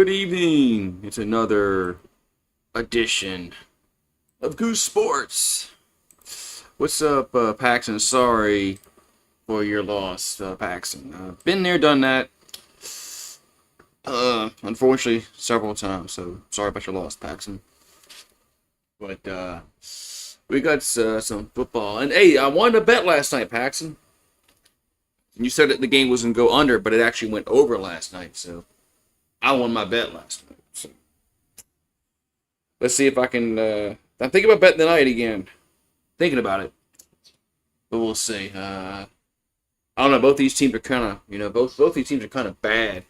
Good evening. It's another edition of GooseSports. What's up, Paxton? Sorry for your loss, Paxton. Been there, done that. Unfortunately, several times. So sorry about your loss, Paxton. But we got some football, and hey, I won a bet last night, Paxton. You said that the game was gonna go under, but it actually went over last night. So I won my bet last night. So let's see if I can. I'm thinking about betting tonight again. Thinking about it, but we'll see. I don't know. Both these teams are kind of, both these teams are kind of bad.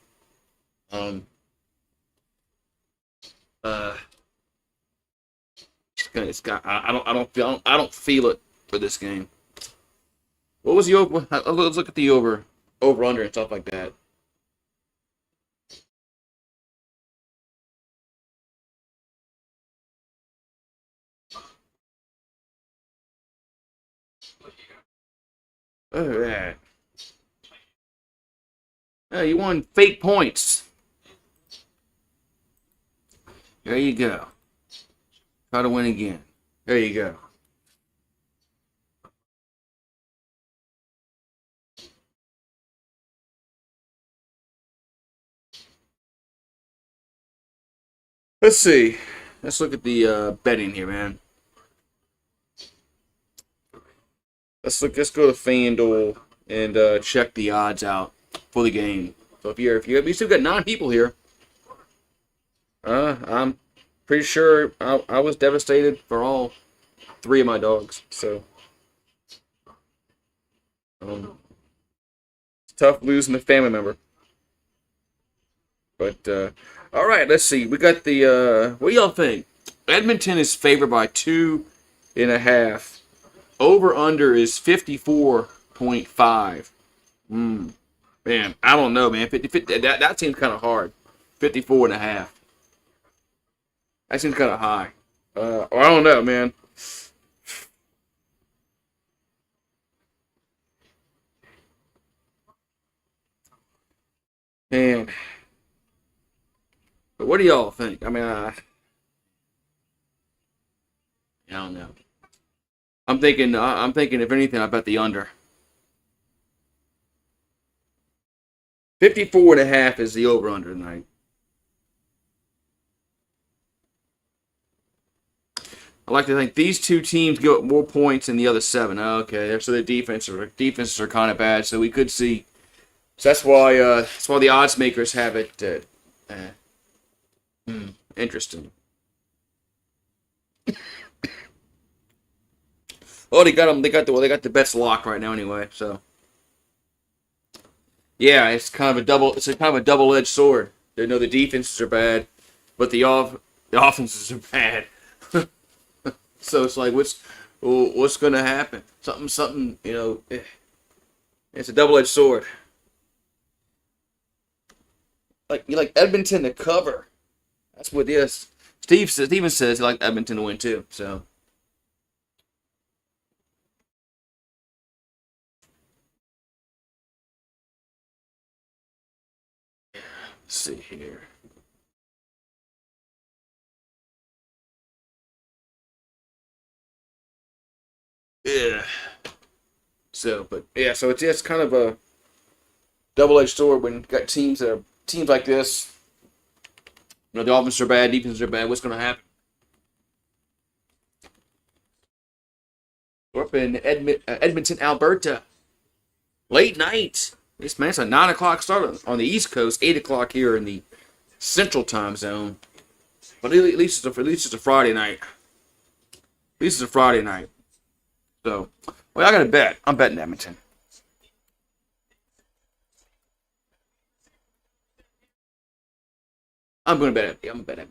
It's got. I don't feel it for this game. What was the over? Let's look at the over under and stuff like that. Look at that. Oh, you won fake points. There you go. Try to win again. There you go. Let's see. Let's look at the betting here, man. Let's go to FanDuel and check the odds out for the game. So we still got 9 people here. I'm pretty sure I was devastated for all 3 of my dogs. So it's tough losing a family member. But all right, let's see. We got the what do y'all think? Edmonton is favored by 2.5. Over under is 54.5. Man, I don't know, man. That seems kind of hard. 54.5. That seems kind of high. I don't know, man. Man. But what do y'all think? I mean, I don't know. I'm thinking if anything, I bet the under. 54.5 is the over under tonight. I like to think these 2 teams give up more points than the other 7. Okay, so the defenses are kind of bad. So we could see. So that's why the odds makers have it. Interesting. Oh, they got them. They got the bets locked right now anyway. So yeah, it's kind of a double-edged sword. They know the defenses are bad, but the offenses are bad. So it's like, what's going to happen? Something. It's a double-edged sword. You like Edmonton to cover. That's what it is. Steven says he liked Edmonton to win too. So. Let's see here. Yeah. So it's kind of a double-edged sword when you got teams like this. The offenses are bad, defenses are bad. What's going to happen? We're up in Edmonton, Alberta. Late night. It's a 9 o'clock start on the East Coast, 8 o'clock here in the Central Time Zone. But at least it's a Friday night. At least it's a Friday night. So, well, I got to bet. I'm betting Edmonton. I'm going to bet Edmonton.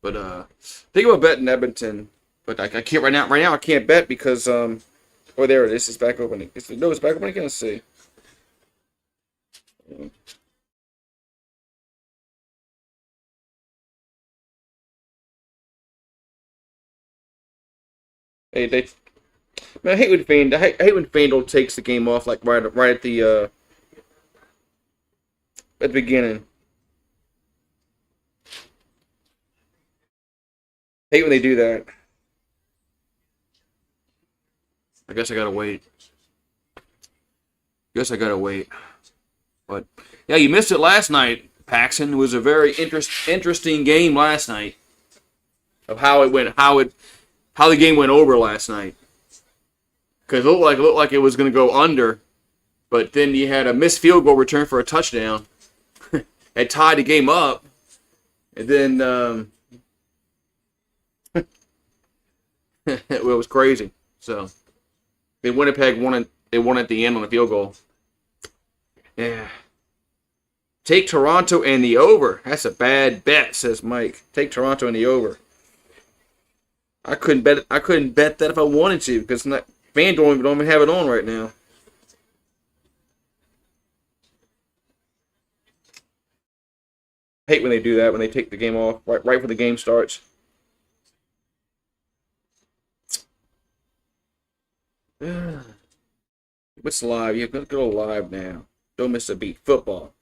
But think about betting Edmonton. But I can't right now. Right now I can't bet because oh, there it is. It's back open. It's back open again. Let's see. Hey, man, I hate when FanDuel takes the game off like right at the beginning. Hate when they do that. I guess I gotta wait. But yeah, you missed it last night, Paxton. It was a very interesting game last night. Of how it went, how the game went over last night. Because it looked like it was going to go under, but then you had a missed field goal return for a touchdown. It tied the game up, and then it was crazy. So Winnipeg won. They won at the end on the field goal. Yeah. Take Toronto and the over. That's a bad bet, says Mike. Take Toronto and the over. I couldn't bet that if I wanted to because FanDuel don't even have it on right now. I hate when they do that, when they take the game off right when the game starts. What's live? You have to go live now. Don't miss a beat. Football.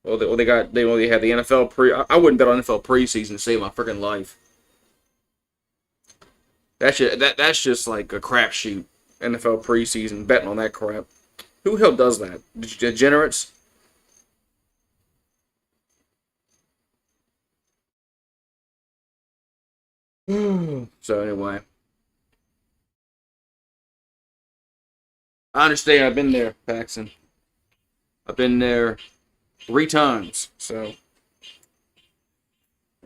Well, they only have the NFL pre. I wouldn't bet on NFL preseason to save my freaking life. That's just like a crapshoot. NFL preseason betting on that crap. Who the hell does that? Degenerates. So anyway, I understand. I've been there, Paxton. I've been there 3 times. So,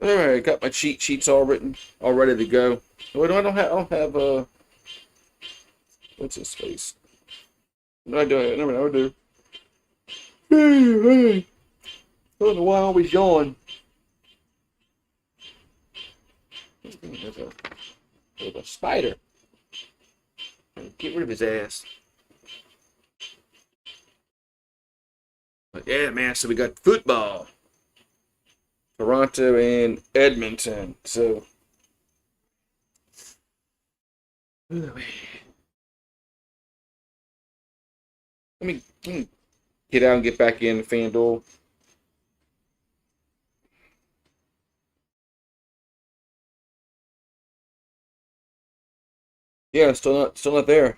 all right, got my cheat sheets all written, all ready to go. I don't have what's his face? I do. Hey, I don't know why I always yawn. There's a spider. Get rid of his ass. But yeah, man, so we got football. Toronto and Edmonton. So let me get out and get back in FanDuel. Yeah, still not there.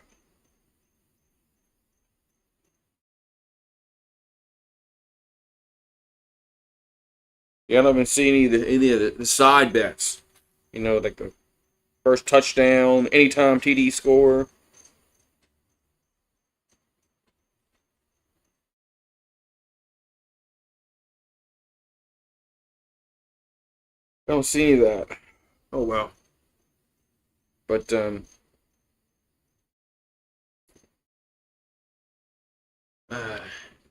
Yeah, I haven't seen any of the side bets. You know, like the first touchdown, anytime TD score. I don't see any of that. Oh well. But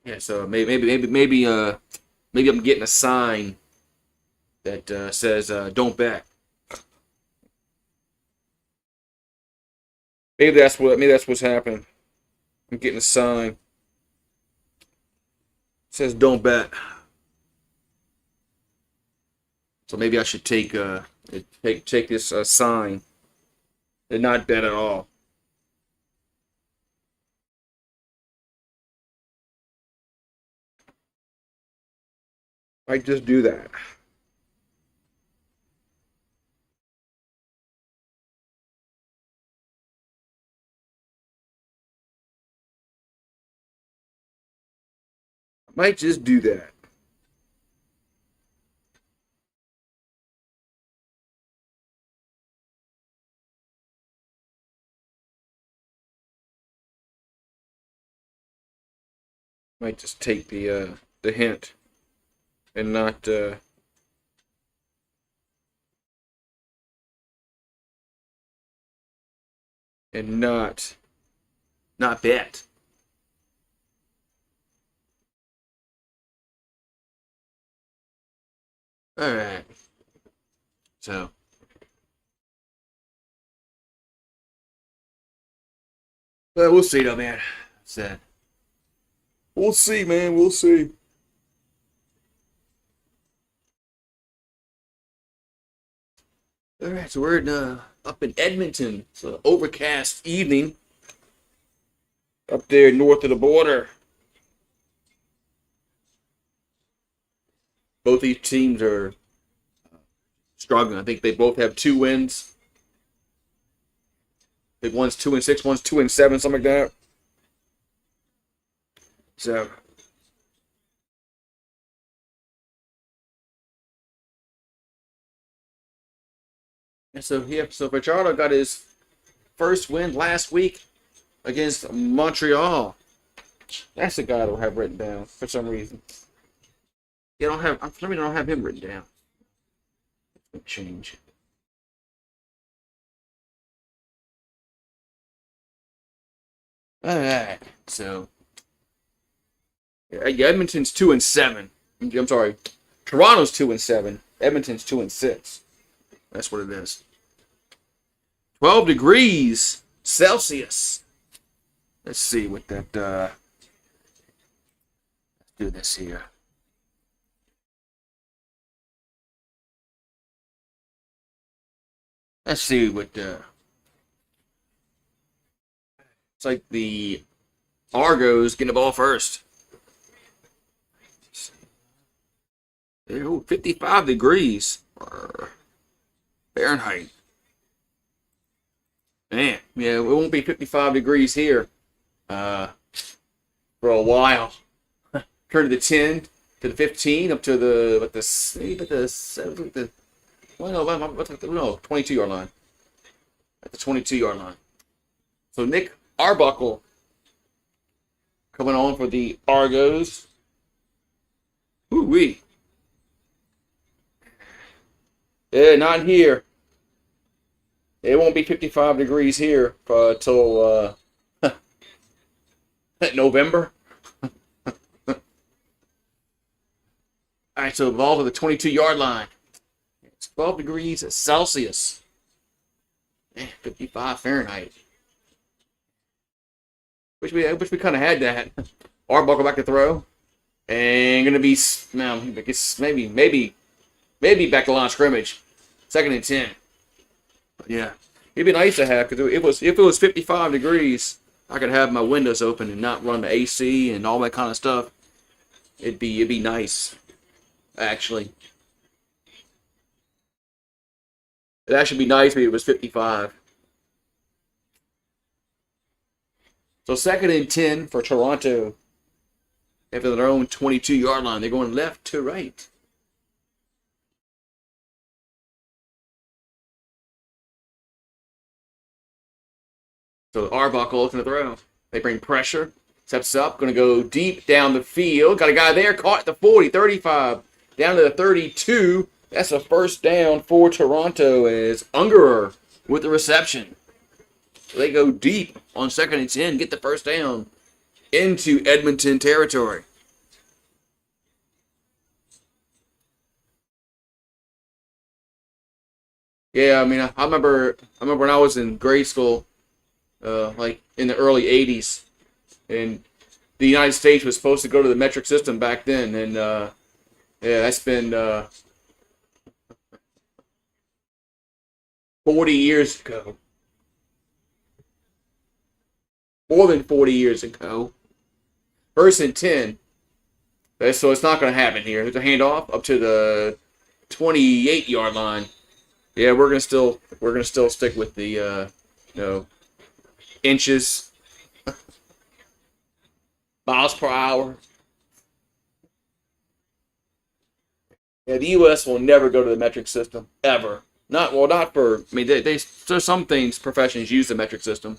yeah. So maybe I'm getting a sign that says "Don't bet." Maybe that's what's happening. I'm getting a sign. It says "Don't bet." So maybe I should take this sign and not bet at all. Might just do that. Might just do that. Might just take the hint and not and not bet. All right. So but we'll see though, man. Sad. We'll see, man. We'll see. All right, so we're up in Edmonton. It's an overcast evening up there north of the border. Both these teams are struggling. I think they both have 2 wins. I think one's 2-6, one's 2-7, something like that. So, and so Toronto got his first win last week against Montreal. That's the guy I don't have written down for some reason. I don't have him written down. Change. All right, so Edmonton's 2-7. I'm sorry, Toronto's 2-7. Edmonton's 2-6. That's what it is. 12 degrees Celsius. Let's see what that. Let's do this here. Let's see what. It's like the Argos getting the ball first. 55 degrees Fahrenheit. Man, yeah, it won't be 55 degrees here for a while. Turn to the 10, to the 15, up to the 22-yard line. At the 22-yard line. So Nick Arbuckle coming on for the Argos. Ooh-wee. Yeah, not here. It won't be 55 degrees here until November. All right, so ball to the 22-yard line. It's 12 degrees Celsius. 55 Fahrenheit. Wish we kind of had that. Arbuckle back to throw. And going to be, now, I guess maybe back to line of scrimmage. 2nd and 10. But yeah, it'd be nice to have, because if it was 55 degrees, I could have my windows open and not run the AC and all that kind of stuff. It'd be nice, actually. It'd actually be nice if it was 55. So 2nd and 10 for Toronto. After their own 22-yard line, they're going left to right. So Arbuckle looking to throw. They bring pressure. Steps up. Going to go deep down the field. Got a guy there. Caught at the 40, 35. Down to the 32. That's a first down for Toronto as Ungerer with the reception. So they go deep on 2nd and 10. Get the first down into Edmonton territory. Yeah, I mean, I remember when I was in grade school, like in the early 80s, and the United States was supposed to go to the metric system back then, and yeah, that's been 40 years ago. More than 40 years ago. 1st and 10. So it's not going to happen here. There's a handoff up to the 28-yard line. Yeah, we're gonna still stick with the inches, miles per hour. Yeah, the U.S. will never go to the metric system ever. Not for. I mean, there's some things professions use the metric system,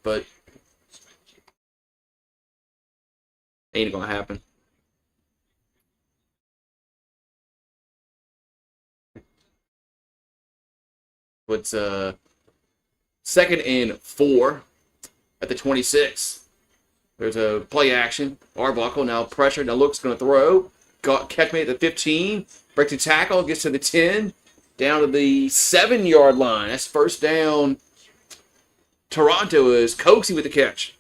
but ain't gonna happen. What's 2nd and 4 at the 26. There's a play action. Arbuckle now pressure. Now looks going to throw. Catch me at the 15. Breaks the tackle. Gets to the 10. Down to the 7-yard line. That's first down. Toronto is coaxing with the catch.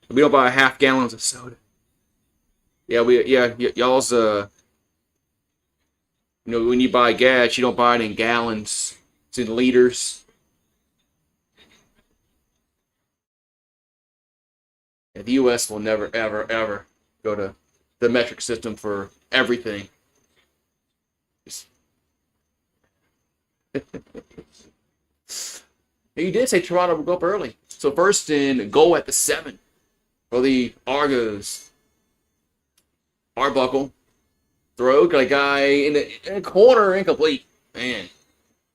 We don't buy half gallons of soda. Yeah, y'all's when you buy gas, you don't buy it in gallons. It's in liters. Yeah, the U.S. will never, ever, ever go to the metric system for everything. Just You did say Toronto will go up early. So first and goal at the 7 for the Argos. Arbuckle. Throw. Got a guy in the corner. Incomplete. Man,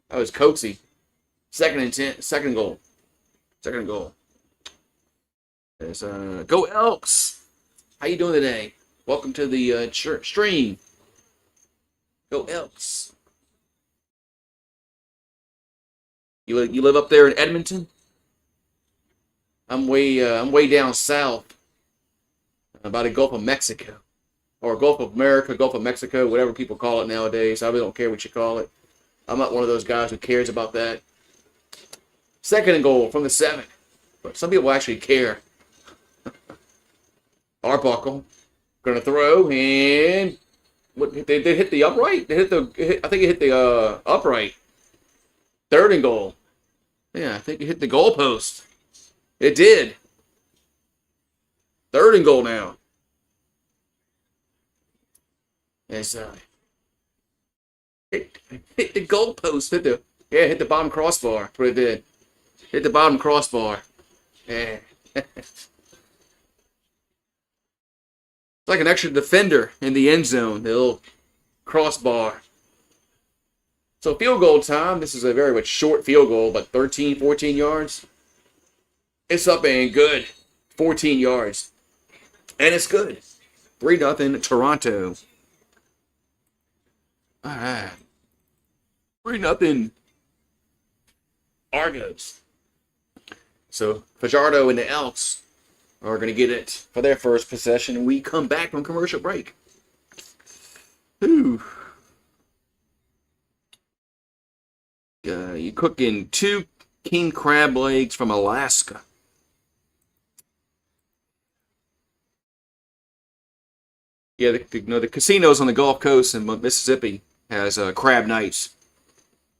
that was coaxy. Second and 10. Second goal. Second goal. There's Go Elks. How you doing today? Welcome to the stream. Go Elks. You live up there in Edmonton? I'm way down south, by the Gulf of Mexico, or Gulf of America, Gulf of Mexico, whatever people call it nowadays. I really don't care what you call it. I'm not one of those guys who cares about that. Second and goal from the 7, but some people actually care. Arbuckle gonna throw, and what they hit the upright. I think it hit the upright. Third and goal. Yeah, I think it hit the goalpost. It did. Third and goal now. It's hit the goalpost. Hit the bottom crossbar. That's what it did. Hit the bottom crossbar. Yeah. It's like an extra defender in the end zone. The little crossbar. So field goal time. This is a very much short field goal, about 13, 14 yards. It's up and good. 14 yards. And it's good. 3-0 Toronto. All right. 3-0 Argos. So Fajardo and the Elks are going to get it for their first possession, and we come back from commercial break. Ooh. You're cooking 2 king crab legs from Alaska. Yeah, the casinos on the Gulf Coast in Mississippi has crab nights.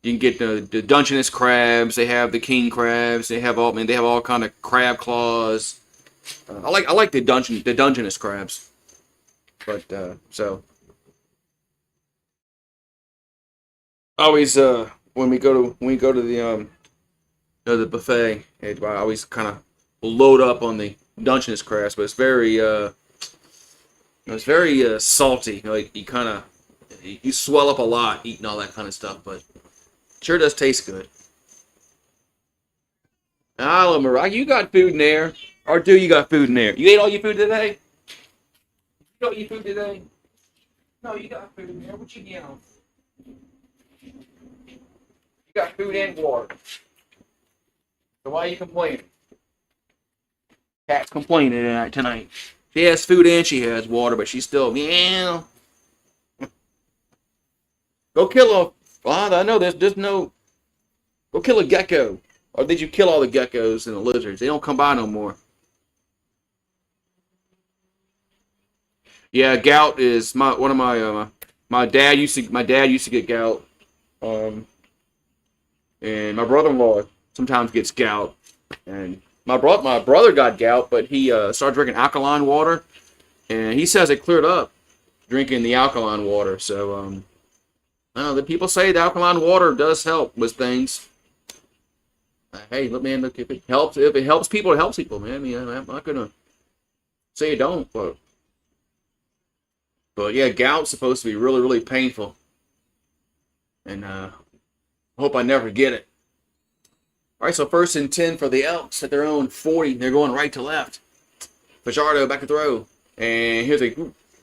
You can get the Dungeness crabs. They have the king crabs. They have all kind of crab claws. I like the Dungeness crabs. But so always when we go to the buffet, I always kind of load up on the Dungeness crabs, but it's very salty. Like you swell up a lot eating all that kind of stuff, but sure does taste good. Mariah, you got food in there. Or do you got food in there? You ate all your food today? You ate all your food today? No, you got food in there. What you get on? You got food and water. So why are you complaining? Cat's complaining tonight. She has food and she has water, but she's still meow. Go kill a. Well, I know there's no. Go kill a gecko. Or did you kill all the geckos and the lizards? They don't come by no more. Yeah, gout is one of my dad used to get gout. And my brother-in-law sometimes gets gout. And my brother got gout, but he started drinking alkaline water, and he says it cleared up drinking the alkaline water. So I don't know, the people say the alkaline water does help with things. Hey, look, man, look, if it helps people, it helps people, man. I mean, I'm not gonna say it don't, but yeah, gout's supposed to be really, really painful, and hope I never get it. All right, so 1st and 10 for the Elks at their own 40. They're going right to left. Fajardo back to throw, and here's a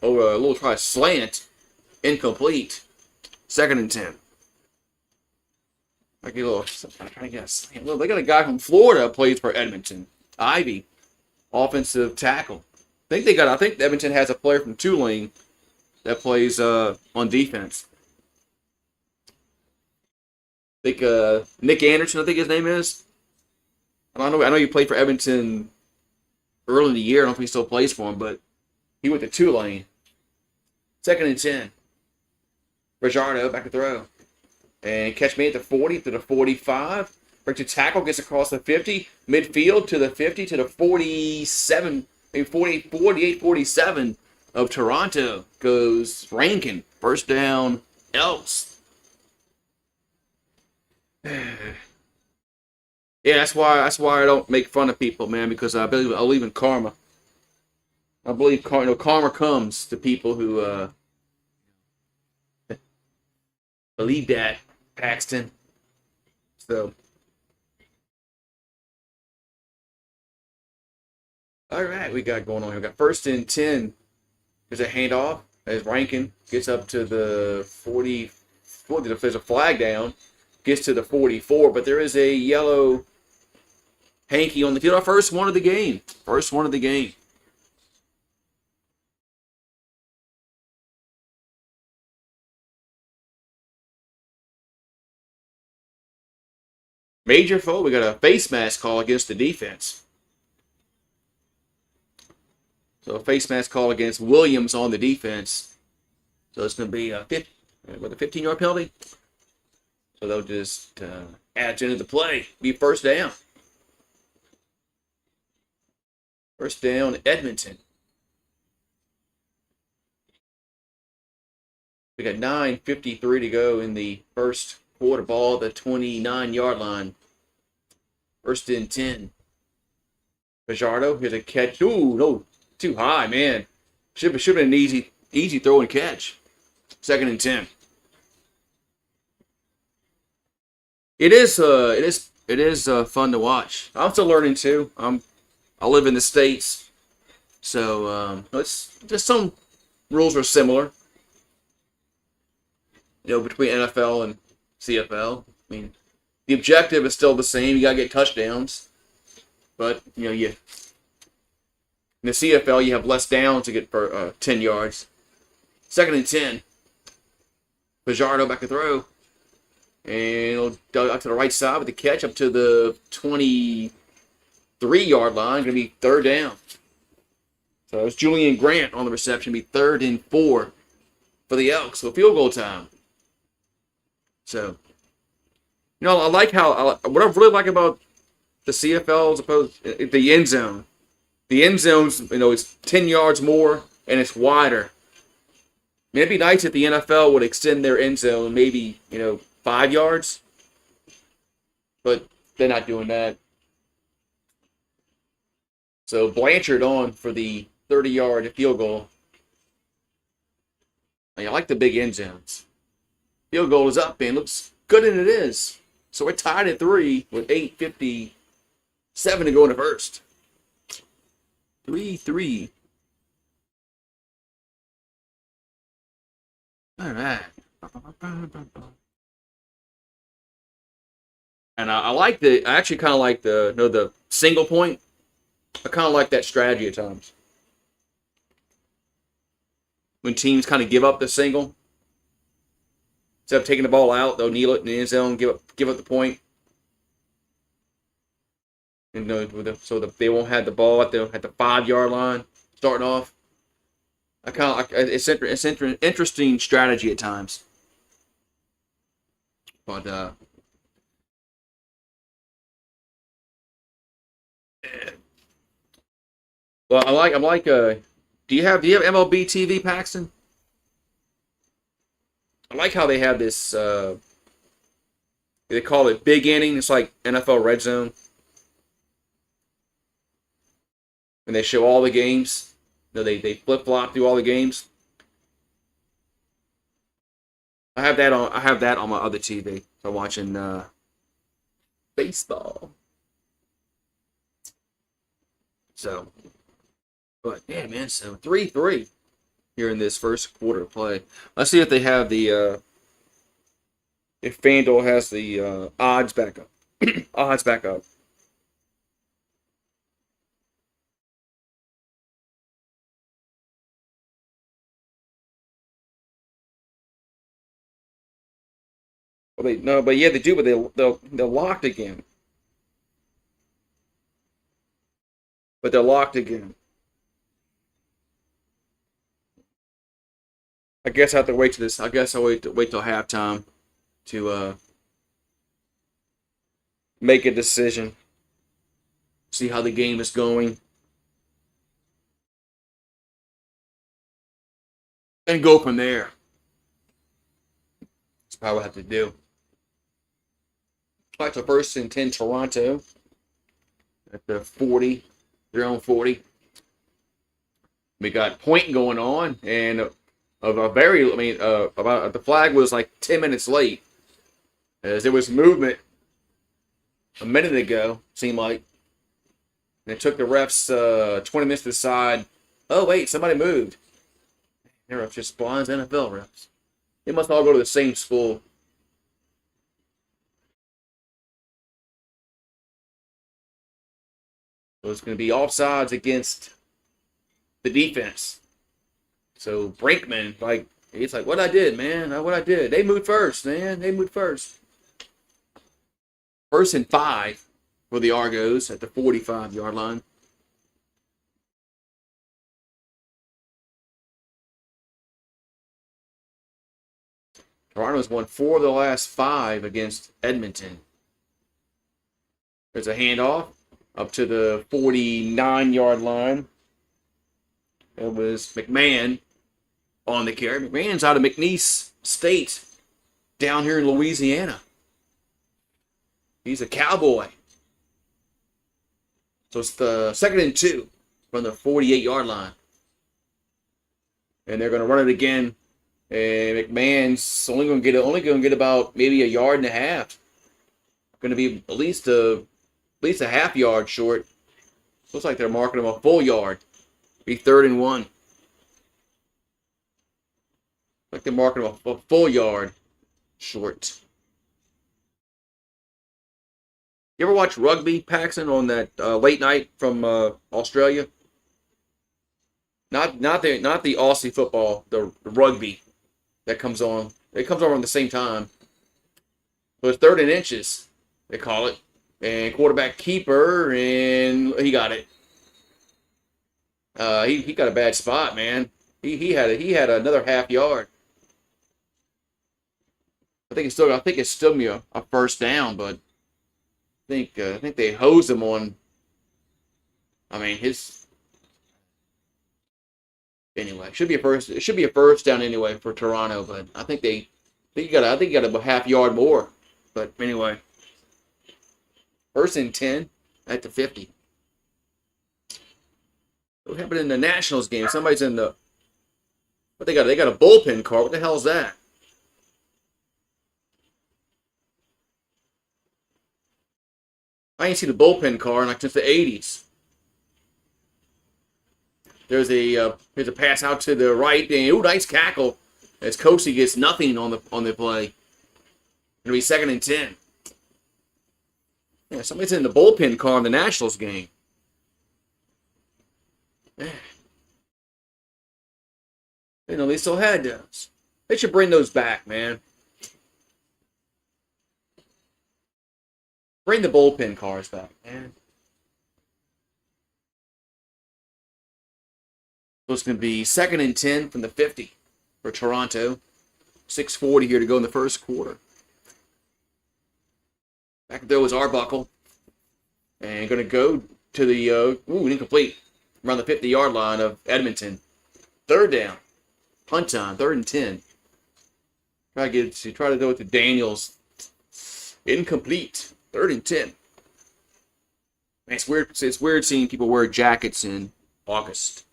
little try slant, incomplete. 2nd and 10. I'm trying to get a slant. Look, they got a guy from Florida who plays for Edmonton. Ivy, offensive tackle. I think Edmonton has a player from Tulane that plays on defense. I think Nick Anderson, I think his name is. I know he played for Edmonton early in the year. I don't know if he still plays for him, but he went to Tulane. 2nd and 10. Fajardo back to throw. And catch me at the 40 to the 45. Break to tackle, gets across the 50. Midfield to the 50 to the 47. Maybe 48, 47 of Toronto goes Rankin. First down, Elks. Yeah, that's why I don't make fun of people, man, because I believe in karma. I believe karma comes to people who believe that, Paxton. So, all right, we got going on here. We got 1st and 10. There's a handoff as Rankin gets up to the 40. There's a flag down, gets to the 44, but there is a yellow hanky on the field. Our first one of the game. First one of the game. Major foul. We got a face mask call against the defense. So a face mask call against Williams on the defense. So it's going to be a 15-yard penalty. So they'll just add into the play. Be first down. First down, Edmonton. We got 9:53 to go in the first quarter. Ball at the 29-yard line. 1st and 10. Fajardo, here's a catch. Ooh, no, too high, man. Should have been an easy throw and catch. 2nd and 10. It is fun to watch. I'm still learning too. I live in the States, so it's just some rules are similar. Between NFL and CFL. I mean, the objective is still the same. You gotta get touchdowns, but in the CFL you have less downs to get for 10 yards. 2nd and 10. Fajardo back to throw. And he'll go out to the right side with the catch up to the 23-yard line. Going to be 3rd down. So it's Julian Grant on the reception. Be 3rd and 4 for the Elks. So field goal time. So, I like what I really like about the CFL as opposed to the end zone. The end zone's, it's 10 yards more and it's wider. I mean, it'd be nice if the NFL would extend their end zone maybe, 5 yards. But they're not doing that. So Blanchard on for the 30-yard field goal. I like the big end zones. Field goal is up and looks good, and it is. So we're tied at 3 with 8:57 to go in the first. 3-3. All right. And I actually kind of like the single point. I kind of like that strategy at times. When teams kind of give up the single, instead of taking the ball out, they'll kneel it in the end zone, give up the point. And so they won't have the ball at the 5-yard line starting off. I kind of like it's interesting strategy at times. But well, I'm like do you have MLB TV, Paxton? I like how they have this they call it big inning. It's like NFL Red Zone. And they show all the games. They flip-flop through all the games. I have that on my other TV. So I'm watching baseball. So, but yeah, man. So 3-3 here in this first quarter of play. Let's see if they have the if FanDuel has the odds back up. Odds back up. Well, but yeah, they do, but they're locked again. But they're locked again. I guess I have to wait to this. I guess I'll wait till halftime to make a decision. See how the game is going. And go from there. That's what I have to do. Back to 1st and 10 Toronto at the 40, their own 40. We got point going on, and about the flag was like 10 minutes late, as there was movement a minute ago, seemed like. And it took the refs 20 minutes to decide, oh, wait, somebody moved. They're just blinds NFL refs. They must all go to the same school. So it's going to be offsides against the defense. So Brinkman, it's like, what I did, man. What I did. They moved first, man. They moved first. 1st and 5 for the Argos at the 45-yard line. Toronto's won 4 of the last 5 against Edmonton. There's a handoff up to the 49-yard line. It was McMahon on the carry. McMahon's out of McNeese State down here in Louisiana. He's a Cowboy. So it's the 2nd and 2 from the 48-yard line. And they're going to run it again. And McMahon's only going to get about maybe a yard and a half. Going to be at least a half yard short. Looks like they're marking him a full yard. Be 3rd and 1. Like they're marking him a full yard short. You ever watch rugby, Paxton, on that late night from Australia? Not the Aussie football, the rugby that comes on. It comes on around the same time. So it's 3rd and inches, they call it. And quarterback keeper, and he got it. He got a bad spot, man. He had another half yard. I think it's still be a first down, but I think they hosed him on. I mean, anyway. It should be a first down anyway for Toronto, but I think he got a half yard more. But anyway, 1st and 10 at the 50. What happened in the Nationals game? Somebody's in the. What they got? They got a bullpen car. What the hell is that? I ain't seen the bullpen car in since the 80s. There's a pass out to the right, and nice cackle as Kosi gets nothing on the play. It'll be 2nd and 10. Yeah, somebody's in the bullpen car in the Nationals game. Man. They still had those. They should bring those back, man. Bring the bullpen cars back, man. So it's going to be 2nd and 10 from the 50 for Toronto. 6:40 here to go in the first quarter. Back there was Arbuckle. And going to go to the, incomplete. Around the 50-yard line of Edmonton. 3rd down. Punt time, 3rd and 10. Try to go with the Daniels. Incomplete. 3rd and 10. Man, it's weird seeing people wear jackets in August.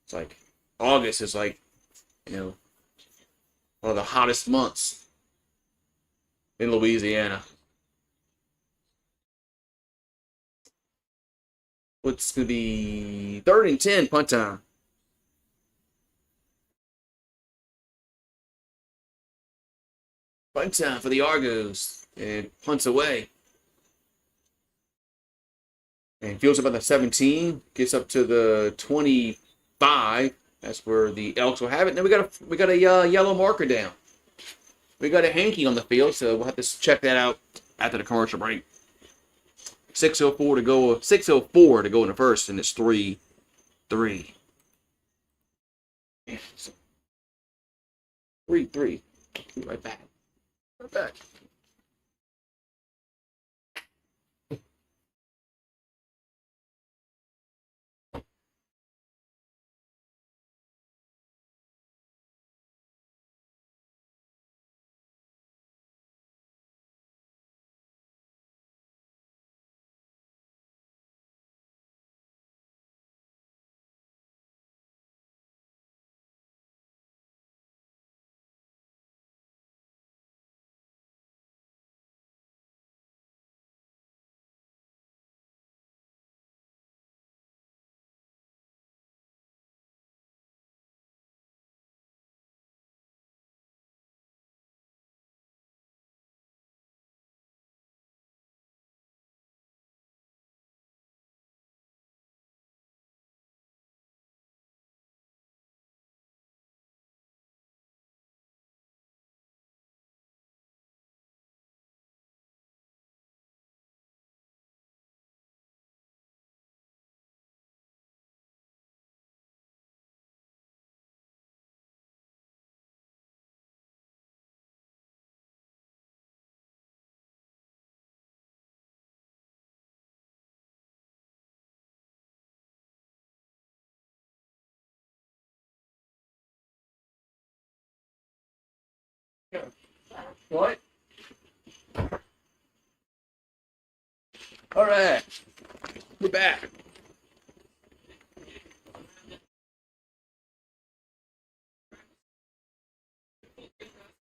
It's like August is like, one of the hottest months in Louisiana. What's going to be 3rd and 10, punt time. Punt time for the Argos. And punts away. And fields up at the 17. Gets up to the 25. That's where the Elks will have it. And then we got a yellow marker down. We got a hanky on the field, so we'll have to check that out after the commercial break. 6:04 to go. 6:04 to go in the first, and it's 3-3. 3-3. Right back. Right back. What? All right, we're back.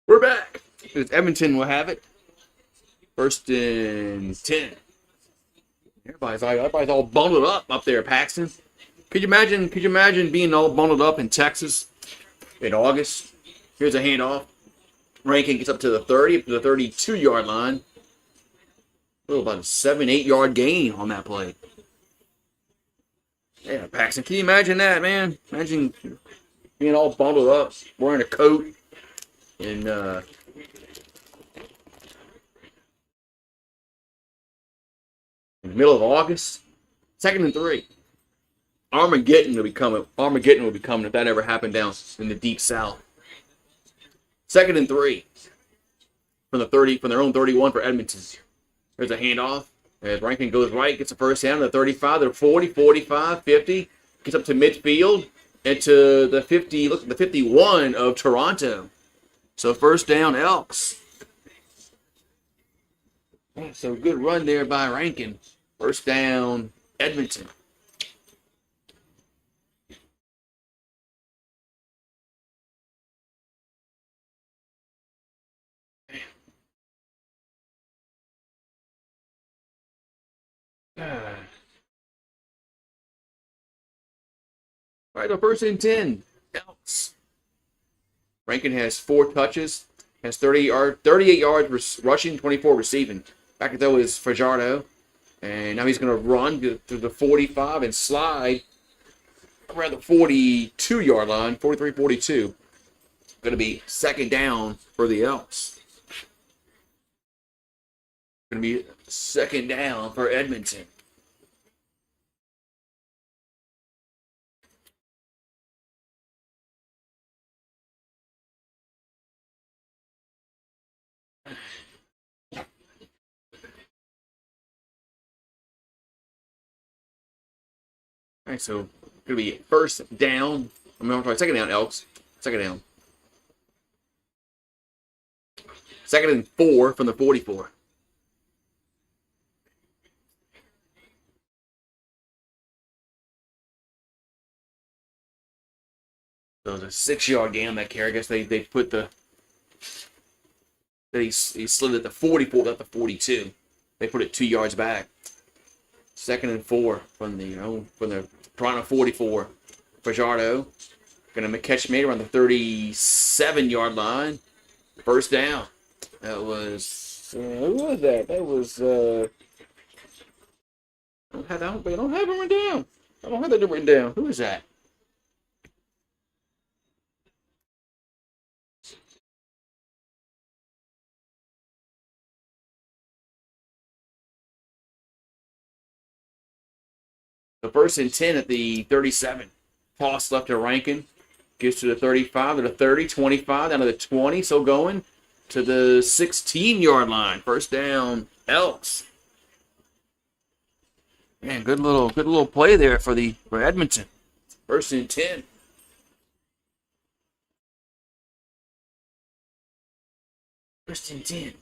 We're back. Edmonton will have it. First and 10. Everybody's all bundled up there, Paxton. Could you imagine? Could you imagine being all bundled up in Texas in August? Here's a handoff. Rankin gets up to the 30, up to the 32-yard line. About a 7-8 yard gain on that play. Yeah, Paxton, can you imagine that, man? Imagine being all bundled up, wearing a coat, and in the middle of August. 2nd and 3. Armageddon will be coming. Armageddon will be coming if that ever happened down in the deep south. 2nd and 3 from the 30, from their own 31 for Edmonton. There's a handoff as Rankin goes right, gets the first down to the 35, the 40, 45, 50, gets up to midfield and to the 50. Look at the 51 of Toronto. So first down, Elks. Yeah, so good run there by Rankin. First down, Edmonton. All right, the first and 10. Elks. Rankin has 4 touches, has 38 yards rushing, 24 receiving. Back at that was Fajardo. And now he's going to run to the 45 and slide around the 42-yard line, 43-42. Going to be second down for the Elks. Going to be second down for Edmonton. All right, so going to be first down. I'm sorry, second down, Elks. Second down. 2nd and 4 from the 44. So it was a 6-yard gain on that carry. I guess they put the he slid at the 44, not the 42. They put it 2 yards back. 2nd and 4 from the Toronto 44. Fajardo going to catch made around the 37-yard line. First down. That was who was that? That was I don't have it written down. I don't have that written down. Who is that? The first and 10 at the 37. Toss left to Rankin. Gives to the 35, to the 30, 25, down to the 20. So going to the 16-yard line. First down, Elks. Man, good little play there for Edmonton. First and 10. First and 10.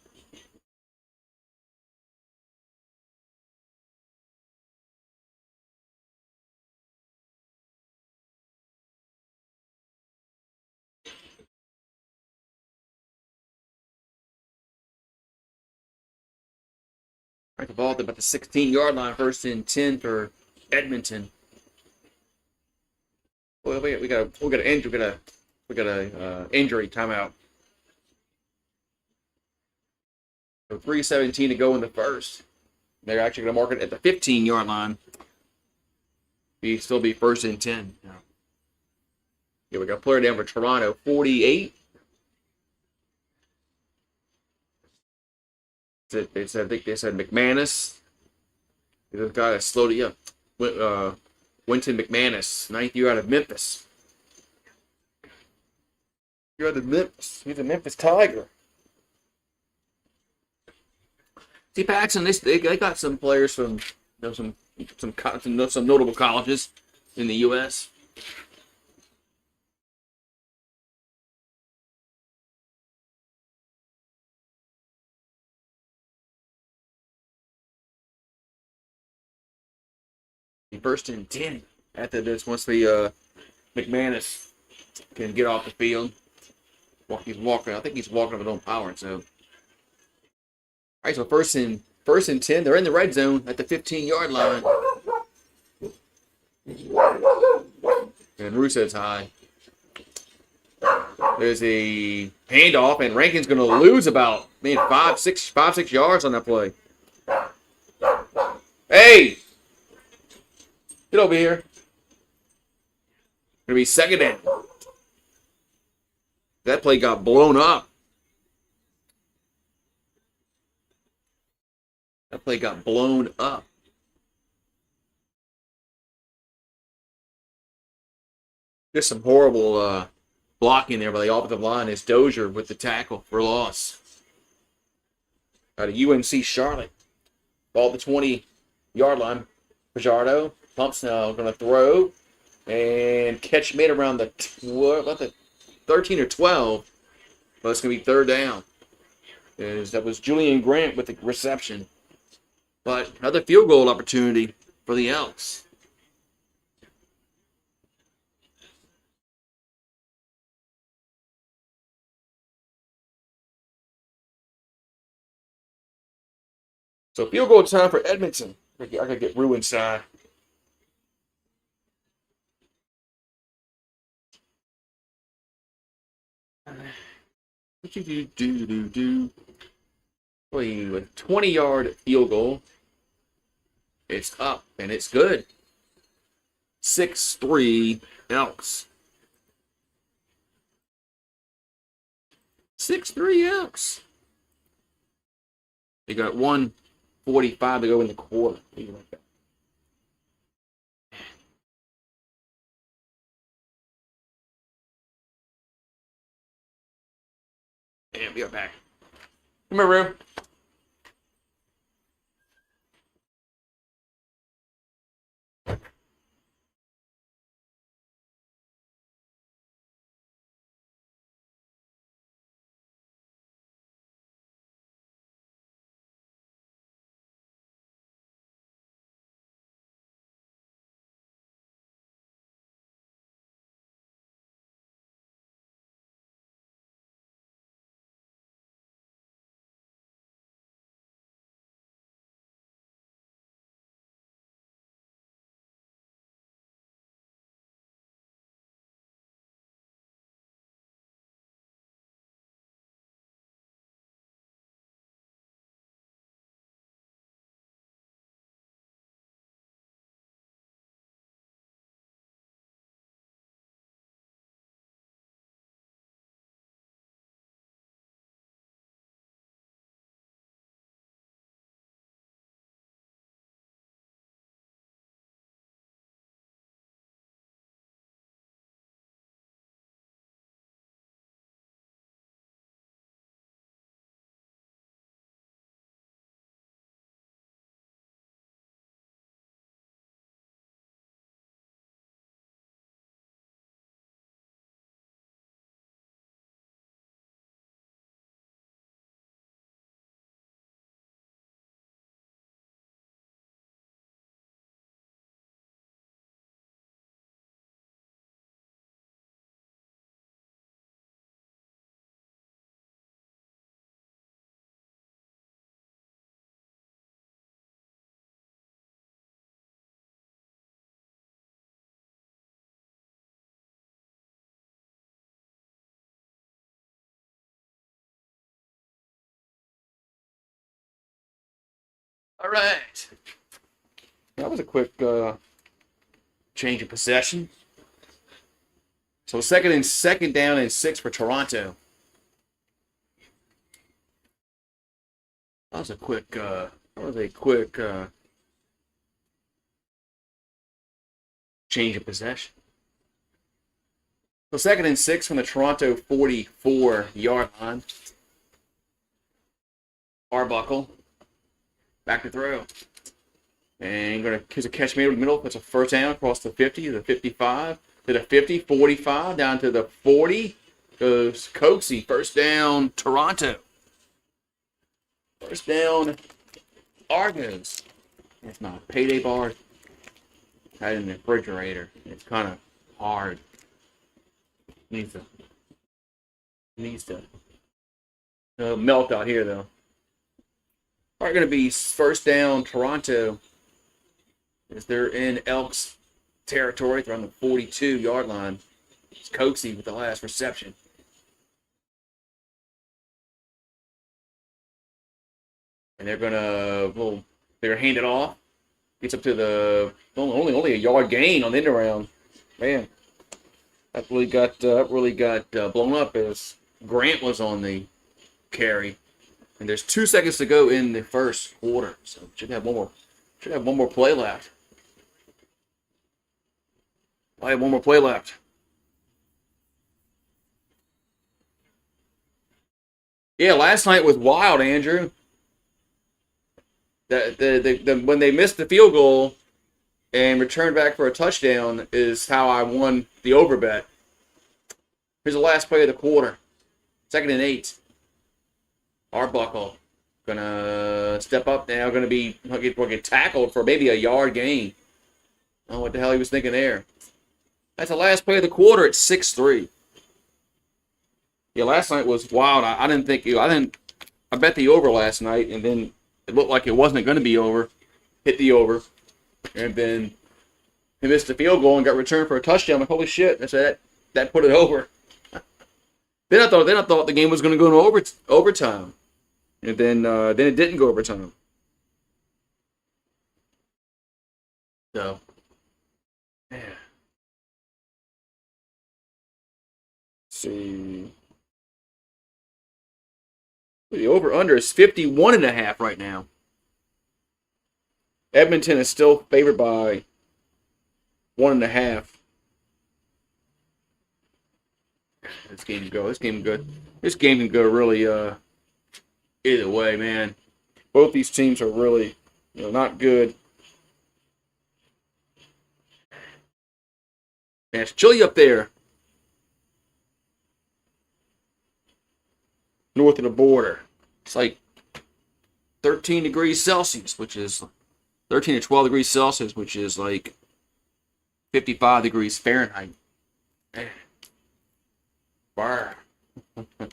Right, the ball at about the 16-yard line. First and 10 for Edmonton. Well, we got an injury timeout. So 3:17 to go in the first. They're actually going to mark it at the 15-yard line. Still be first and 10. Yeah, we got a player down for Toronto, 48. I think they said McManus. The guy that slowed it up. Winton McManus, 9th year out of Memphis. You're out of Memphis. He's a Memphis Tiger. See, Paxton, they got some players from some notable colleges in the U.S. First and 10 after this once the McManus can get off the field. He's walking. I think he's walking of his own power. So, all right. So first and 10. They're in the red zone at the 15-yard line. And Russo's high. There's a handoff, and Rankin's going to lose about 5-6 yards on that play. Hey, get over here. Going to be second down. That play got blown up. That play got blown up. Just some horrible blocking there by the offensive line. Is Dozier with the tackle for loss. Out of UNC Charlotte. Ball at the 20-yard line. Fajardo pumps now, going to throw. And catch made around the 13 or 12. But it's going to be third down. That was Julian Grant with the reception. But another field goal opportunity for the Elks. So field goal time for Edmonton. I gotta get Rue inside. What you do? Play a 20-yard field goal. It's up and it's good. 6-3 Elks. 6-3 Elks. They got 1:45 to go in the quarter. Like that. And we are back. Come here, Rue. All right. That was a quick change of possession. So second down and 6 for Toronto. That was a quick change of possession. So 2nd and 6 from the Toronto 44-yard line. Arbuckle. Back to throw. And here's a catch made in the middle. It's a first down across the 50, the 55, to the 50, 45, down to the 40. Goes Coxie. First down, Toronto. First down, Argos. That's not a payday bar. had it in the refrigerator. It's kind of hard. Needs to melt out here though. Are going to be first down Toronto as they're in Elks territory. They're on the 42-yard line. It's Coxie with the last reception. And they're gonna hand it off. Gets up to the only a yard gain on the end around. Man, that really got blown up as Grant was on the carry. And there's 2 seconds to go in the first quarter, so should have one more play left. I have one more play left. Yeah, last night was wild, Andrew. When they missed the field goal and returned back for a touchdown is how I won the over bet. Here's the last play of the quarter. 2nd and 8. Arbuckle gonna step up now. Gonna get tackled for maybe a yard gain. I don't know what the hell he was thinking there. That's the last play of the quarter at 6-3. Yeah, last night was wild. I bet the over last night, and then it looked like it wasn't going to be over. Hit the over, and then he missed the field goal and got returned for a touchdown. I'm like, holy shit! I said that put it over. Then I thought the game was going to go into overtime, and then it didn't go overtime. So, yeah. See, the over/under is 51.5 right now. Edmonton is still favored by 1.5. This game can go. This game can go really either way, man. Both these teams are really, not good. Man, it's chilly up there. North of the border. It's like 13 degrees Celsius, which is 13 to 12 degrees Celsius, which is like 55 degrees Fahrenheit. Burr.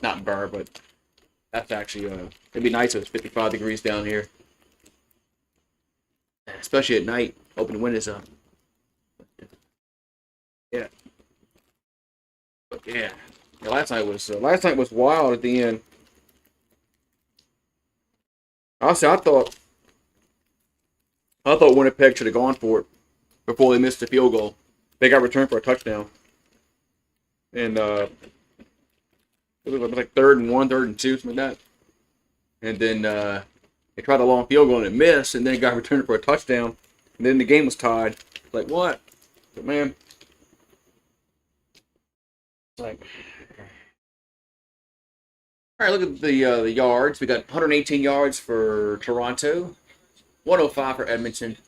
Not burr, but that's actually, it'd be nice if it's 55 degrees down here. Especially at night. Open the windows up. Yeah. But yeah. Last night was wild at the end. Honestly, I thought Winnipeg should have gone for it before they missed the field goal. They got returned for a touchdown. And it was like 3rd and 1, 3rd and 2, something like that. And then they tried a long field goal and it missed, and then it got returned for a touchdown. And then the game was tied. Like, what? But man, it's like, all right, look at the yards. We got 118 yards for Toronto, 105 for Edmonton.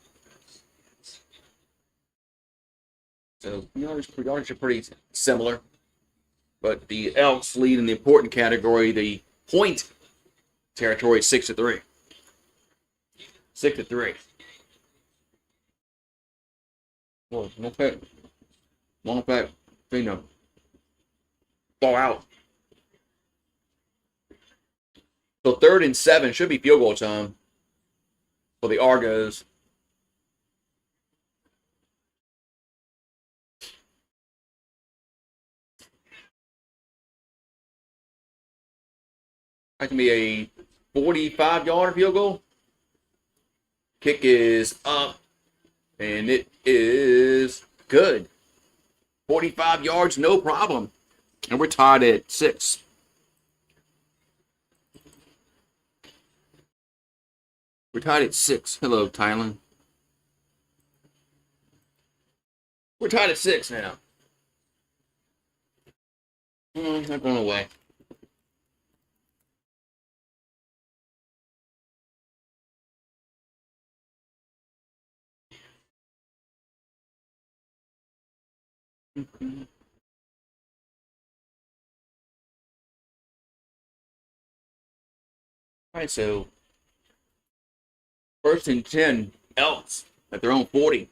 So yards are pretty similar. But the Elks lead in the important category, the point territory, 6-3. 6-3. Well, long back, ball out. So 3rd and 7 should be field goal time for the Argos. That can be a 45-yard field goal. Kick is up, and it is good. 45 yards, no problem. And we're tied at 6. We're tied at 6. Hello, Thailand. We're tied at 6 now. Not going away. All right, so 1st and 10, Elks at their own 40.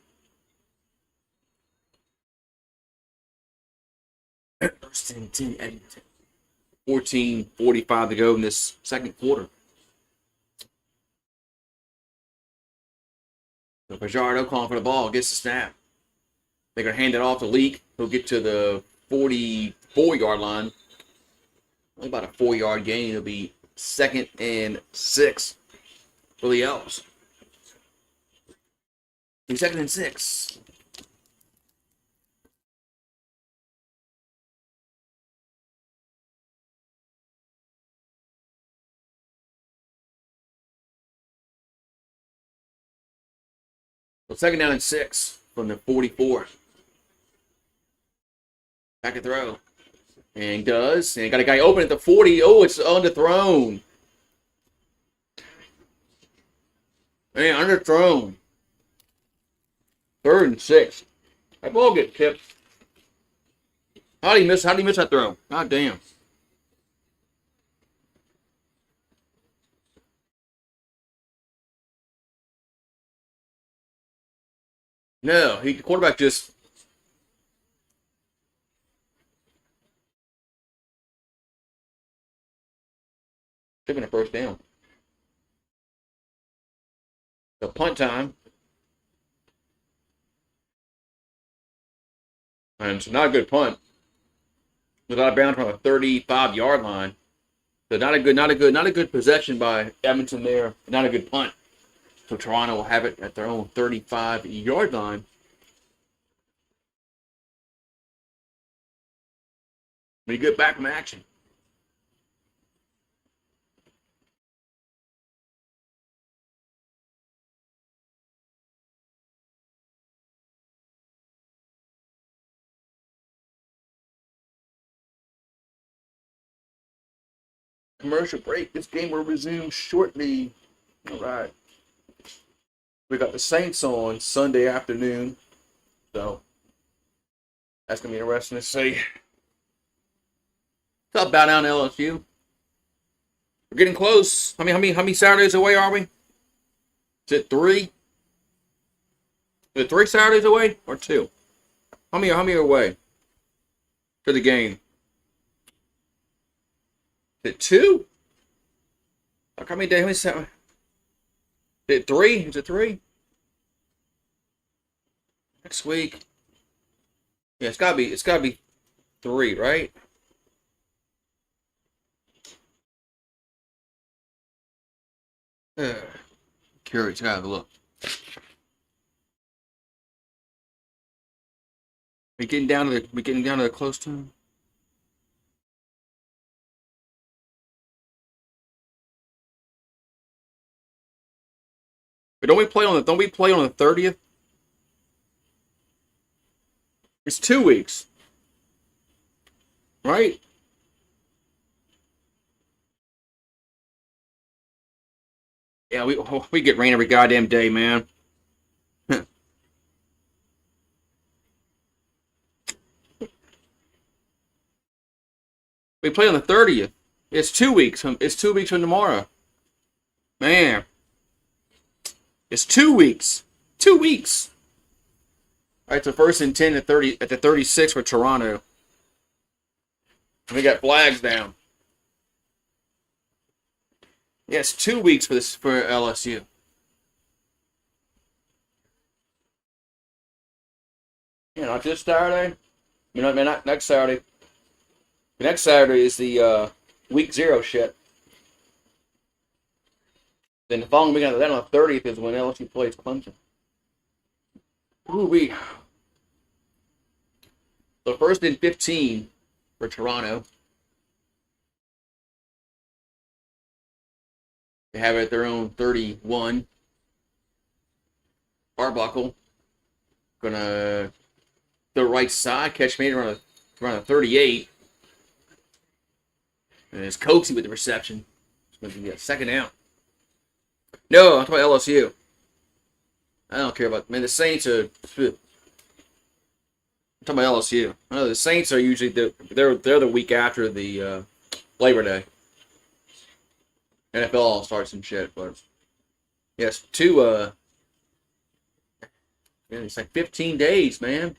First and 10, Edmonton. 14:45 to go in this second quarter. So Fajardo calling for the ball, gets the snap. They're going to hand it off to Leak. He'll get to the 44-yard line. Only about a 4-yard gain. It'll be 2nd and 6 for the Elks. 2nd and 6. So 2nd down and 6 from the 44. Back to throw. And he does. And got a guy open at the 40. Oh, it's underthrown. Man, underthrown. 3rd and 6. That ball get tipped. How did he miss that throw? God damn. No, the quarterback just took a first down. So punt time. And it's not a good punt. Without a bounce from a 35-yard line. So not a good possession by Edmonton there. Not a good punt. So Toronto will have it at their own 35-yard line. When you get back from action. Commercial break. This game will resume shortly. All right. We got the Saints on Sunday afternoon. So that's going to be interesting to see. What's up, bow down LSU? We're getting close. How many Saturdays away are we? Is it 3? Is it 3 Saturdays away or 2? How many are away to the game? Is it 2? Like how many days? Is it 3? Is it 3? Next week. Yeah, it's gotta be 3, right? Curious, gotta have a look. We getting down to the close time. But don't we play on the 30th? It's 2 weeks. Right? Yeah, we get rain every goddamn day, man. We play on the 30th. It's 2 weeks. It's 2 weeks from tomorrow. Man. It's 2 weeks. 2 weeks. All right, so 1st and 10 at the 36 for Toronto. We got flags down. Yeah, it's 2 weeks for LSU. Yeah, not this Saturday. Not next Saturday. The next Saturday is the week 0 shit. Then the following week after that, on the 30th, is when LSU plays Clemson. Ooh-wee. So 1st and 15 for Toronto. They have it at their own 31. Arbuckle. Gonna the right side, catch made around a 38. And it's Coaxy with the reception. It's going to be a 2nd down. No, I'm talking about LSU. I don't care about. Man, the Saints are. I'm talking about LSU. I know the Saints are usually they're the week after the Labor Day. NFL all starts and shit, but yes, man, it's like 15 days, man.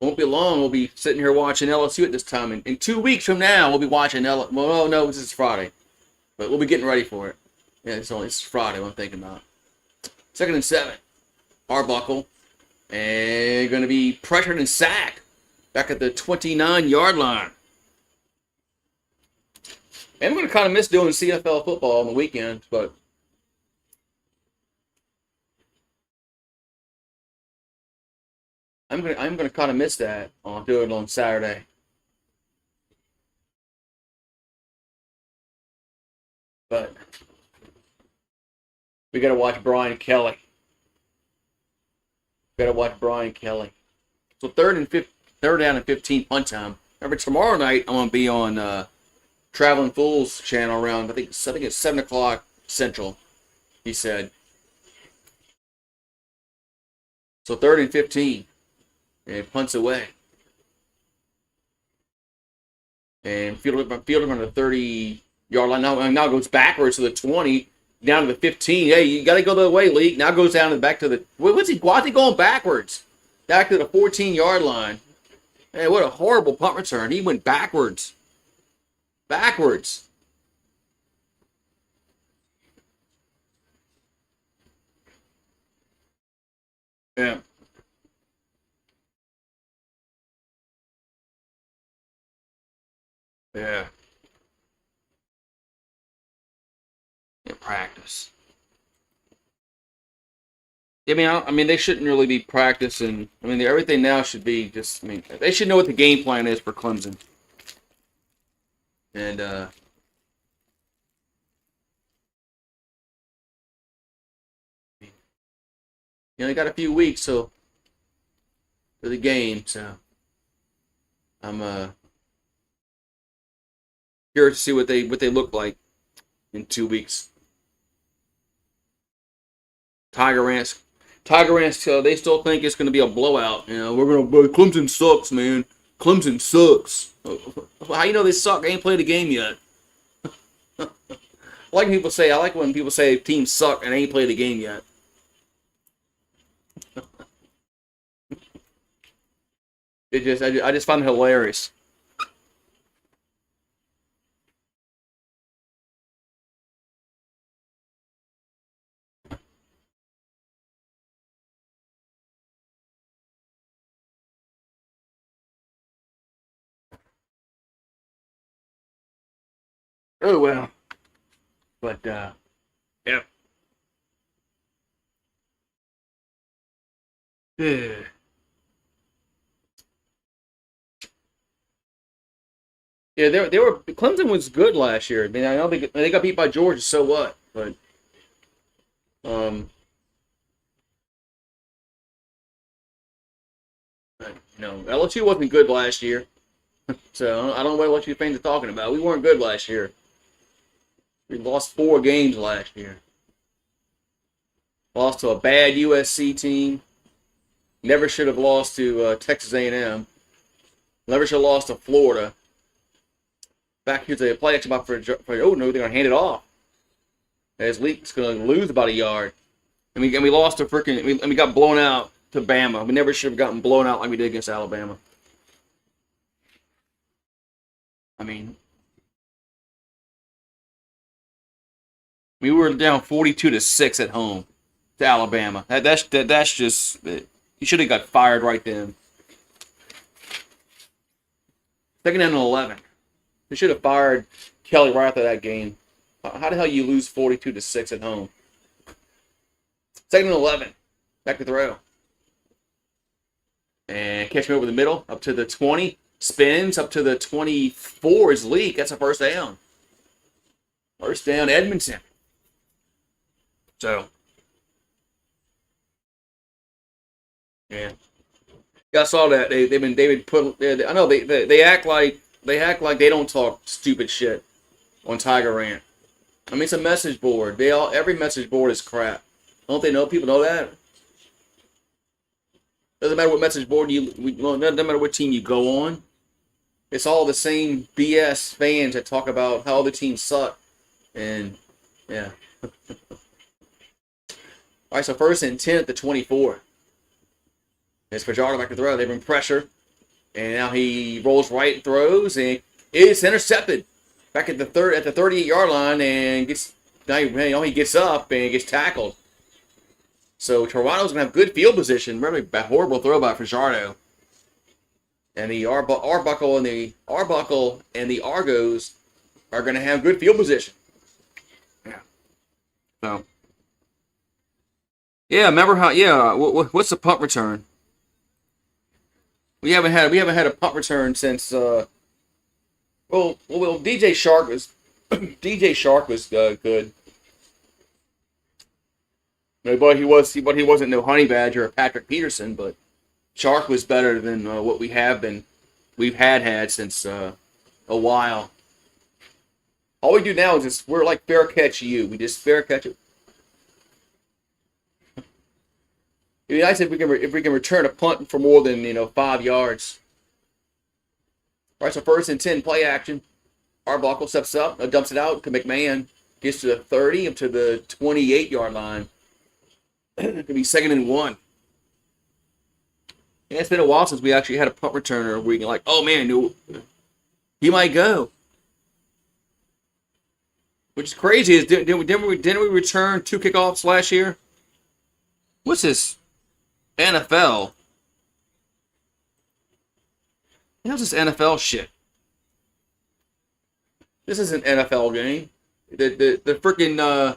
Won't be long. We'll be sitting here watching LSU at this time. In 2 weeks from now, we'll be watching Well, no, this is Friday. But we'll be getting ready for it. Yeah, it's Friday, what I'm thinking about. 2nd and 7. Arbuckle. And going to be pressured and sacked back at the 29-yard line. And I'm going to kind of miss doing CFL football on the weekends, but I'm gonna kind of miss that. I'll do it on Saturday. But we got to watch Brian Kelly. So 3rd down and 15 punt time. Remember, tomorrow night I'm gonna be on Traveling Fools channel around I think it's 7:00 Central. He said. So 3rd and 15, and punts away, and field him on the 30-yard line. Now goes backwards to the 20. Down to the 15. Hey, you got to go the other way, Leak. Now goes down and back to the. Why is he going backwards? Back to the 14-yard line. Hey, what a horrible punt return. He went backwards. Backwards. Yeah. Yeah. In practice. I mean, they shouldn't really be practicing. I mean, everything now should be just. I mean, they should know what the game plan is for Clemson. And you got a few weeks for the game, so I'm curious to see what they look like in 2 weeks. Tiger Ants, they still think it's going to be a blowout. Clemson sucks, man. Clemson sucks. How you know they suck? They ain't played a game yet. I like when people say teams suck and they ain't played a game yet. I just find it hilarious. Oh well, but yeah. Yeah, they were Clemson was good last year. I mean, I know they got beat by Georgia, so what? But um, LSU wasn't good last year, so I don't know what LSU fans are talking about. We weren't good last year. We lost 4 games last year. Lost to a bad USC team. Never should have lost to Texas A&M. Never should have lost to Florida. Back here to the play action about they're going to hand it off. As Leak's going to lose about a yard. And we lost to we got blown out to Bama. We never should have gotten blown out like we did against Alabama. I mean, we were down 42-6 at home to Alabama. That's just he should have got fired right then. 2nd and 11. They should have fired Kelly right after that game. How the hell you lose 42-6 at home? 2nd and 11. Back to throw. And catch me over the middle, up to the 20. Spins up to the 24 is Leak. That's a first down. First down, Edmonton. So, yeah. I saw that they act like they don't talk stupid shit on Tiger Rant. I mean, it's a message board. Every message board is crap. Don't they know? People know that. Doesn't matter what message board doesn't matter what team you go on. It's all the same BS fans that talk about how other teams suck. And yeah. All right, so 1st and 10 at the 24. It's Fajardo back to throw. They've been pressure. And now he rolls right and throws, and it's intercepted back at the 38-yard line, and he gets up and gets tackled. So Toronto's gonna have good field position. Remember that horrible throw by Fajardo. And the Arbuckle and the Argos are gonna have good field position. Yeah. So. Yeah, remember how? Yeah, what's the punt return? We haven't had a punt return since. DJ Shark was good. But he wasn't no Honey Badger or Patrick Peterson, but Shark was better than what we've had since a while. All we do now is we're like fair catch you. We just fair catch it. It'd be nice if we can return a punt for more than 5 yards. All right, so 1st and 10 play action. Arbuckle steps up, dumps it out to McMahon, gets to the 30 up to the 28-yard line. It could be 2nd and 1. Yeah, it's been a while since we actually had a punt returner where we can oh man, he might go. Which is crazy is didn't we return 2 kickoffs last year? What's this? NFL. How's this NFL shit? This is an NFL game. The freaking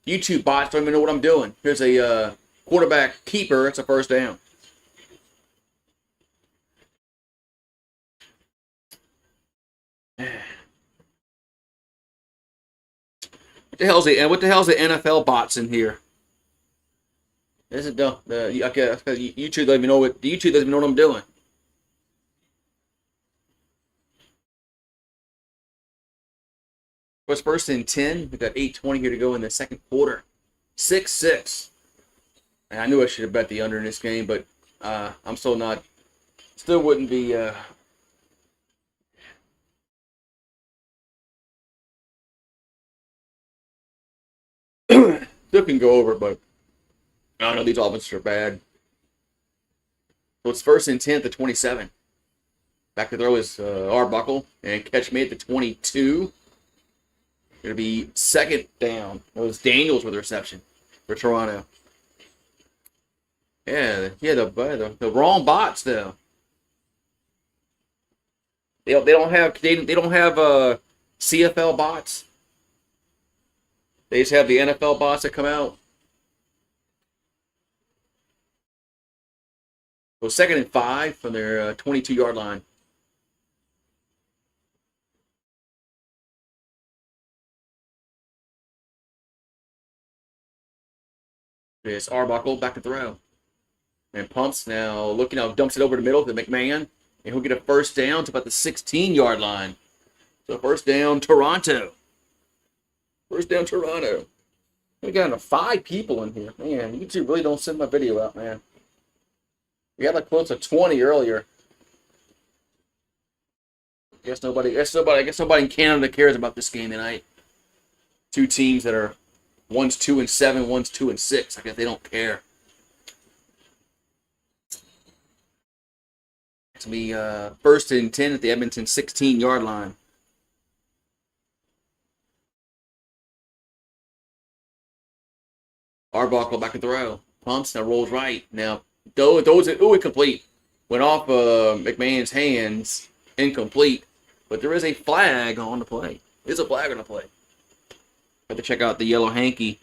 YouTube bots don't even know what I'm doing. Here's a quarterback keeper. It's a 1st down. What the hell's the NFL bots in here? This is dumb. YouTube doesn't even know what I'm doing. It's 1st and 10. We got 8:20 here to go in the 2nd quarter. 6-6. And I knew I should have bet the under in this game, but I'm still not. Still wouldn't be. Still can go over, but I don't know. These offenses are bad. So it's 1st and 10 at the 27. Back to throw is Arbuckle, and catch made at the 22. Going to be 2nd down. It was Daniels with the reception for Toronto. Yeah, the wrong bots though. They don't have CFL bots. They just have the NFL bots that come out. So 2nd and 5 from their 22-yard line. It's Arbuckle back to throw. And pumps now, looking out, dumps it over the middle to McMahon. And he'll get a 1st down to about the 16-yard line. So 1st down, Toronto. 1st down, Toronto. We got 5 people in here. Man, YouTube really don't send my video out, man. We had close to 20 earlier. I guess nobody in Canada cares about this game tonight. 2 teams that are one's 2-7, one's 2-6. I guess they don't care. It's gonna be 1st and 10 at the Edmonton 16-yard line. Arbuckle back to throw. Pumps now rolls right. Now those incomplete. Went off McMahon's hands. Incomplete. But there is a flag on the play. There's a flag on the play. Have to check out the yellow hanky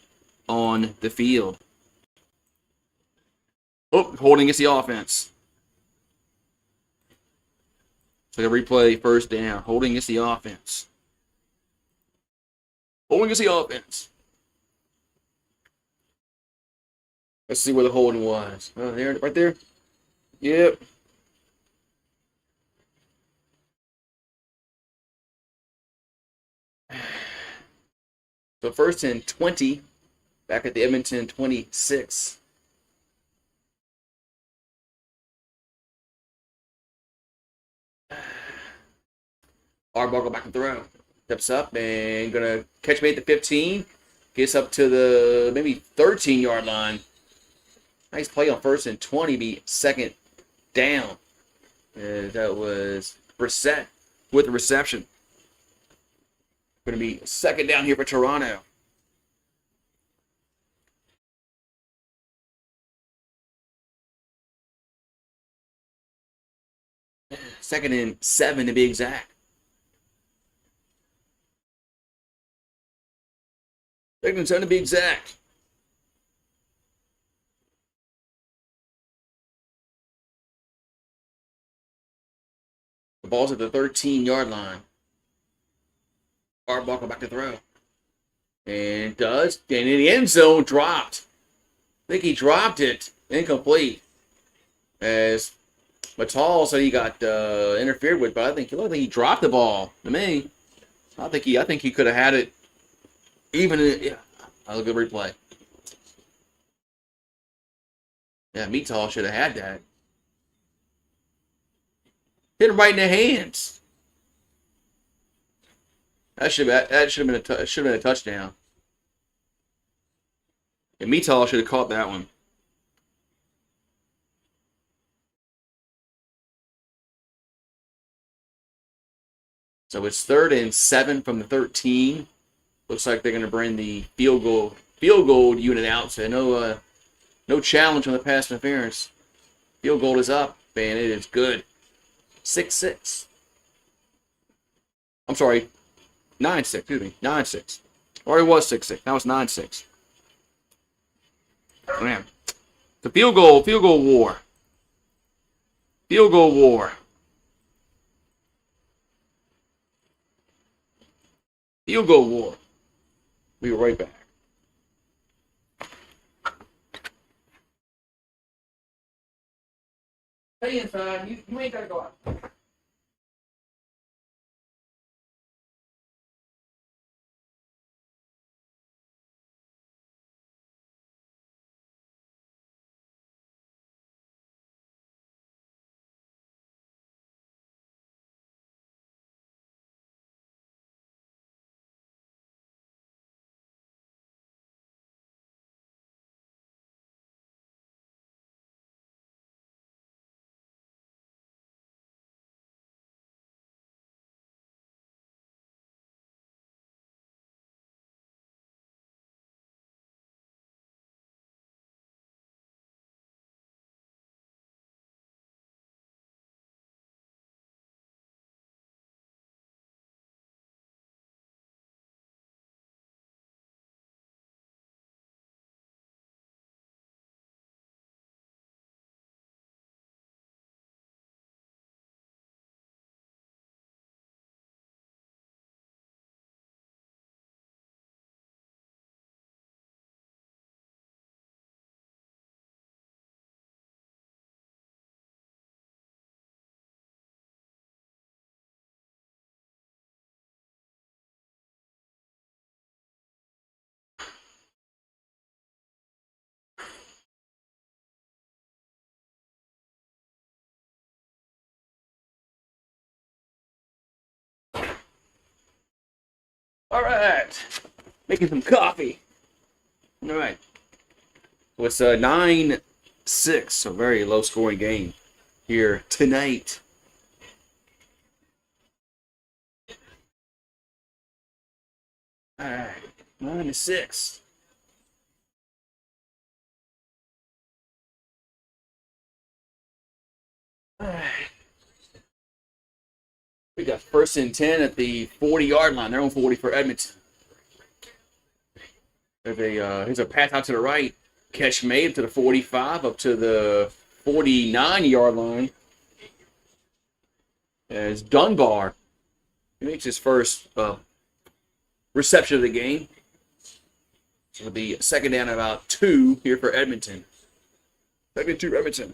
on the field. Oh, holding against the offense. So the replay 1st down. Holding against the offense. Holding against the offense. Let's see where the holding was. Oh, there, right there. Yep. So 1st and 20, back at the Edmonton 26. Arbuckle back and throw. Steps up and gonna catch me at the 15. Gets up to the maybe 13-yard line. Nice play on 1st and 20, be 2nd down. That was Brissett with the reception. Going to be second down here for Toronto. Second and 7 to be exact. Second and 7 to be exact. The ball's at the 13-yard line. Arbuckle back to throw. And does. And in the end zone, dropped. I think he dropped it. Incomplete. As Matal said he got interfered with, but I think he dropped the ball to me. I think he could have had it even yeah. I'll go replay. Yeah, Matal should have had that. Hit him right in the hands. That should have been a touchdown. And Matal should have caught that one. So it's 3rd and 7 from the 13. Looks like they're going to bring the field goal unit out. So no challenge on the pass interference. Field goal is up, and it is good. 6-6. I'm sorry, 9-6. Excuse me, 9-6. Or it was 6-6. Now it's 9-6. Man, the field goal war. Field goal war. Field goal war. We'll be right back. Stay inside. You ain't got to go out. All right, making some coffee. All right, so it's 9-6, a very low-scoring game here tonight. All right, 9-6. All right. We got 1st and 10 at the 40-yard line. They're on 40 for Edmonton. Here's a pass out to the right. Catch made to the 45, up to the 49-yard line. As Dunbar, he makes his first reception of the game. So it'll be 2nd down about 2 here for Edmonton. 2nd and 2 Edmonton.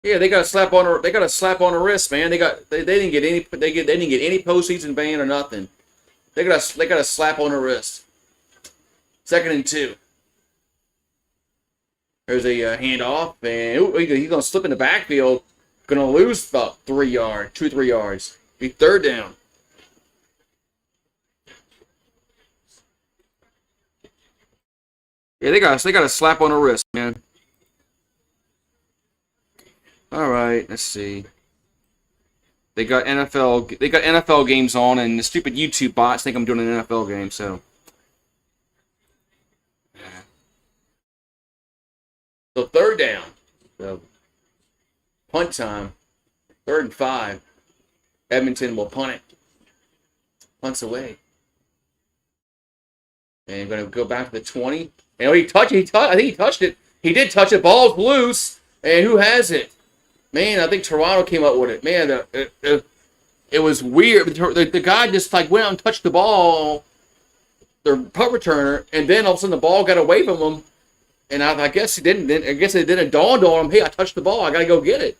Yeah, they got a slap on the wrist, man. They didn't get any postseason ban or nothing. They got a slap on the wrist. 2nd and 2. There's a handoff, and he's gonna slip in the backfield. Gonna lose about 3 yards, 2-3 yards. Be 3rd down. Yeah, they got a slap on the wrist, man. All right, let's see. They got NFL games on, and the stupid YouTube bots think I'm doing an NFL game. So, so third down. So punt time. 3rd and 5. Edmonton will punt it. Punts away. And going to go back to the 20. And I think he touched it. He did touch it. Ball's loose. And who has it? Man, I think Toronto came up with it. Man, it was weird. The guy just like went out and touched the ball, the punt returner, and then all of a sudden the ball got away from him. And I guess he didn't. I guess it didn't dawn on him. Hey, I touched the ball. I got to go get it.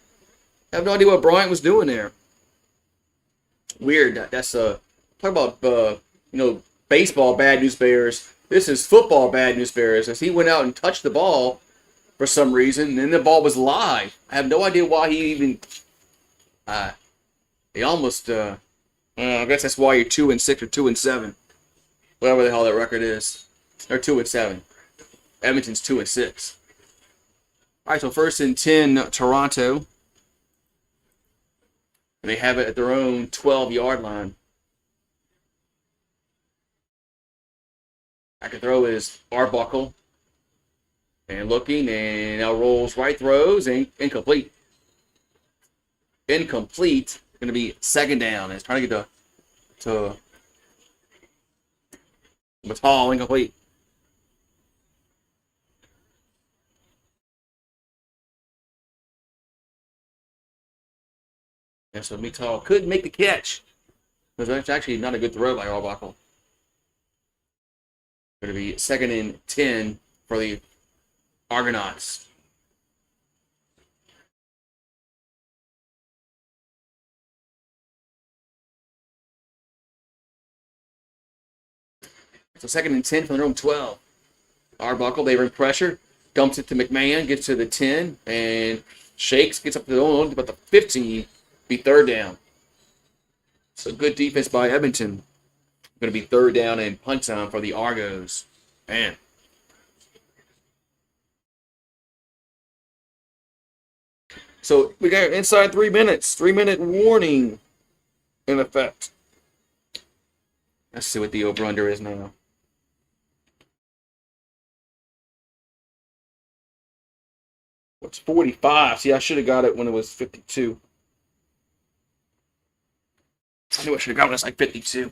I have no idea what Bryant was doing there. Weird. That's talk about baseball bad news bears. This is football bad news bears. As he went out and touched the ball for some reason, and then the ball was live. I have no idea why he even. He almost. I guess that's why you're 2-6 or 2-7, whatever the hell that record is. Or 2-7. Edmonton's 2-6. All right, so 1st and 10, Toronto. And they have it at their own 12-yard line. Back to throw is Arbuckle. And looking, and now rolls right, throws, and incomplete. Incomplete. Going to be 2nd down. It's trying to get to Matall, incomplete. And so Mittal could make the catch. It's actually not a good throw by Arbuckle. Going to be 2nd and 10 for the Argonauts. So 2nd and 10 from their own 12. Arbuckle, they bring pressure, dumps it to McMahon, gets to the 10, and shakes, gets up to the own, about the 15, be 3rd down. So good defense by Edmonton. Going to be 3rd down and punt time for the Argos. Man. So we got inside 3 minutes. 3-minute warning in effect. Let's see what the over-under is now. What's 45? See, I should have got it when it was 52. I knew I should have got it when it was like 52.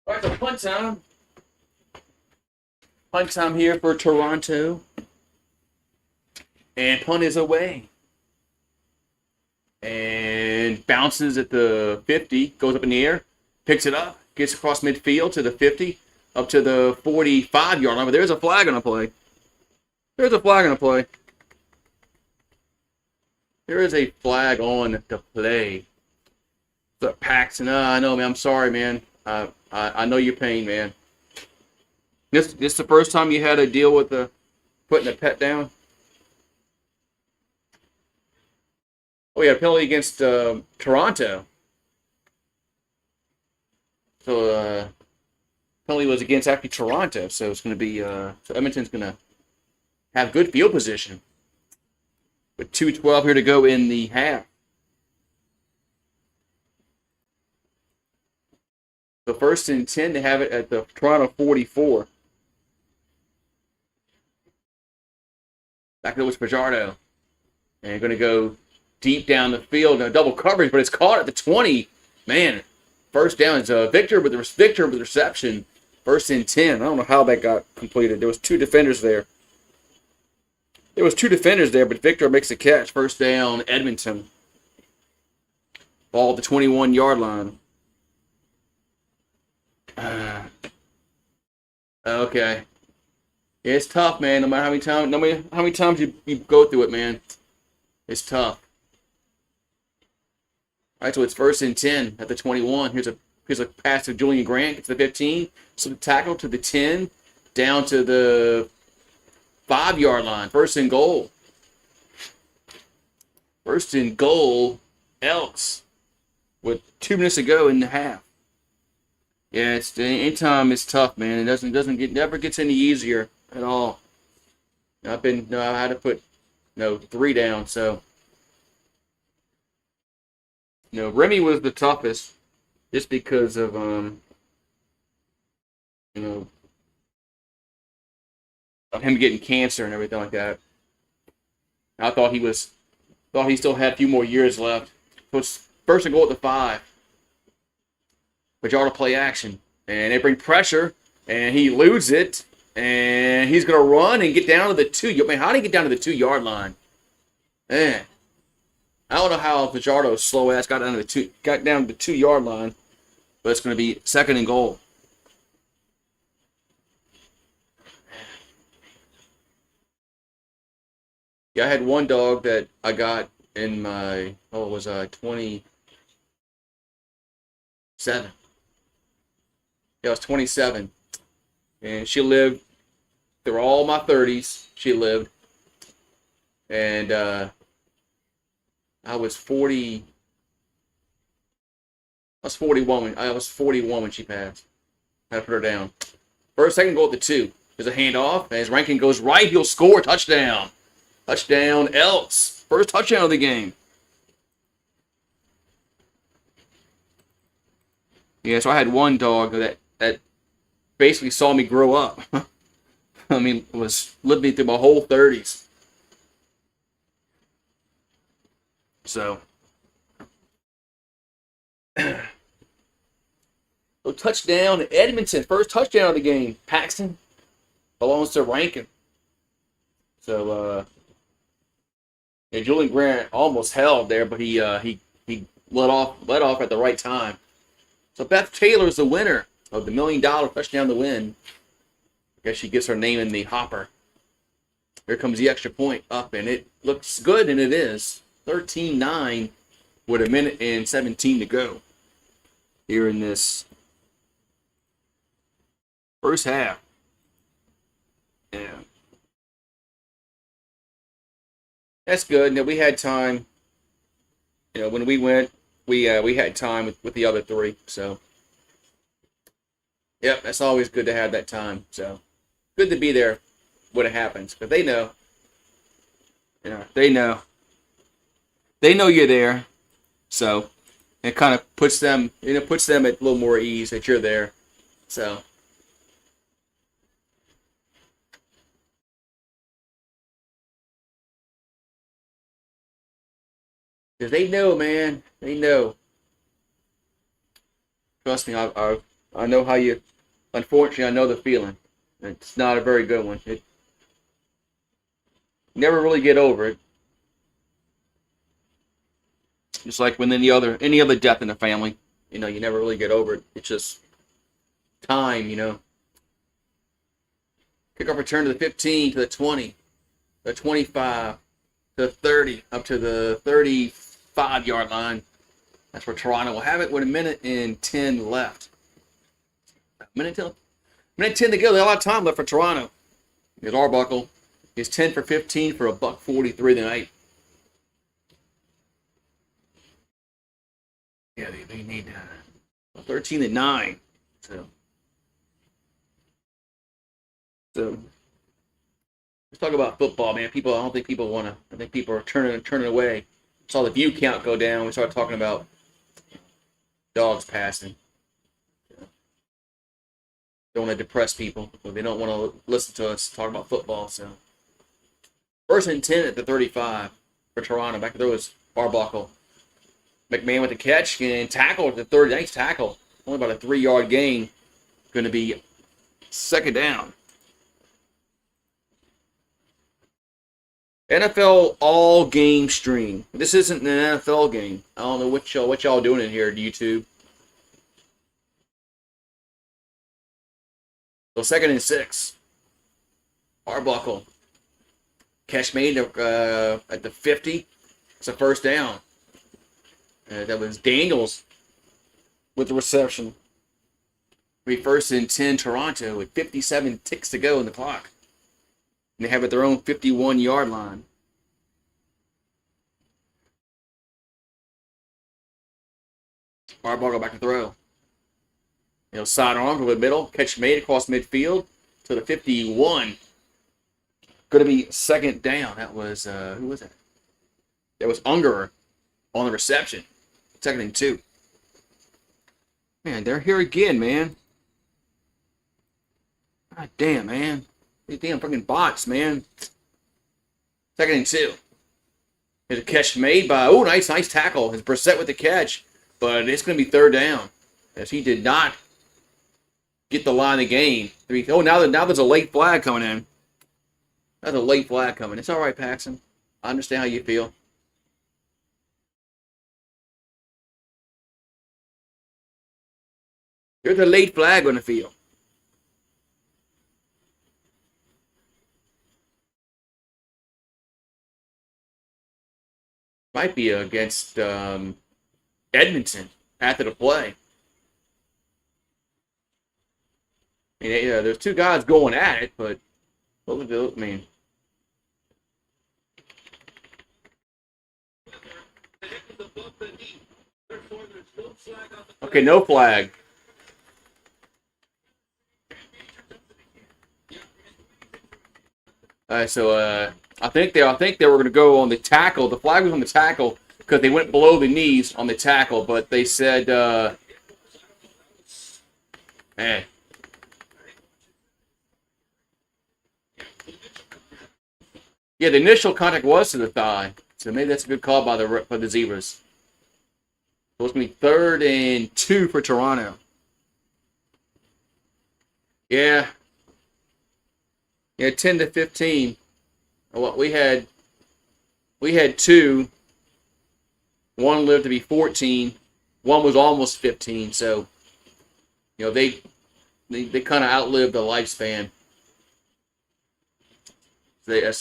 All right, so punt time. Punt time here for Toronto. And punt is away. And bounces at the 50, goes up in the air, picks it up, gets across midfield to the 50, up to the 45-yard line. But there's a flag on the play. There's a flag on the play. There is a flag on the play. What's up, Paxton? I know, man. I'm sorry, man. I know your pain, man. This the first time you had to deal with putting a pet down? Oh, yeah, penalty against Toronto. So penalty was against actually Toronto. So it's going to be so Edmonton's going to have good field position with 2:12 here to go in the half. So 1st and 10 to have it at the Toronto 44. Back there was Fajardo. And going to go deep down the field. No double coverage, but it's caught at the 20. Man, first down. It's Victor with the reception. 1st and 10. I don't know how that got completed. There was two defenders there. But Victor makes a catch. First down, Edmonton. Ball at the 21-yard line. Okay. Yeah, it's tough, man. No matter how many times you go through it, man. It's tough. All right, so it's 1st and 10 at the 21. Here's a pass to Julian Grant. Gets the 15. So the tackle to the 10. Down to the 5-yard line. 1st and goal. 1st and goal. Elks. With 2 minutes to go in the half. Yeah, anytime it's tough, man. It never gets any easier at all. I had to put 3 down. So Remy was the toughest, just because of of him getting cancer and everything like that. I thought he still had a few more years left. So it's 1st and goal at the 5. Fajardo play action. And they bring pressure. And he eludes it. And he's going to run and get down to the 2. Man, how did he get down to the 2-yard line? Man. I don't know how Fajardo's slow ass got down to the 2-yard line. But it's going to be 2nd and goal. Yeah, I had one dog that I got in my 27. Yeah, I was 27. And she lived through all my 30s. She lived. And I was 40. I was 41 when she passed. I had to put her down. 2nd goal at the 2. There's a handoff. As Rankin goes right, he'll score. Touchdown. Touchdown, Elks. First touchdown of the game. Yeah, so I had one dog that basically saw me grow up. I mean, lived me through my whole 30s. So touchdown, Edmonton. First touchdown of the game. Paxton belongs to Rankin. So Julian Grant almost held there, but he let off at the right time. So Beth Taylor's the winner of the $1 million touchdown to win. I guess she gets her name in the hopper. Here comes the extra point up, and it looks good, and it is. 13-9 with 1:17 to go here in this first half. Yeah. That's good. We had time. When we went, we had time with the other 3. So, yep, that's always good to have that time. So, good to be there when it happens, because they know. They know you're there. So, it kind of puts them at a little more ease that you're there. So. Because they know, man. They know. Trust me, I know how you... Unfortunately, I know the feeling. It's not a very good one. You never really get over it. Just like when any other death in the family. You never really get over it. It's just time, Kickoff return to the 15, to the 20, the 25, to the 30, up to the 35-yard line. That's where Toronto will have it with 1:10 left. Minute 10 to go. There's a lot of time left for Toronto. Here's Arbuckle. He's 10 for 15 for a $143 tonight. Yeah, they need 13-9. So let's talk about football, man. I don't think people want to. I think people are turning away. Saw the view count go down. We started talking about dogs passing. Don't want to depress people. They don't want to listen to us talk about football. So 1st and 10 at the 35 for Toronto. Back to throw is Arbuckle. McMahon with the catch and tackle at the 30. Nice tackle. Only about a 3-yard gain. Going to be 2nd down. NFL all game stream. This isn't an NFL game. I don't know what y'all doing in here at YouTube. So 2nd and 6. Arbuckle. Catch made at the 50. It's a 1st down. That was Daniels with the reception. We 1st and 10 Toronto with 57 ticks to go in the clock. And they have it their own 51-yard line. Arbuckle back to throw. Sidearm to the middle. Catch made across midfield to the 51. Going to be 2nd down. That was, who was that? That was Ungerer on the reception. 2nd and 2. Man, they're here again, man. God damn, man. These damn fucking bots, man. 2nd and 2. There's a catch made by, nice tackle. It's Brissett with the catch. But it's going to be 3rd down. As he did not get the line of game. Now there's a late flag coming in. That's a late flag coming. It's all right, Paxton. I understand how you feel. There's a late flag on the field. Might be against Edmonton after the play. I mean, there's 2 guys going at it, but I mean. Okay, no flag. All right, so I think they were going to go on the tackle. The flag was on the tackle because they went below the knees on the tackle, but they said, man. Yeah, the initial contact was to the thigh, so maybe that's a good call by the Zebras. So it's going to be 3rd and 2 for Toronto. Yeah. Yeah, 10 to 15. Well, we had 2. One lived to be 14. One was almost 15. So, they kind of outlived the lifespan. If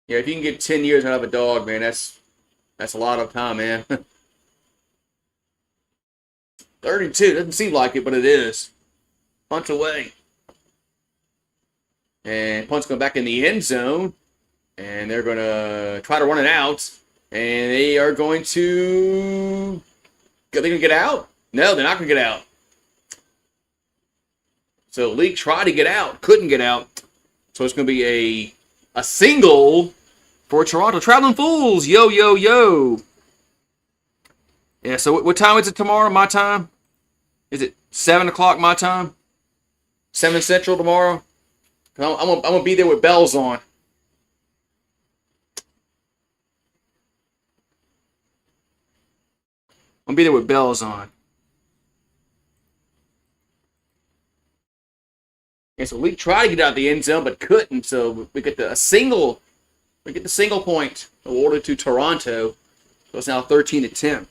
you can get 10 years out of a dog, man, that's a lot of time, man. 32 doesn't seem like it, but it is. Punt away. And punt's going back in the end zone. And they're going to try to run it out. And they are going to... Are they going to get out? No, they're not going to get out. So Leak tried to get out. Couldn't get out. So it's going to be a single for Toronto. Traveling Fools. Yo, yo, yo. Yeah, so what time is it tomorrow, my time? Is it 7 o'clock my time? 7 Central tomorrow? I'm gonna be there with bells on. I'm gonna be there with bells on. And so Lee tried to get out the end zone, but couldn't. So we get the single point awarded to Toronto. So it's now 13 to 10.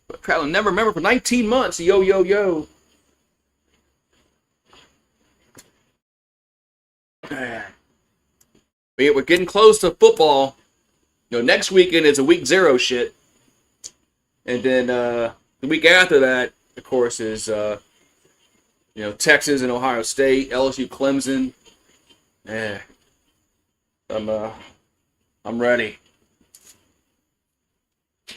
But Traveling never remember for 19 months. Yo, yo, yo. We're getting close to football. Next weekend is a week 0 shit. And then the week after that, of course, is Texas and Ohio State, LSU, Clemson. Yeah, I'm ready.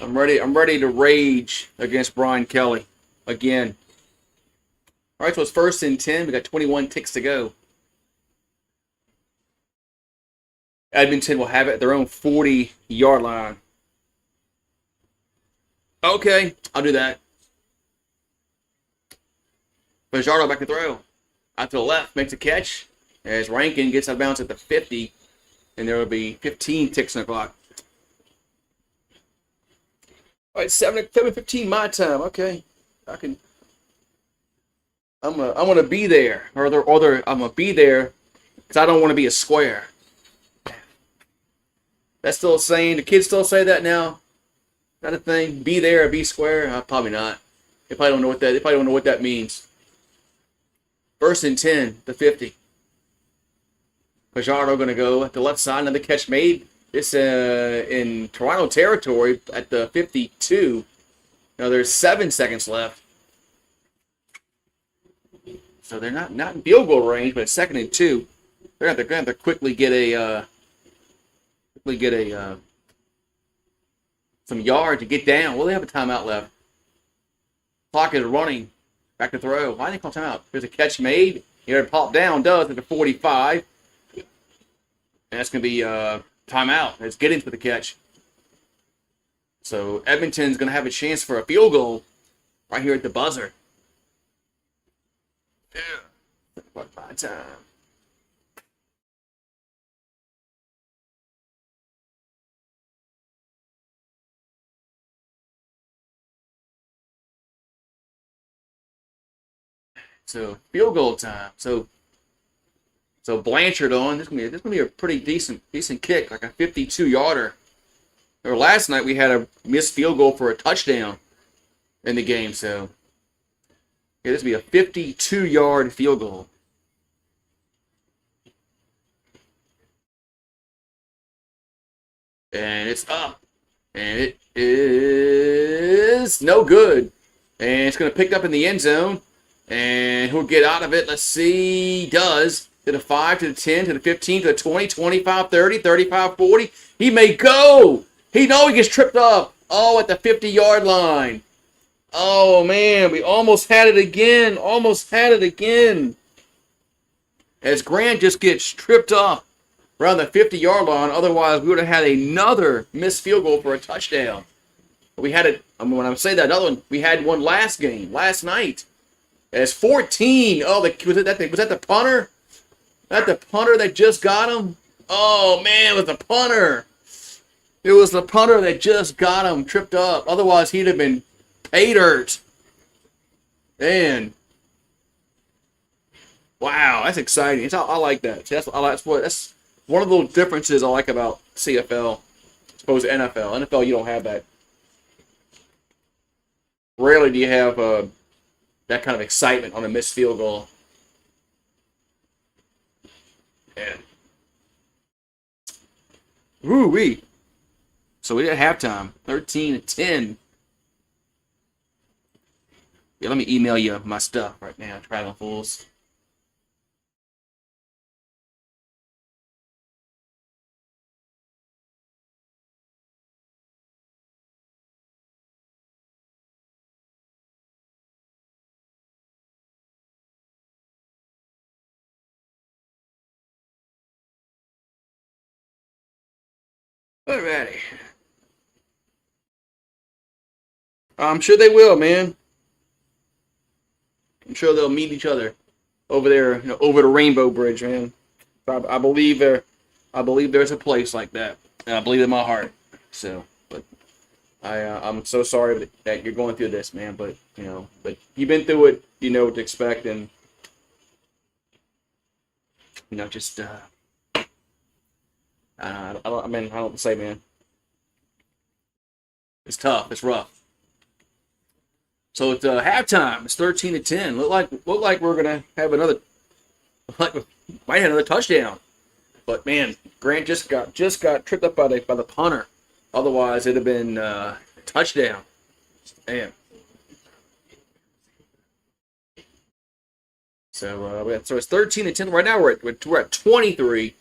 I'm ready to rage against Brian Kelly again. All right, so it's 1st and 10. We got 21 ticks to go. Edmonton will have it at their own 40-yard line. Okay, I'll do that. Fajardo back to throw. Out to the left, makes a catch. As Rankin gets out of bounds at the 50. And there will be 15 ticks on the clock. All right, 7:15 my time. Okay, I'm gonna be there, or I'm gonna be there because I don't want to be a square. That's still a saying. The kids still say that now. Not a thing. Be there or be square. Probably not. They probably don't know what that. They probably don't know what that means. 1st and 10, the 50. Fajardo going to go at the left side. Another catch made. This in Toronto territory at the 52. Now there's 7 seconds left. So they're not in field goal range, but it's 2nd and 2. They're going to have to quickly get some yard to get down. Well, they have a timeout left. Clock is running. Back to throw. Why did they call timeout? There's a catch made. Here it popped down. Does at the 45. And that's going to be timeout. It's getting for the catch. So Edmonton's going to have a chance for a field goal right here at the buzzer. Yeah. What my time? So field goal time. So Blanchard on. This gonna be a pretty decent kick, like a 52-yarder. Or last night we had a missed field goal for a touchdown in the game. So yeah, this will be a 52-yard field goal. And it's up. And it is no good. And it's going to pick up in the end zone. And who'll get out of it? Let's see. Does. To the 5, to the 10, to the 15, to the 20, 25, 30, 35, 40. He may go. He gets tripped up. Oh, at the 50-yard line. Oh, man. We almost had it again. As Grant just gets tripped up around the 50-yard line. Otherwise, we would have had another missed field goal for a touchdown. We had it. When I say that, another one, we had one last night. As 14. Oh, was that the punter? That the punter that just got him? Oh, man, it was the punter. It was the punter that just got him tripped up. Otherwise, he'd have been pay dirt. Man. Wow, that's exciting. I like that. That's one of the differences I like about CFL as opposed to NFL. NFL, you don't have that. Rarely do you have that kind of excitement on a missed field goal. Yeah. Woo-wee. So we at halftime, 13-10. Yeah, let me email you my stuff right now, Traveling Fools. Alrighty. I'm sure they will, man. I'm sure they'll meet each other over there, over the Rainbow Bridge, man. I believe there's a place like that, and I believe it in my heart. So, but I'm so sorry that you're going through this, man. But but you've been through it, you know what to expect, and just I don't know what to say, man. It's tough. It's rough. So it's halftime. It's 13-10. Look like we're gonna have might have another touchdown. But man, Grant just got tripped up by the punter. Otherwise, it'd have been touchdown. Damn. So it's 13-10 right now. We're at 23. I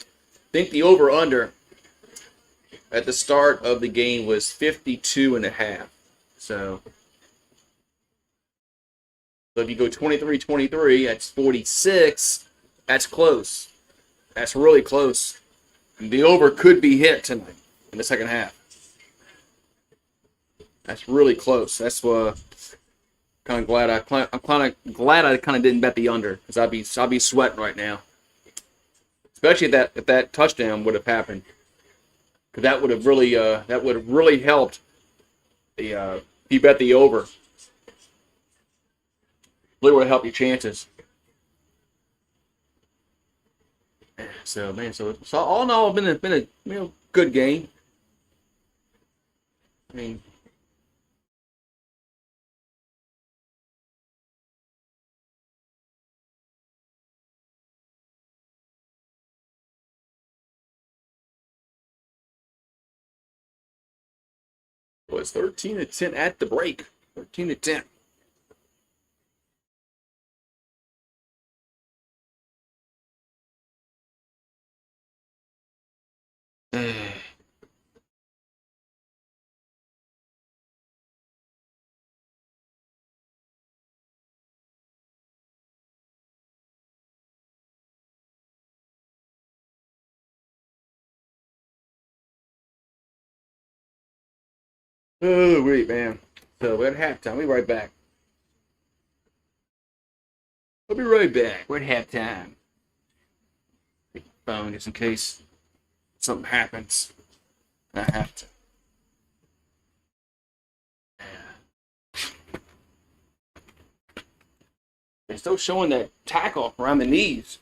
think the over under at the start of the game was 52 and a half. So if you go 23-23, that's 46. That's close. That's really close. The over could be hit tonight in the second half. That's really close. That's kind of glad I'm kind of glad I kind of didn't bet the under because I'd be sweating right now, especially if that touchdown would have happened, because that would have really helped the if you bet the over. Really would help your chances. So man, so all in all, it's been a good game. I mean, it was 13-10 at the break. 13-10. Oh wait, man. So we're at halftime. We'll be right back. We'll be right back. We're at halftime. Take the phone just in case something happens. I have to. They're still showing that tackle around the knees.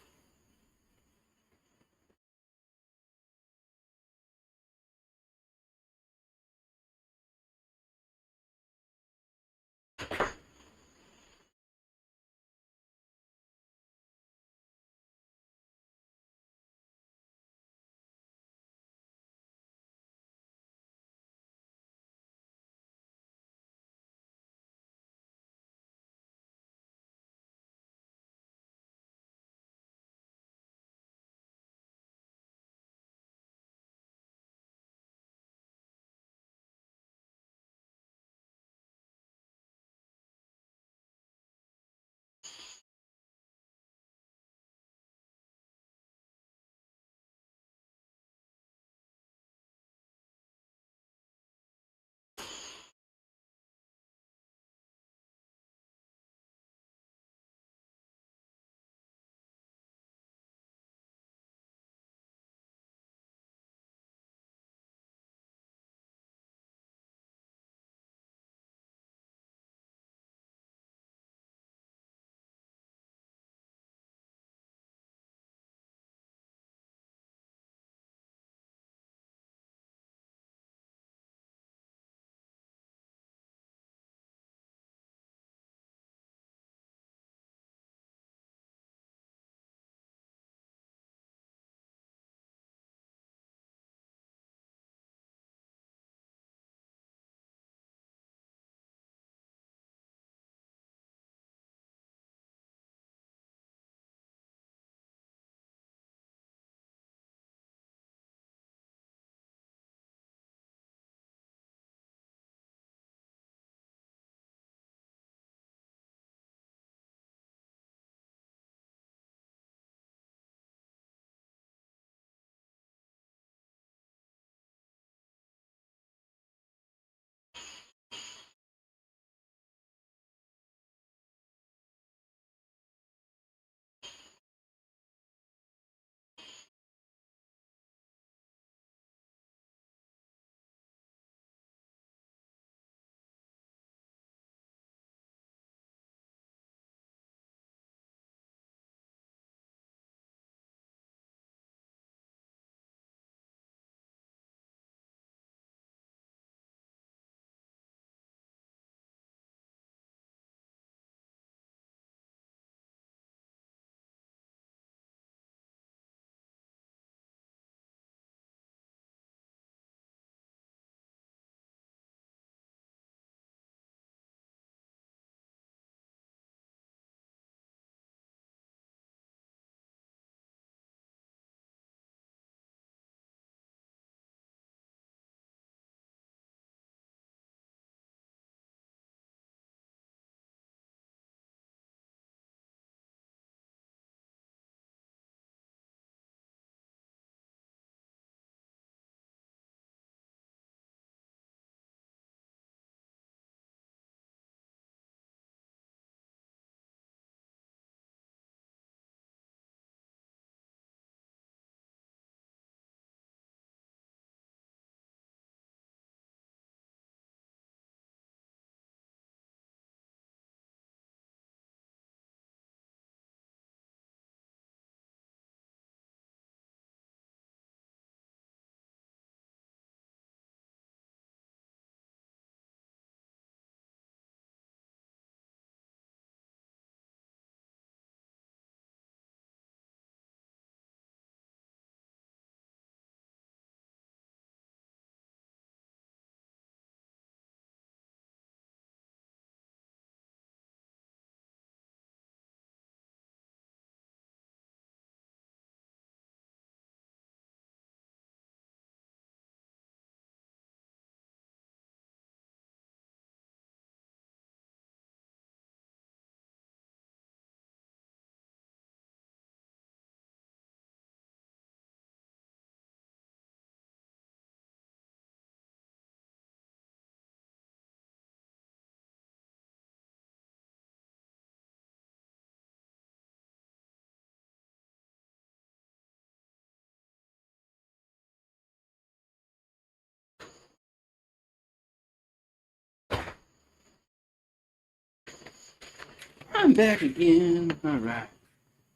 I'm back again. All right.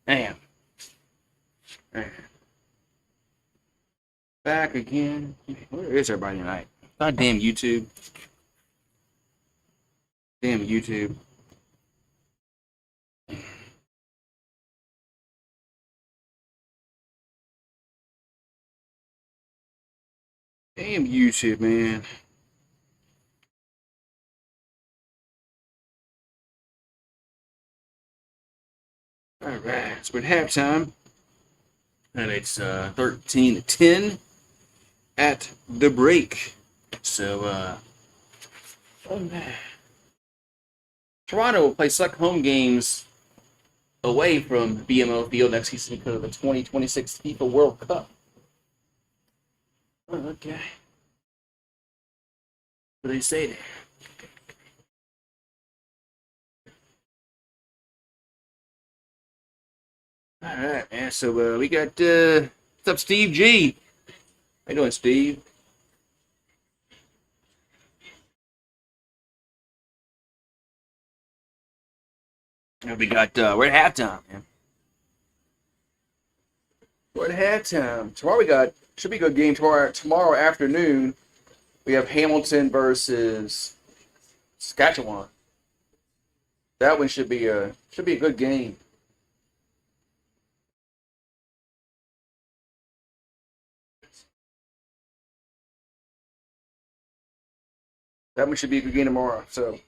Damn. All right. Back again. Where is everybody tonight? God damn YouTube. Damn YouTube. Damn YouTube, man. All right. It's been halftime. And it's 13-10 at the break. So, oh man. Toronto will play select home games away from BMO Field next season because of the 2026 FIFA World Cup. Oh, okay. What do they say there? All right, man. So we got what's up, Steve G? How you doing, Steve? And we got we're at halftime, man. We're at halftime. Tomorrow we got should be a good game tomorrow afternoon. We have Hamilton versus Saskatchewan. That one should be a good game. That one should be a good game tomorrow. So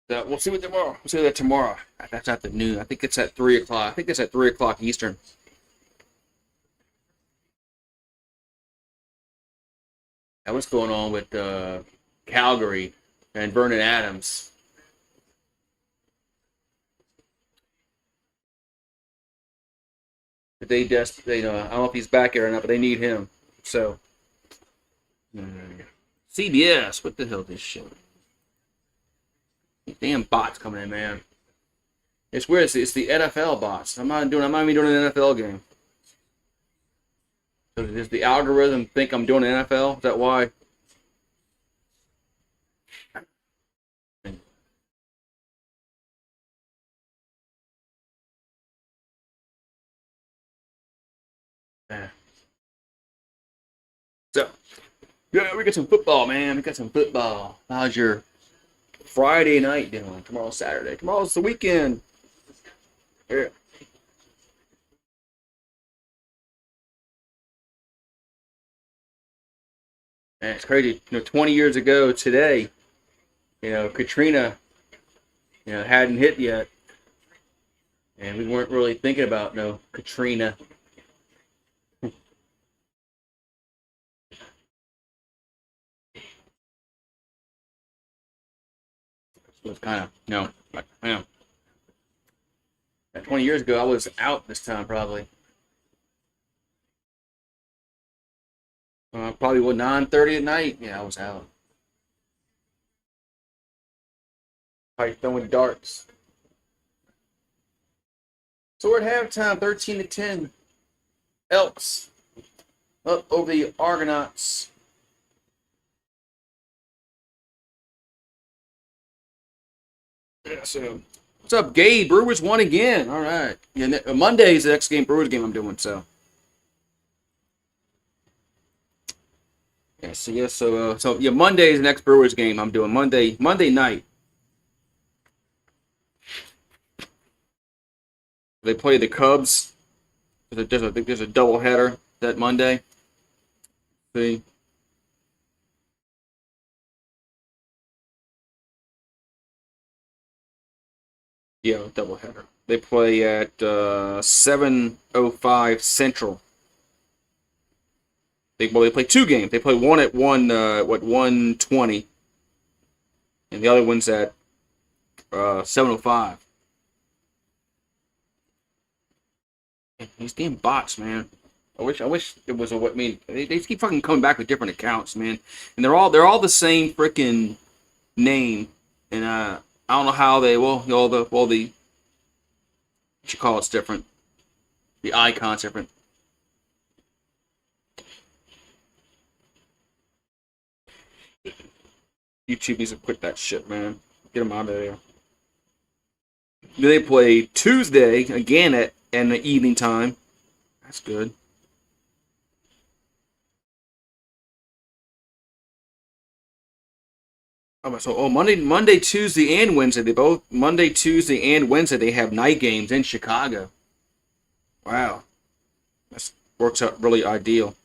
we'll see what tomorrow. We'll see that tomorrow. That's at the noon. I think it's at 3:00. I think it's at 3:00 Eastern. Now, what's going on with Calgary and Vernon Adams? They I don't know if he's back here or not, but they need him. So, CBS, what the hell is this shit? These damn bots coming in, man. It's weird. It's the NFL bots. I'm not even doing an NFL game. So does the algorithm think I'm doing an NFL? Is that why? Yeah. So, yeah, we got some football, man. We got some football. How's your Friday night doing? Tomorrow's Saturday. Tomorrow's the weekend. Yeah. And it's crazy. 20 years ago today, Katrina, hadn't hit yet. And we weren't really thinking about Katrina. So it's kind of, 20 years ago, I was out this time probably. Probably 9:30 at night. Yeah, I was out. Probably throwing darts. So we're at halftime, 13-10. Elks up over the Argonauts. Yeah, so what's up, Gabe? Brewers won again. All right. Yeah, Monday's the next game, Brewers game I'm doing. So yeah, Monday's the next Brewers game I'm doing. Monday night. They play the Cubs. I think there's a doubleheader that Monday. See. Yeah, doubleheader. They play at 7:05 Central. They play two games. They play one at 1:20, and the other one's at 7:05. These damn bots, man. I wish it was a what. I mean, they keep fucking coming back with different accounts, man, and they're all the same freaking name, and I don't know how they what you call it's different. The icon's different. YouTube needs to quit that shit, man. Get them out of there. Then they play Tuesday again at in the evening time. That's good. Monday, Tuesday, and Wednesday. They both Monday, Tuesday, and Wednesday. They have night games in Chicago. Wow, that works out really ideal.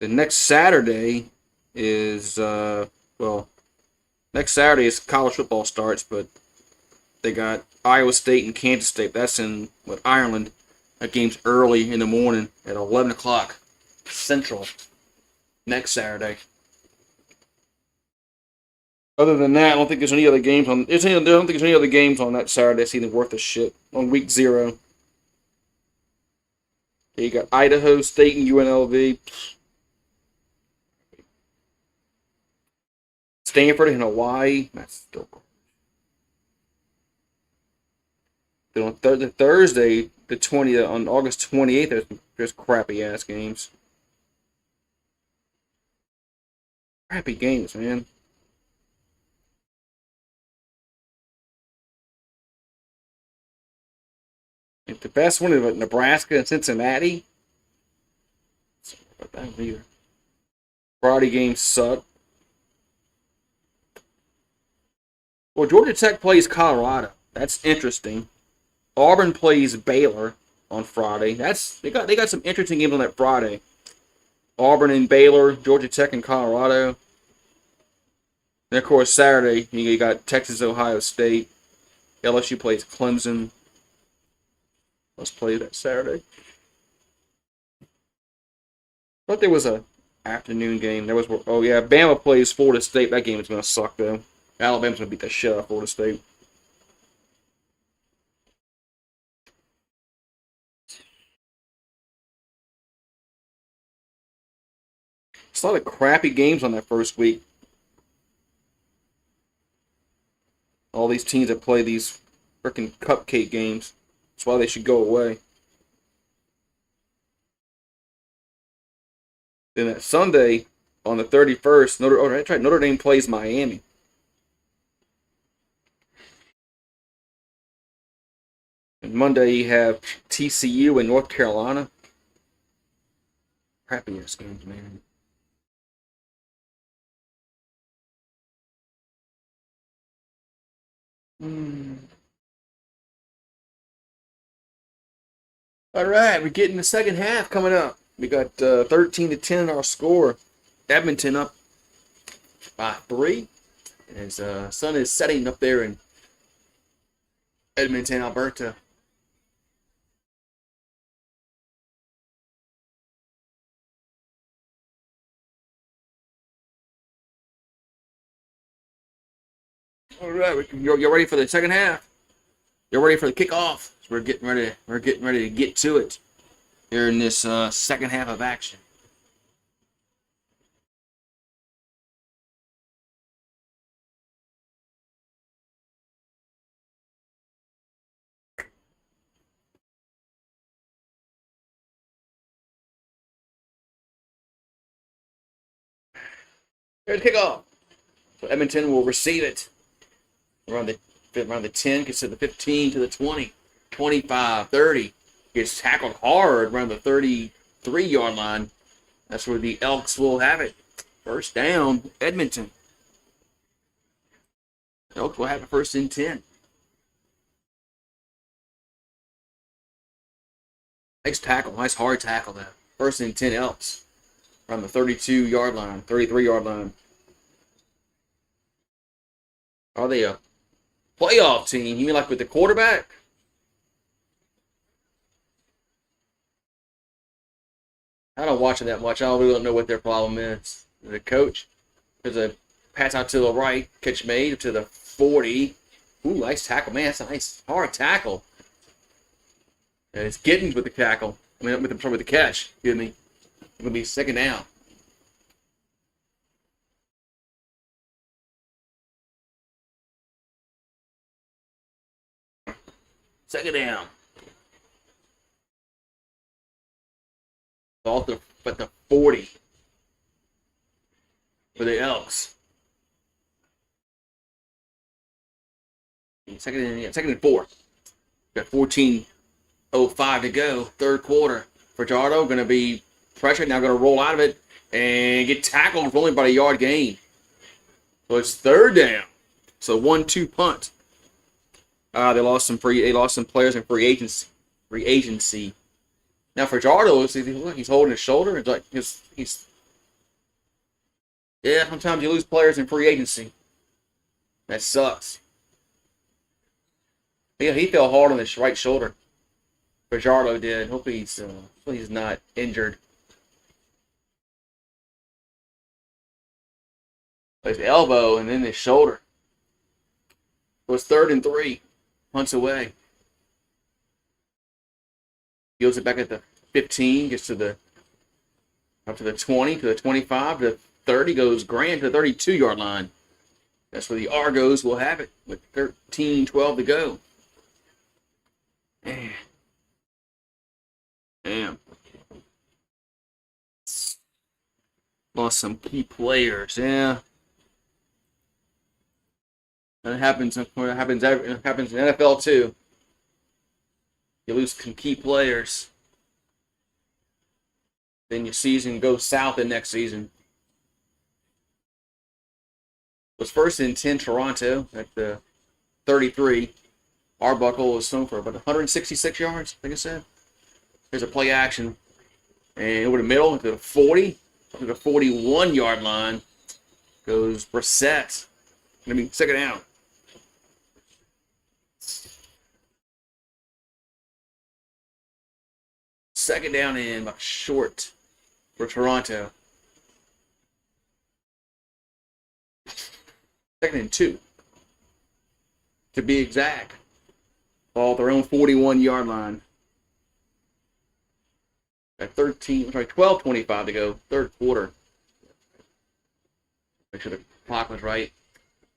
The next Saturday is next Saturday is college football starts, but they got Iowa State and Kansas State. That's in Ireland. That game's early in the morning at 11 o'clock Central next Saturday. Other than that, I don't think there's any other games on. I don't think there's any other games on that Saturday that's even worth a shit on week 0. You got Idaho State and UNLV. Stanford and Hawaii. That's still cool. Then on Thursday, the 20th, on August 28th, there's crappy ass games. Crappy games, man. The best one is Nebraska and Cincinnati. About that either. Friday games suck. Well, Georgia Tech plays Colorado. That's interesting. Auburn plays Baylor on Friday. They got some interesting games on that Friday. Auburn and Baylor, Georgia Tech and Colorado. And of course Saturday you got Texas, Ohio State. LSU plays Clemson. Let's play that Saturday. But there was a afternoon game. Bama plays Florida State. That game is gonna suck though. Alabama's gonna beat the shit out of Florida State. It's a lot of crappy games on that first week. All these teams that play these freaking cupcake games. That's why they should go away. Then that Sunday, on the 31st, Notre Dame plays Miami. And Monday you have TCU and North Carolina. Crappy ass games, man. All right, we're getting the second half coming up. We got 13-10 in our score. Edmonton up by 3. As sun is setting up there in Edmonton, Alberta. All right, you're ready for the second half. You're ready for the kickoff. So we're getting ready. We're getting ready to get to it here in this second half of action. Here's the kickoff. So Edmonton will receive it around the 10, gets to the 15, to the 20, 25, 30. Gets tackled hard around the 33-yard line. That's where the Elks will have it. First down, Edmonton. Elks will have it first and 10. Nice tackle, nice hard tackle there. First and 10 Elks. Around the 32-yard line, 33-yard line. Are they a playoff team? You mean like with the quarterback? I don't watch it that much. I really don't know what their problem is. The coach. There's a pass out to the right, catch made to the 40. Ooh, nice tackle. Man, that's a nice hard tackle. And it's Giddens with the tackle. With the catch. Excuse me. It's going to be second down. Second down. But the 40. for the Elks. Second and 4. Got 14:05 to go. Third quarter. Fajardo going to be pressured. Now going to roll out of it and get tackled for only about a yard gain. So it's third down. So 1-2 punt. They lost some players in free agency. Now Fajardo, he's holding his shoulder. It's like sometimes you lose players in free agency. That sucks. Yeah, he fell hard on his right shoulder. Fajardo did. Hopefully he's not injured. His elbow and then his shoulder. It was 3rd and 3. Punts away. Gives it back at the 15. Gets up to the 20, to the 25, to the 30. Goes grand to the 32-yard line. That's where the Argos will have it with 13:12 to go. Damn. Lost some key players. Yeah. That happens in NFL too. You lose some key players. Then your season goes south the next season. It was 1st and 10 Toronto at the 33. Arbuckle was thrown for about 166 yards, I think I said. There's a play action. And over the middle, to the 40, to the 41-yard line, goes Brissett. Going to be second down. Second down and about short for Toronto. 2nd and 2. To be exact. Ball at their own 41-yard line. At 12:25 to go, third quarter. Make sure the clock was right.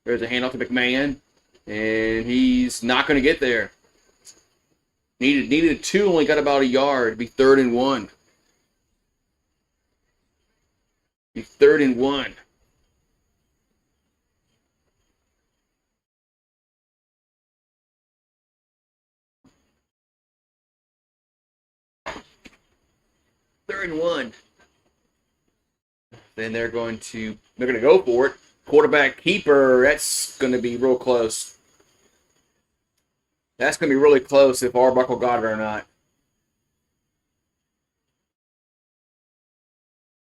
There's a handoff to McMahon, and he's not going to get there. Needed 2, only got about a yard. It'd be 3rd and 1. Be 3rd and 1. Third and 1. Then they're going to go for it. Quarterback keeper, that's going to be real close. That's going to be really close if Arbuckle got it or not.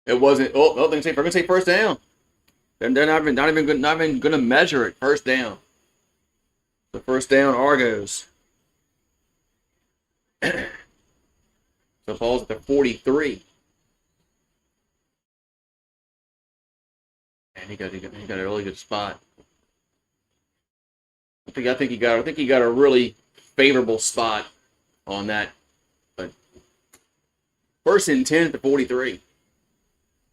It wasn't. Oh, no, they're going to say first down. They're not even going to measure it. First down. The first down, Argos. So ball's at the 43. And he got a really good spot. I think he got a really favorable spot on that. But 1st and 10 at the 43.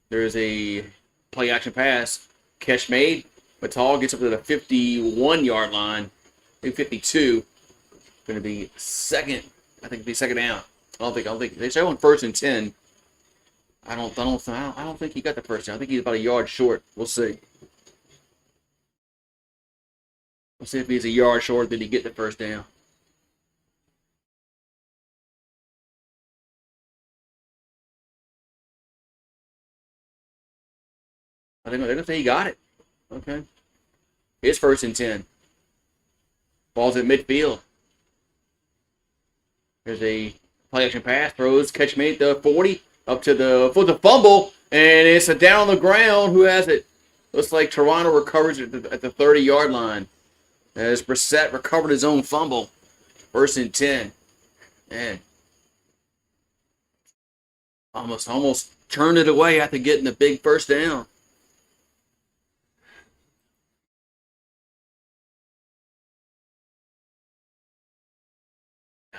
There's a play action pass. Catch made. Batal gets up to the 51-yard line. Maybe 52. Going to be second. I think it'll be second down. I don't think they say on 1st and 10. I don't think he got the first down. I think he's about a yard short. We'll see. We'll see if he's a yard short. Did he get the first down? I think they're gonna say he got it. Okay. It's 1st and 10. Ball's at midfield. There's a play action pass, throws, catch made the 40, up to the fumble, and it's a down on the ground. Who has it? Looks like Toronto recovers it at the 30-yard line. As Brissett recovered his own fumble. 1st and 10. Man. Almost turned it away after getting the big first down.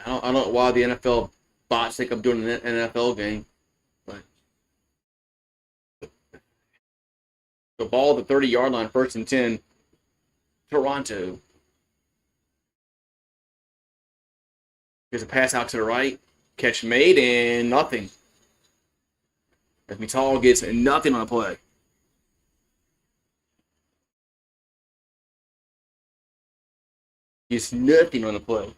I don't know why the NFL bots think I'm doing an NFL game. But the ball at the 30-yard line, 1st and 10. Toronto. There's a pass out to the right. Catch made and nothing. As Mittal gets nothing on the play. He's nothing on the play.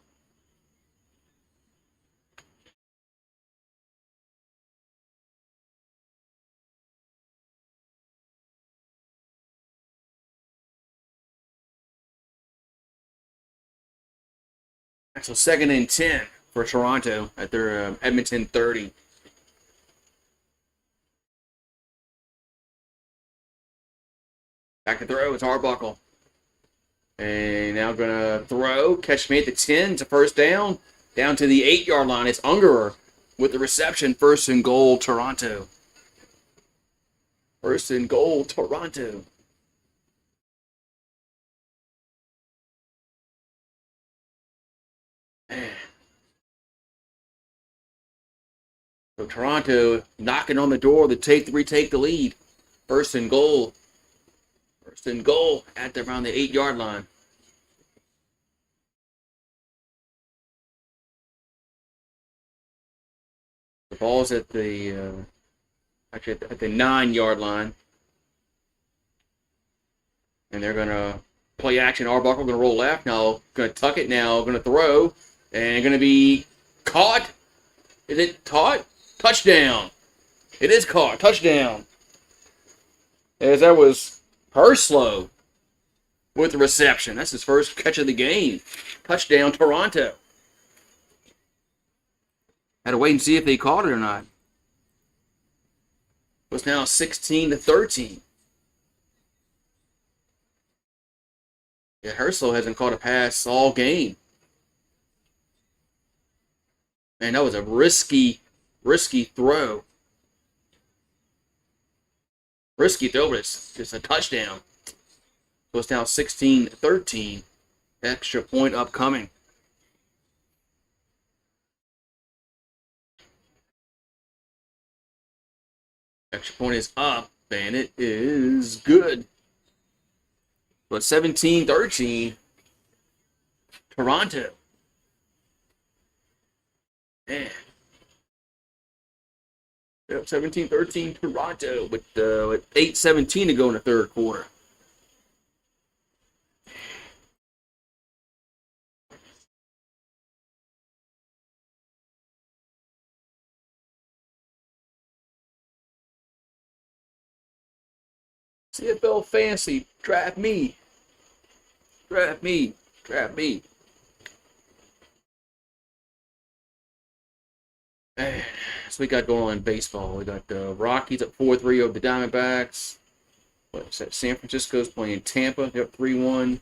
So 2nd and 10 for Toronto at their Edmonton 30. Back to throw. It's Arbuckle. And now going to throw. Catch me at the 10. It's a first down. Down to the 8-yard line. It's Ungerer with the reception. 1st and goal, Toronto. 1st and goal, Toronto. Man. So Toronto knocking on the door to retake the lead. 1st and goal. 1st and goal at around the 8-yard line. The ball's at the at the 9-yard line, and they're gonna play action. Arbuckle gonna roll left now. Gonna tuck it now. Gonna throw and gonna be caught. Is it caught? Touchdown! It is caught. Touchdown. As that was Perslow with the reception. That's his first catch of the game. Touchdown, Toronto. Had to wait and see if they caught it or not. It's now 16-13. Yeah, Herslow hasn't caught a pass all game. Man, that was a risky throw. Risky throw, but it's just a touchdown. So it's now 16-13. Extra point upcoming. Extra point is up, and it is good. But 17-13, Toronto. Man. Yep, 17-13, Toronto with 8:17 to go in the 3rd quarter. CFL Fantasy, draft me. Draft me. Draft me. Man, so we got going on in baseball. We got the Rockies up 4-3 over the Diamondbacks. What's that? San Francisco's playing Tampa. They're up 3-1.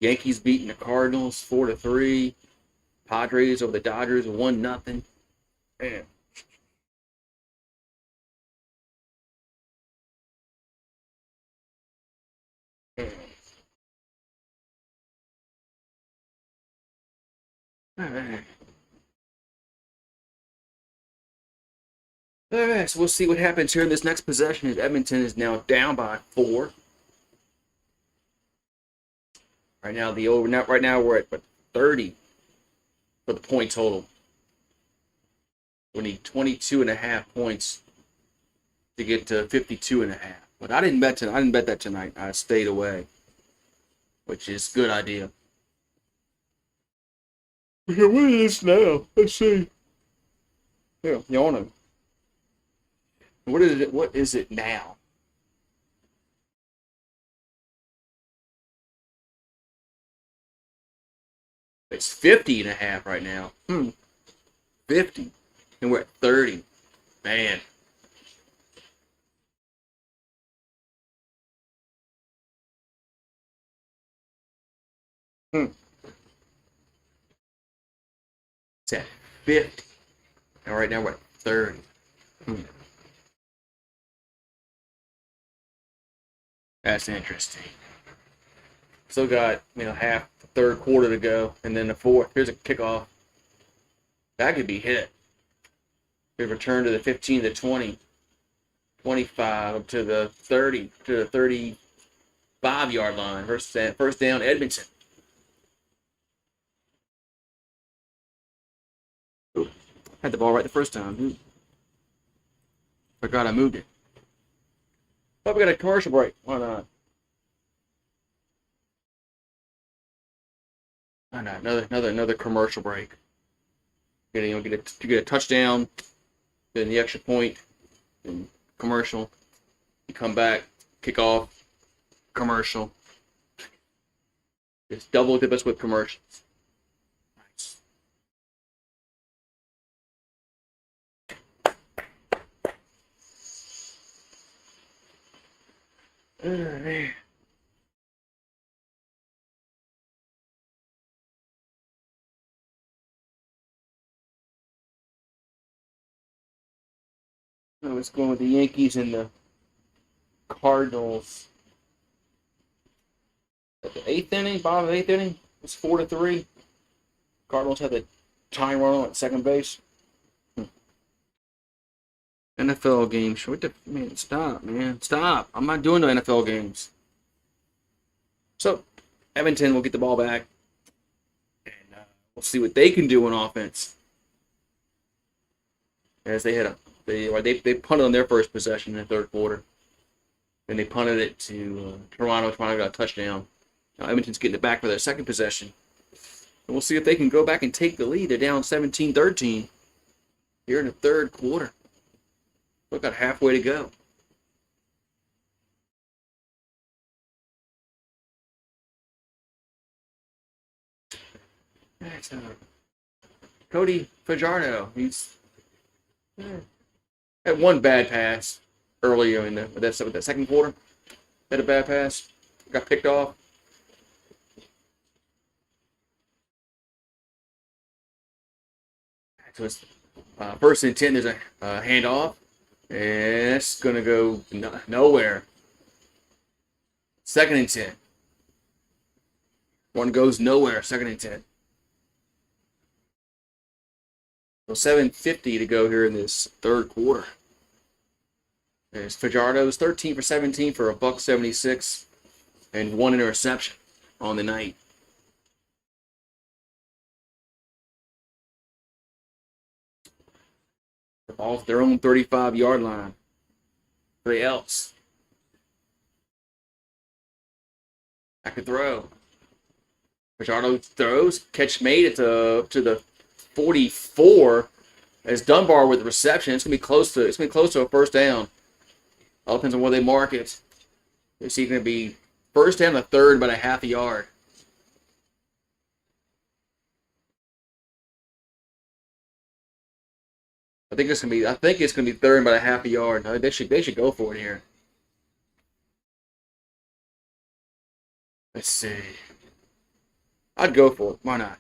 Yankees beating the Cardinals 4-3. Padres over the Dodgers 1-0. Man. All right, so we'll see what happens here in this next possession. As Edmonton is now down by 4. Right now, we're at 30 for the point total. We need 22.5 points to get to 52.5. But I didn't bet that tonight. I stayed away, which is a good idea. What is this now? Let's see. Yeah, y'all know. What is it? What is it now? It's 50.5 right now. 50. And we're at 30. Man. It's at 50. And right now we're at 30. That's interesting. Still got, half the 3rd quarter to go, and then the 4th. Here's a kickoff. That could be hit. We return to the 15, the 20, 25, up to the 30, to the 35-yard line. First down, Edmonton. Ooh, had the ball right the first time. Forgot I moved it. Oh, we got a commercial break. Why not? Oh, no, another commercial break. You get a touchdown, then the extra point, and commercial. You come back, kick off, commercial. Just double dip us with commercials. Nice. Oh, man. I was going with the Yankees and the Cardinals. At the eighth inning, bottom of the eighth inning, it's 4-3. Cardinals had the tying run at second base. NFL games. Man, stop, man. Stop. I'm not doing the NFL games. So, Edmonton will get the ball back. And we'll see what they can do on offense. As they punted on their first possession in the third quarter. Then they punted it to Toronto. Toronto got a touchdown. Now Edmonton's getting it back for their second possession. And we'll see if they can go back and take the lead. They're down 17-13 here in the third quarter. We've got halfway to go. That's Cody Fajardo. He's had one bad pass earlier in that second quarter. Had a bad pass. Got picked off. So it's first and 10. There's a handoff. And it's going to go nowhere. Second and 10. One goes nowhere. Second and 10. So 7:50 to go here in this third quarter. There's Fajardo's 13 for 17 for $176 and one interception on the night. The ball's their own 35-yard line for the Elks. Back to throw. Fajardo throws. Catch made to the 44 as Dunbar with the reception. It's gonna be close to a first down. All depends on where they mark it. It's either gonna be first down to third by a half a yard. I think it's gonna be third by a half a yard. They should go for it here. Let's see. I'd go for it. Why not?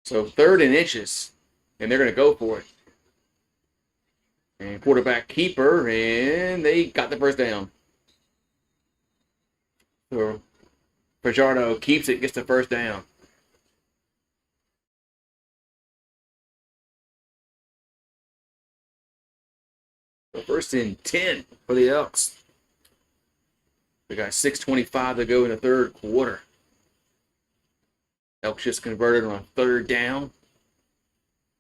So third and inches, and they're going to go for it. And quarterback keeper, and they got the first down. So Fajardo keeps it, gets the first down. So first and 10 for the Elks. We got 6:25 to go in the third quarter. Elks just converted on a third down.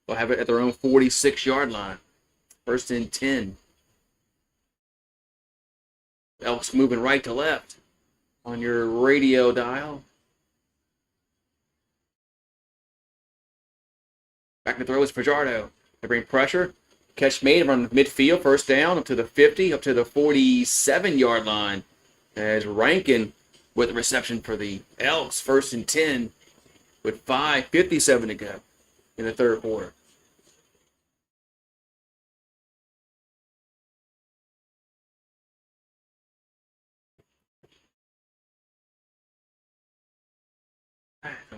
They'll have it at their own 46-yard line. First and 10. Elks moving right to left on your radio dial. Back to throw is Fajardo. They bring pressure. Catch made from midfield. First down up to the 50, up to the 47-yard line. As Rankin with the reception for the Elks. First and 10 with 5:57 to go in the third quarter.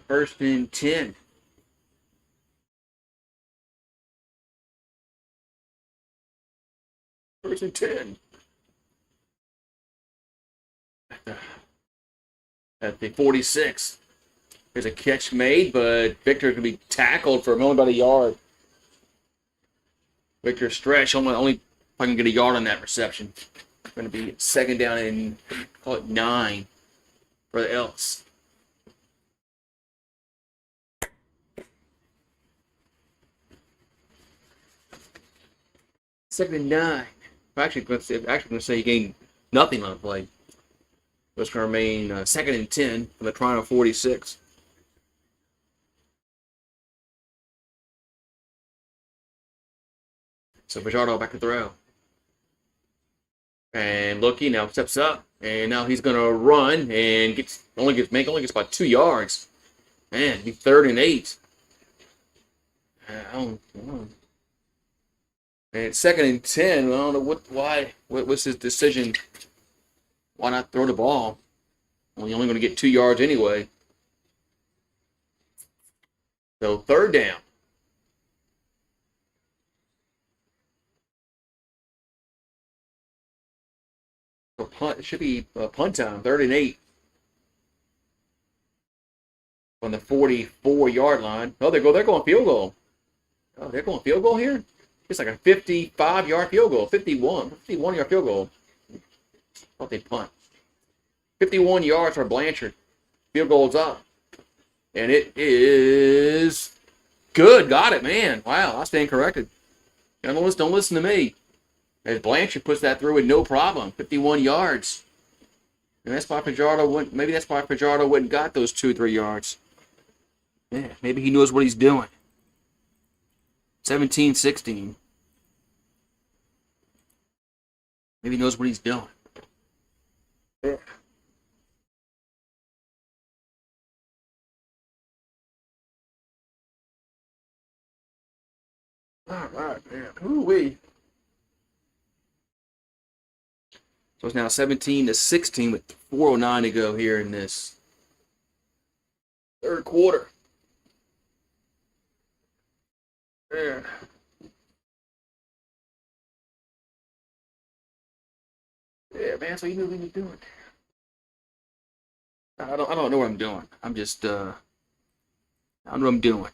First and 10. First and 10. At the 46. There's a catch made, but Victor can be tackled for only about a yard. Victor stretch, only if I can get a yard on that reception. It's going to be second down and call it 9 for the Elks. Second and 9. I'm actually going to say you gained nothing on the play. It's going to remain 2nd and 10 for the Toronto 46. So Fajardo back to throw. And Loki now steps up. And now he's going to run and only gets about 2 yards. Man, be 3rd and 8. I don't know. And it's 2nd and 10. I don't know why. What's his decision? Why not throw the ball? Well, you're only going to get 2 yards anyway. So 3rd down. Punt. It should be punt time. 3rd and 8. On the 44-yard line. Oh, they're going field goal. Oh, they're going field goal here? It's like a 55-yard field goal. 51-yard field goal. Thought they punt. 51 yards for Blanchard. Field goal's up. And it is good. Got it, man. Wow, I stand corrected. Don't listen to me. As Blanchard puts that through with no problem. 51 yards. And that's why Fajardo went. Maybe that's why Fajardo went and got those 2-3 yards. Yeah, maybe he knows what he's doing. 17-16. Maybe he knows what he's doing. Yeah. All right, man. Ooh-wee. So it's now 17-16 with 4:09 to go here in this 3rd quarter. Yeah. Yeah, man. So you know what you're doing. I don't know what I'm doing. I'm just I don't know what I'm doing.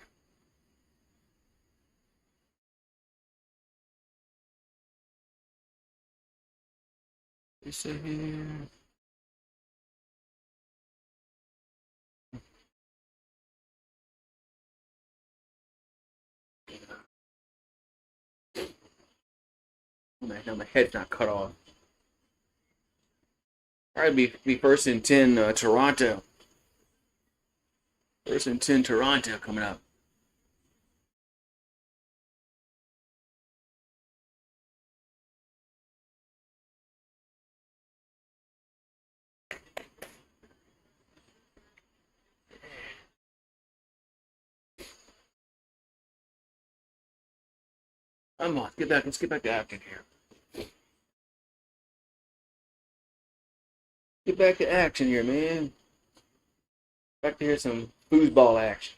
You see here. Now my head's not cut off. All right, be 1st and 10 Toronto. 1st and 10 Toronto coming up. Come on, let's get back to action here. Get back to action here, man. Back to hear some foosball action.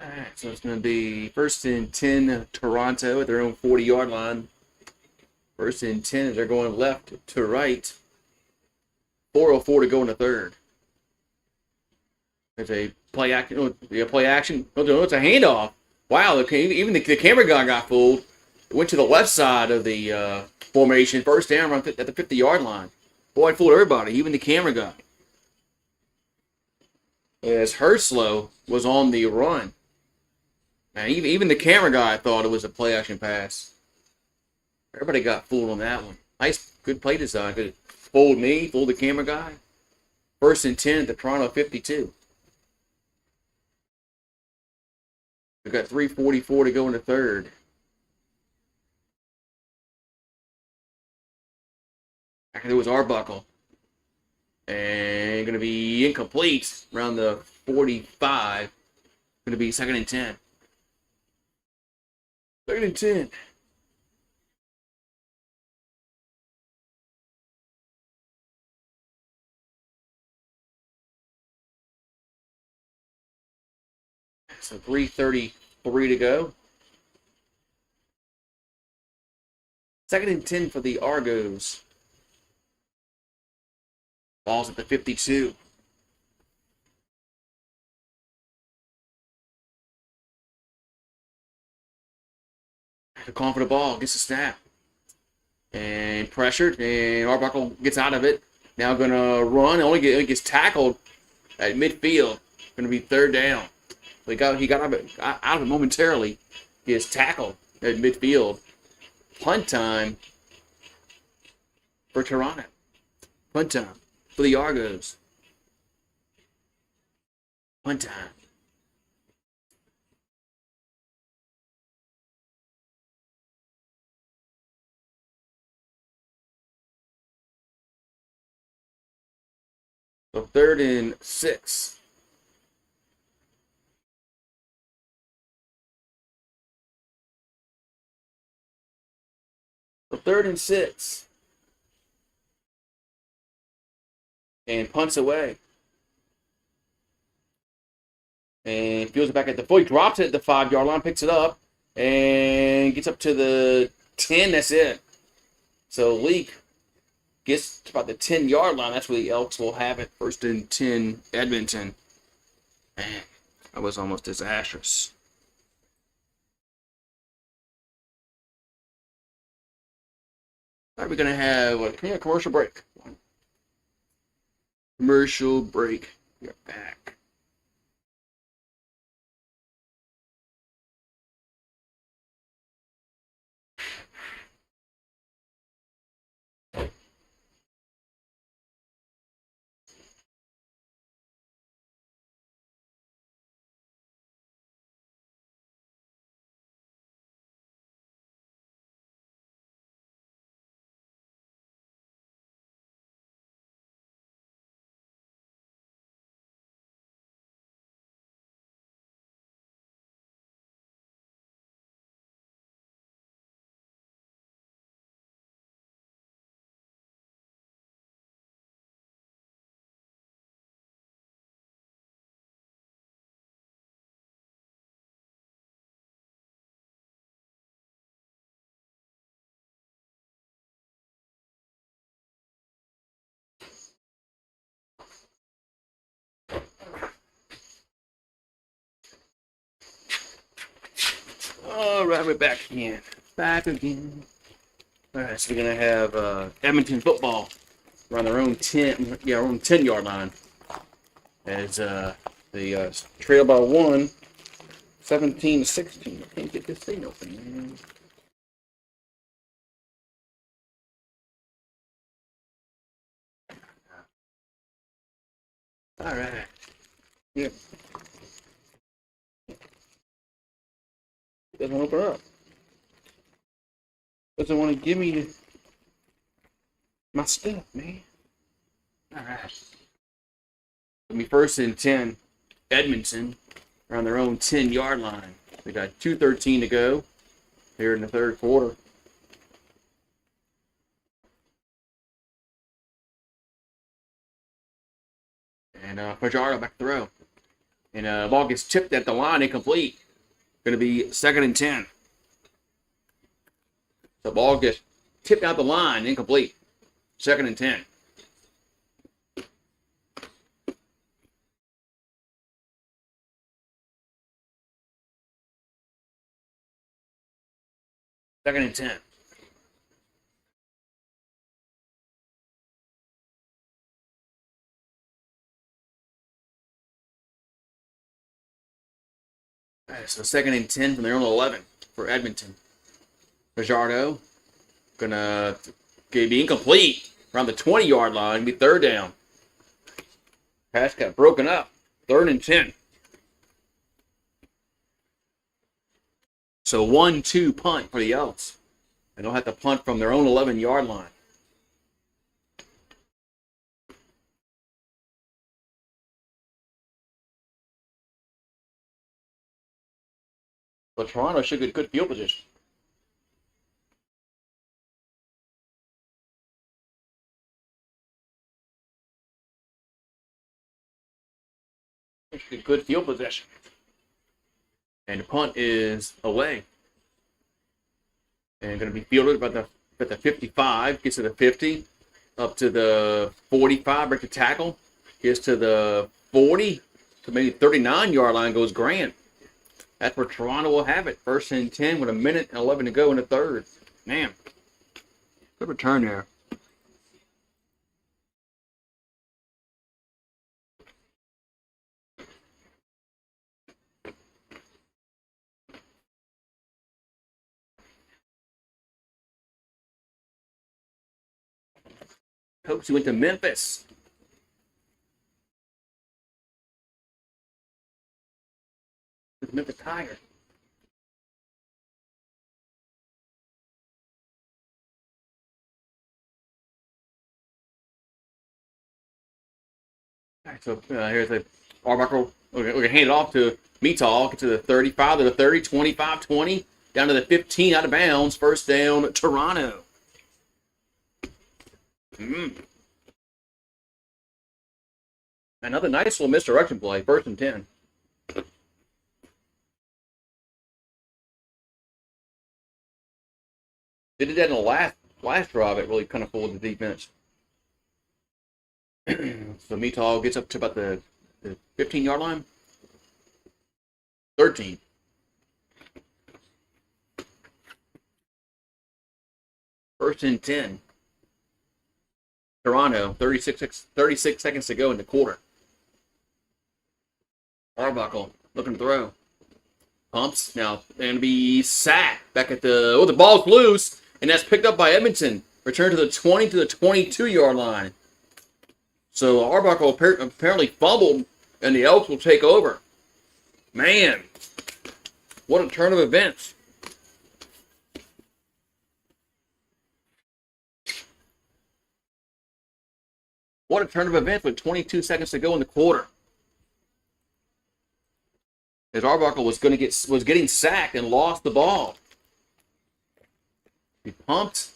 Alright, so it's going to be 1st and 10 Toronto at their own 40-yard line. 1st and 10 as they're going left to right. 4:04 to go in the 3rd. There's a play action. Play action. No, it's a handoff. Wow, even the camera guy got fooled. It went to the left side of the formation. 1st down at the 50-yard line. Boy, it fooled everybody, even the camera guy. As Herslow was on the run. Now, even the camera guy thought it was a play action pass. Everybody got fooled on that one. Nice, good play design. Good. Fooled me, fooled the camera guy. 1st and 10 at the Toronto 52. We've got 3:44 to go in the 3rd. Back there was Arbuckle. And going to be incomplete around the 45. Going to be 2nd and 10. 2nd and 10. So 3:33 to go. 2nd and 10 for the Argos. Ball's at the 52. Calling for the ball, gets a snap. And pressured, and Arbuckle gets out of it. Now going to run, only gets tackled at midfield. Going to be 3rd down. He got out of it momentarily. He is tackled at midfield. Punt time. for Toronto. Punt time for the Argos. Punt time. So 3rd and 6. So 3rd and 6. And punts away. And fields it back at the 4. He drops it at the 5-yard line, picks it up, and gets up to the 10. That's it. So Leak gets to about the 10-yard line. That's where the Elks will have it. 1st and 10, Edmonton. Man, that was almost disastrous. All right, we're going to have a commercial break. Commercial break. We're back. All right, we're back again. Back again. All right, so we're gonna have Edmonton football around their own 10-yard line as they trail by 1, 17-16. I can't get this thing open, man. All right. Yep. Doesn't open up. Doesn't want to give me my stuff, man. All right. It'll be 1st and 10, Edmonton, around their own 10-yard line. We got 2:13 to go here in the 3rd quarter. And Fajardo back to throw. And ball gets tipped at the line, incomplete. Going to be 2nd and 10. The ball gets tipped out the line, incomplete. 2nd and 10. Second and 10. All right, so 2nd and 10 from their own 11 for Edmonton. Fajardo gonna be incomplete around the 20-yard line. Be 3rd down. Pass got broken up. 3rd and 10. So 1-2 punt for the Elks. And they'll have to punt from their own 11-yard line. But Toronto should get good field position. Should get good field position. And the punt is away. And going to be fielded about the 55, gets to the 50, up to the 45, break the tackle, gets to the 40, to maybe 39-yard line, goes Grant. That's where Toronto will have it. 1st and 10 with 1:11 to go in the 3rd. Man, good return there. Hopes he went to Memphis. The Memphis Tiger. All right, so here's the Arbuckle. We're going to hand it off to Meatall. Get to the 35, to the 30, 25, 20. Down to the 15, out of bounds. First down, Toronto. Another nice little misdirection play. First and 10. They did that in the last drive. It really kind of fooled the defense. So Meatall gets up to about the 15-yard line. 13. First and 10. Toronto, 36 seconds to go in the quarter. Arbuckle looking to throw. Pumps. Now going to be sacked back at the... Oh, the ball's loose, and that's picked up by Edmonton. Return to the 20 to the 22-yard line. So Arbuckle apparently fumbled, and the Elks will take over. Man, what a turn of events. What a turn of events with 22 seconds to go in the quarter. As Arbuckle was getting sacked and lost the ball. He pumped,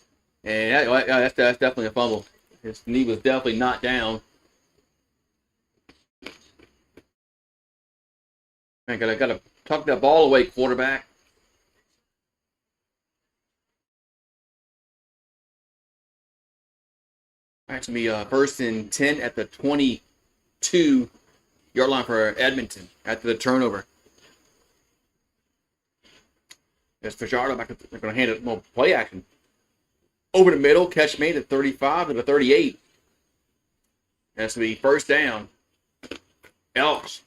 and that's definitely a fumble. His knee was definitely not down. Man, gotta tuck that ball away, quarterback. Actually, first and 10 at the 22-yard line for Edmonton after the turnover. There's Fajardo back. They're going to hand it more play action. Over the middle, catch made at 35 to the 38. That's to be first down. Elks.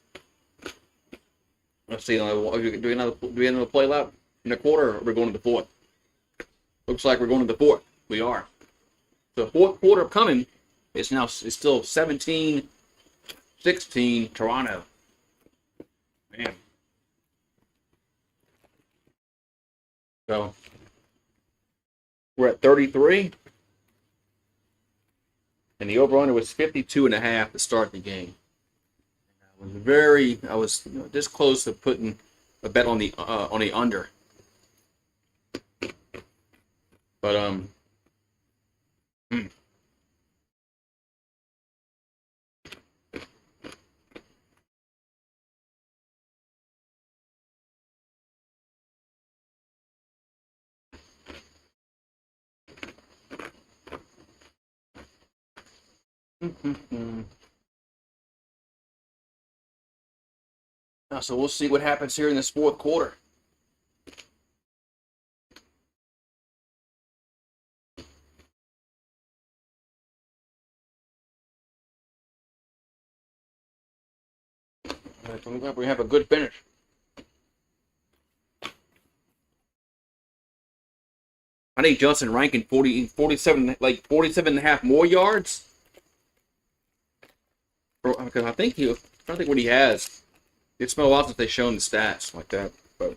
Let's see. Do we another play lap in the quarter, or we're going to the fourth? Looks like we're going to the fourth. We are. The fourth quarter coming. It's still 17-16 Toronto. Man. So we're at 33. And the over-under was 52.5 to start the game. I was this close to putting a bet on the under. But so we'll see what happens here in this fourth quarter. We have a good finish. I think Justin Rankin 47 and a half more yards. Because I think I don't think what he has. It's been a while since they've shown the stats like that, but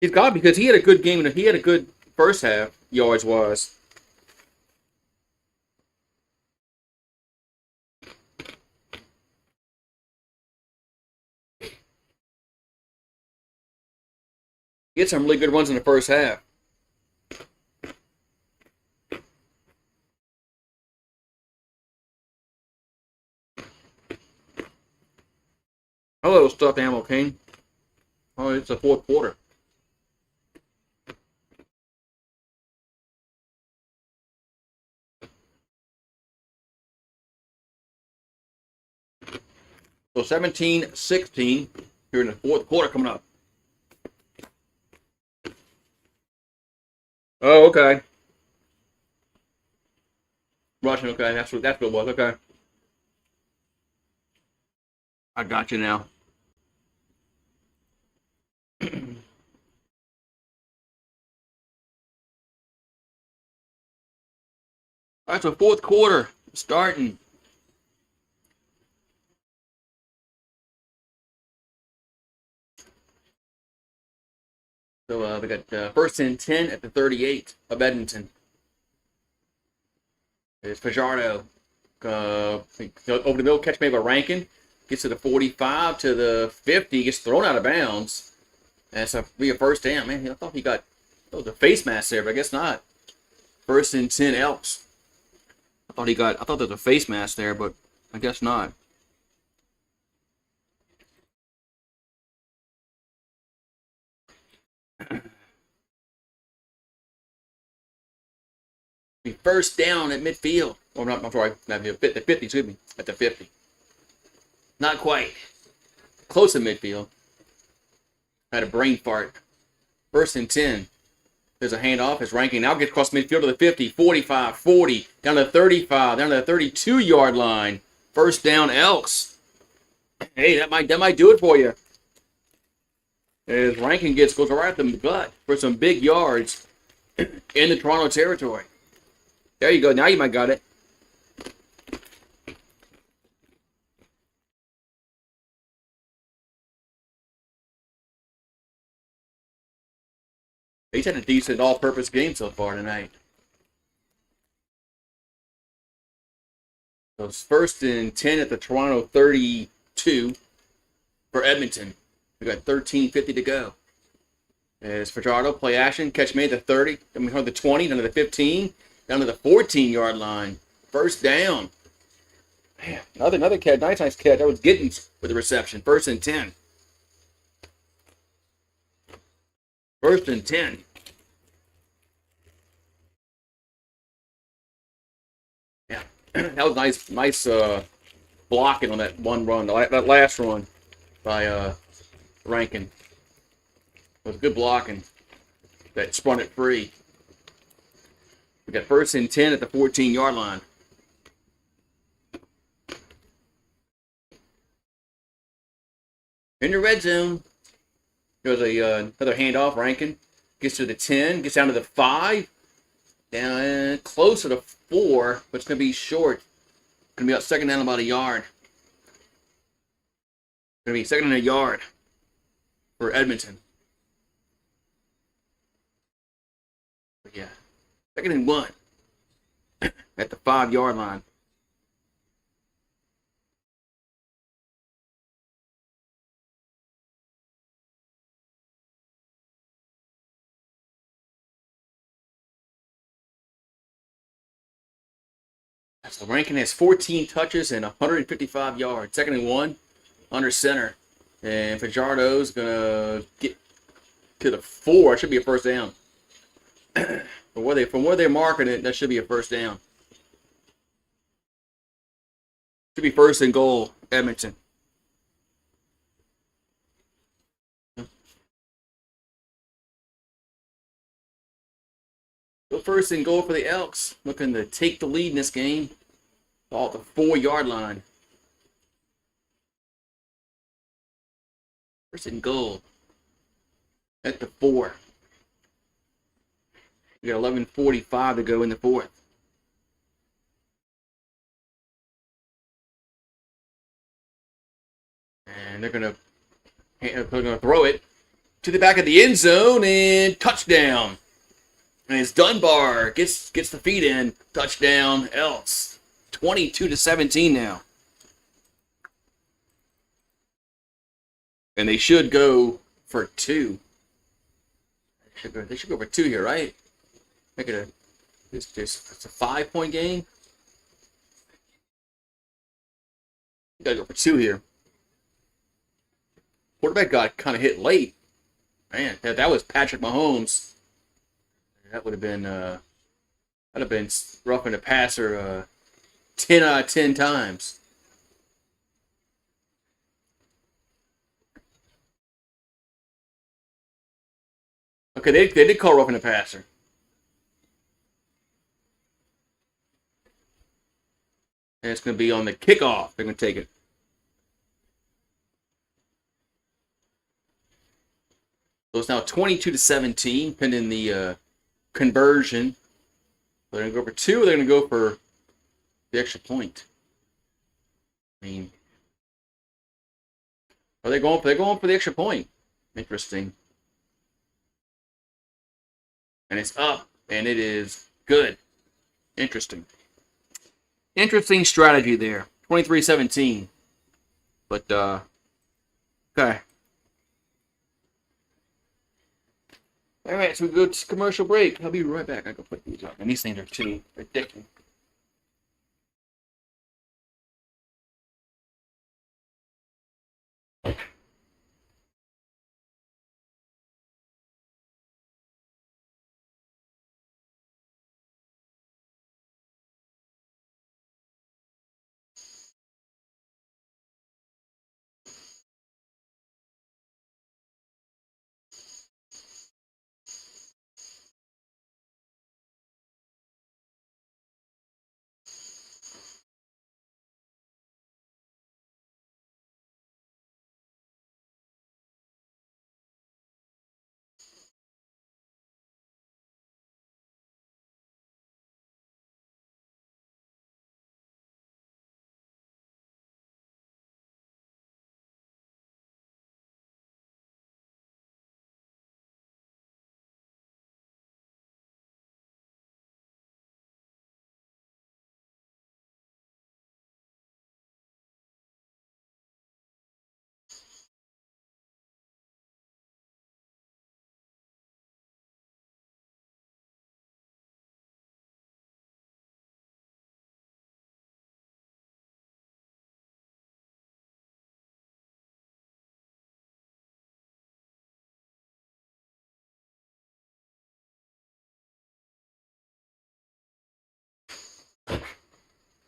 he's got, because he had a good game and he had a good first half yards wise. He had some really good runs in the first half. Hello, stuffed animal king. Oh, it's the fourth quarter. So 17-16 here in the fourth quarter coming up. Oh, okay. Russian, okay. That's what it was. Okay. I got you now. All right, so fourth quarter starting. So we got first and 10 at the 38 of Edmonton. There's Fajardo. Over the middle, catch made by Rankin. Gets to the 45, to the 50. Gets thrown out of bounds. And it's be a first down. Man, I thought he got the face mask there, but I guess not. First and 10 Elks. I thought there was a face mask there, but I guess not. First down at midfield. Oh, I'm sorry. Not the 50, excuse me. At the 50. Not quite. Close to midfield. Had a brain fart. First and 10. There's a handoff. It's Rankin now gets across midfield to the 50, 45, 40, down to 35, down to the 32-yard line. First down, Elks. Hey, that might do it for you. As Rankin goes right at the gut for some big yards in the Toronto territory. There you go. Now you might got it. He's had a decent all-purpose game so far tonight. So it's first and 10 at the Toronto 32 for Edmonton. We got 13:50 to go. As Fajardo, play action, catch made the 30, then we heard the 20, down to the 15, down to the 14-yard line. First down. Man, another catch, nice catch. That was Giddens with the reception. First and 10. First and 10. Yeah, that was nice blocking on that one run, that last run by Rankin. It was good blocking that spun it free. We got first and 10 at the 14-yard line. In the red zone. There's another handoff. Rankin gets to the 10, gets down to the 5, down close to the 4, but it's going to be short. It's going to be out second down about a yard. It's going to be second and a yard for Edmonton. But yeah, second and 1 at the 5-yard line. So Rankin has 14 touches and 155 yards. Second and 1 under center. And Fajardo's going to get to the 4. It should be a first down. From where they're marking it, that should be a first down. Should be first and goal, Edmonton. So first and goal for the Elks. Looking to take the lead in this game. Off the 4-yard line. First and goal. At the 4. We got 11:45 to go in the fourth. And they're going to throw it to the back of the end zone and touchdown. And it's Dunbar gets the feet in. Touchdown, Elks. 22-17 now. And they should go for 2. They should go for 2 here, right? Make it it's a 5-point game. You gotta go for 2 here. Quarterback got kind of hit late. Man, that was Patrick Mahomes. That would have been roughing the passer 10 out of 10 times. Okay, they did call roughing the passer. And it's going to be on the kickoff. They're going to take it. So it's now 22-17, pending the conversion They're going to go for 2 or they're going to go for the extra point? I mean, are they going? They're going for the extra point. Interesting. And it's up, and it is good. Interesting. Interesting strategy there. 23-17. But, okay. All right, so we go to commercial break. I'll be right back. I go put these up. And these things are too ridiculous.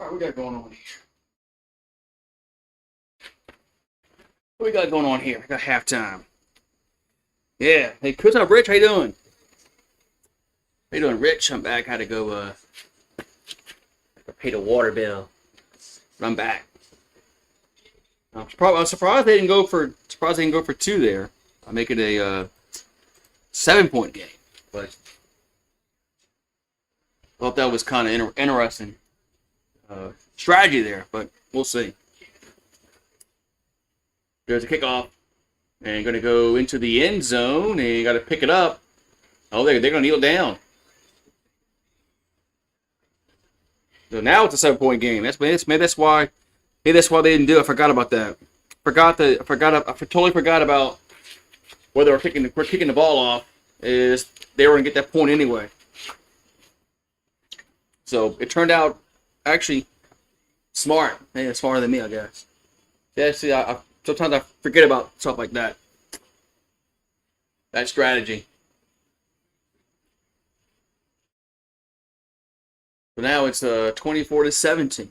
All right, we got going on here. What we got going on here? We got halftime. Yeah. Hey, what's up, Rich? How you doing? How you doing, Rich? I'm back. I had to go pay the water bill. But I'm back. I'm surprised they didn't go for 2 there. I'll make it a 7-point game. But I thought that was kind of interesting strategy there, but we'll see. There's a kickoff, and going to go into the end zone, and you got to pick it up. Oh, they're going to kneel down. So now it's a 7-point game. That's why they didn't do it. I forgot about that. I totally forgot about whether we're kicking the ball off. Is they were going to get that point anyway. So it turned out actually smart. Maybe smarter than me, I guess. Yeah, see, sometimes I forget about stuff like that. That strategy. But now it's 24-17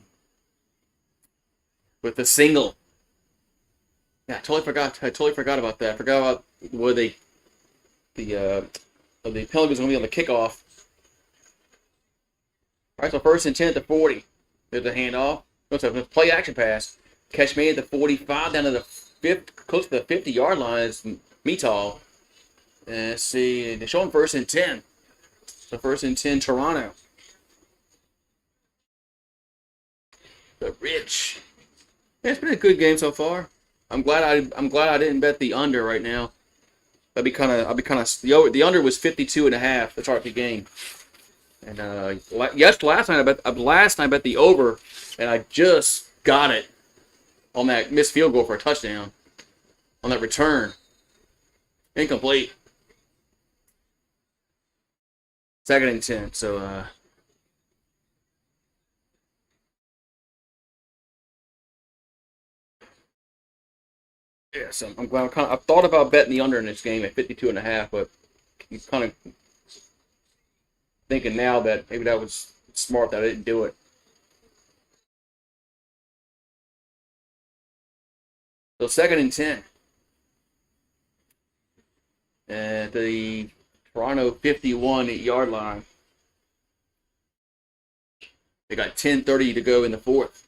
with the single. Yeah, I totally forgot about that. I forgot about where the penalty was going to be on the kickoff. All right, so 1st and 10 at the 40. There's a handoff. It's a play action pass. Catch made at the 45 down to the close to the 50-yard line is Metal. And let's see, they're showing 1st and 10. So 1st and 10, Toronto. The Rich. Yeah, it's been a good game so far. I'm glad I didn't bet the under right now. The under was 52.5. That's our game. And last night I bet the over, and I just got it on that missed field goal for a touchdown on that return. Incomplete. 2nd and 10. So yeah, so I'm glad. I thought about betting the under in this game at 52.5, but I'm kind of thinking now that maybe that was smart that I didn't do it. So 2nd and 10 at the Toronto 51-yard line. They got 10:30 to go in the 4th.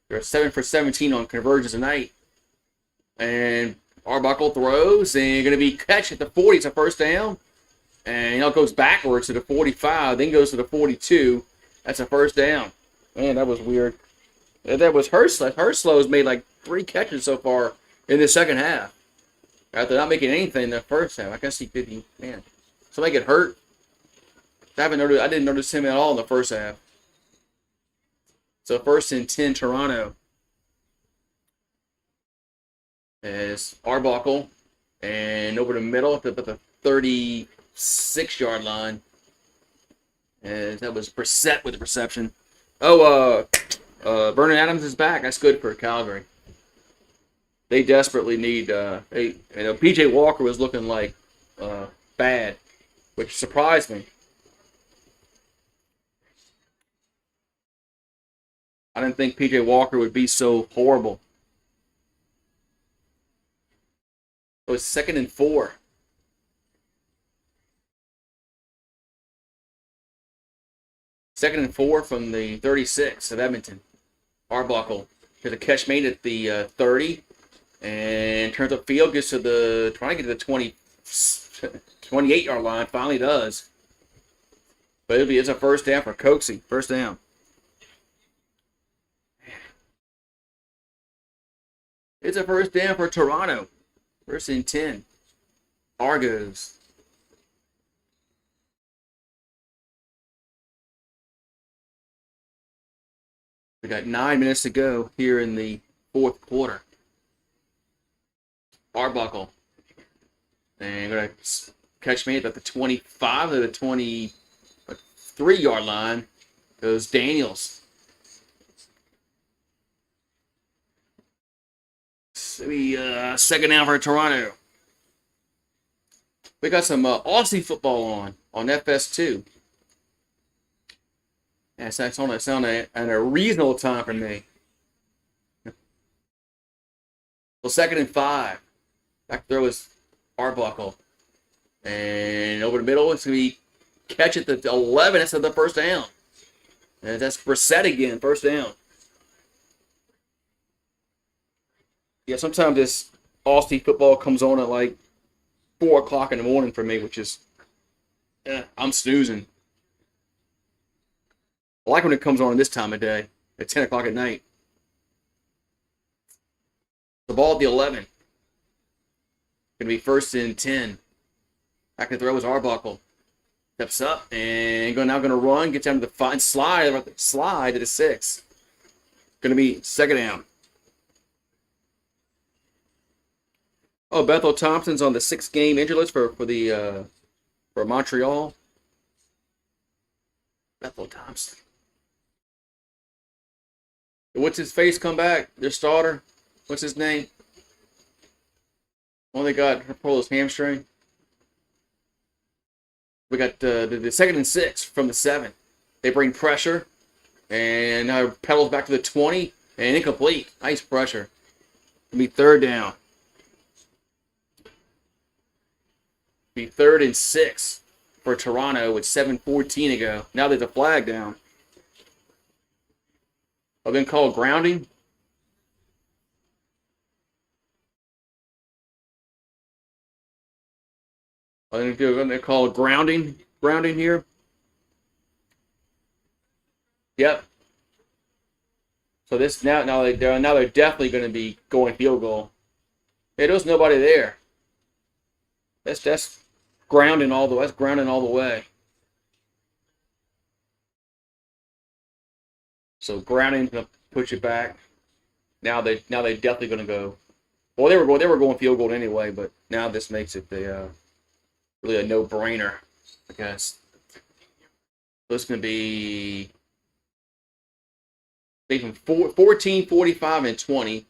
They're 7 for 17 on conversions tonight. And Arbuckle throws and going to be catch at the 40. It's a 1st down. And it goes backwards to the 45, then goes to the 42. That's a first down. Man, that was weird. That was Herslow. Herslow's made like 3 catches so far in the second half. After not making anything in the first half. I guess he did. Man, somebody get hurt. I didn't notice him at all in the first half. So first and 10, Toronto. As Arbuckle. And over the middle at the 36-yard line. As that was Brissett with the reception. Vernon Adams is back. That's good for Calgary. They desperately need. PJ Walker was looking like bad, which surprised me. I didn't think PJ Walker would be so horrible. It was 2nd and 4. Second and 4 from the 36 of Edmonton. Arbuckle has a catch made at the 30 and turns upfield, gets to trying to get to the 28-yard line. Finally does. But it's a first down for Coxie. First down. It's a first down for Toronto. First and 10. Argos. We got 9 minutes to go here in the fourth quarter. Arbuckle. And going to catch me at the 25 to the 23-yard line. Goes Daniels. Second down for Toronto. We got some Aussie football on FS2. Yes, that's on a reasonable time for me. Well, 2nd and 5. Back there was Arbuckle. And over the middle, it's going to be catch at the 11. That's the first down. And that's Brissett again, first down. Yeah, sometimes this Aussie football comes on at like 4 o'clock in the morning for me, which is, I'm snoozing. I like when it comes on this time of day, at 10 o'clock at night. The ball at the 11. Going to be first and 10. Back to throw is Arbuckle. Steps up and now going to run, gets down to the 5, slide to the 6. Going to be second down. Oh, Bethel Thompson's on the 6-game injury list for Montreal. Bethel Thompson. What's his face come back? Their starter. What's his name? Only got pull his hamstring. We got the 2nd and 6 from the 7. They bring pressure and now pedals back to the 20 and incomplete. Nice pressure. It'll be third down. Be 3rd and 6 for Toronto with 7:14 to go. Now there's a flag down. I've been called grounding. I'm going to call grounding here. Yep. So this now they're definitely going to be going field goal. Hey, there's nobody there. That's grounding all the way. That's grounding all the way. So grounding's gonna push it back. Now they definitely gonna go. Well, they were going field goal anyway, but now this makes it really a no-brainer, I guess. So it's gonna be from 14, 45, and 20.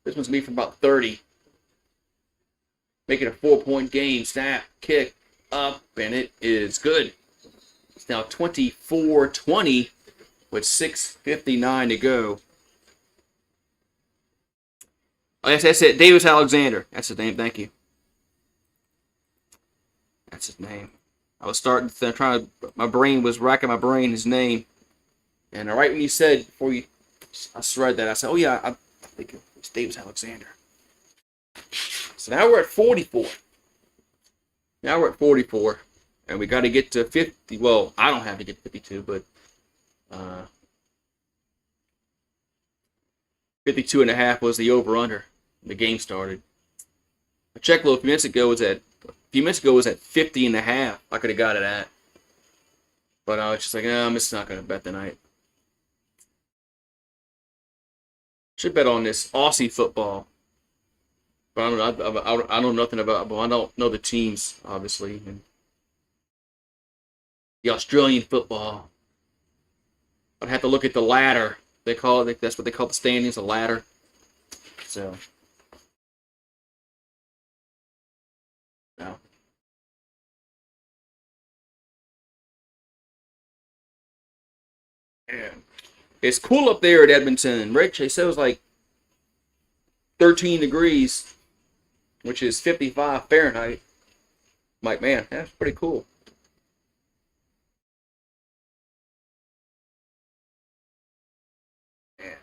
This one's gonna be from about 30. Make it a 4-point game. Snap, kick, up, and it is good. It's now 24-20 with 6:59 to go. Oh, that's it. Davis Alexander. That's his name. Thank you. That's his name. I was trying to, my brain was racking my brain, his name. And right when you said, I read that, I said, oh yeah, I think it's Davis Alexander. So now we're at 44. And we got to get to 50. Well, I don't have to get to 52, but 52 and a half was the over-under. The game started. I checked a few minutes ago. Was at 50 and a half. I could have got it at. But I was just like, no, I'm just not going to bet tonight. Should bet on this Aussie football. But I don't know nothing about. Well, I don't know the teams, obviously. And the Australian football. I'd have to look at the ladder. They call it. That's what they call the standings, a ladder. So. No. Yeah. It's cool up there at Edmonton. Rich, they said it was like 13 degrees, which is 55 Fahrenheit. I'm like, man, that's pretty cool. Yeah.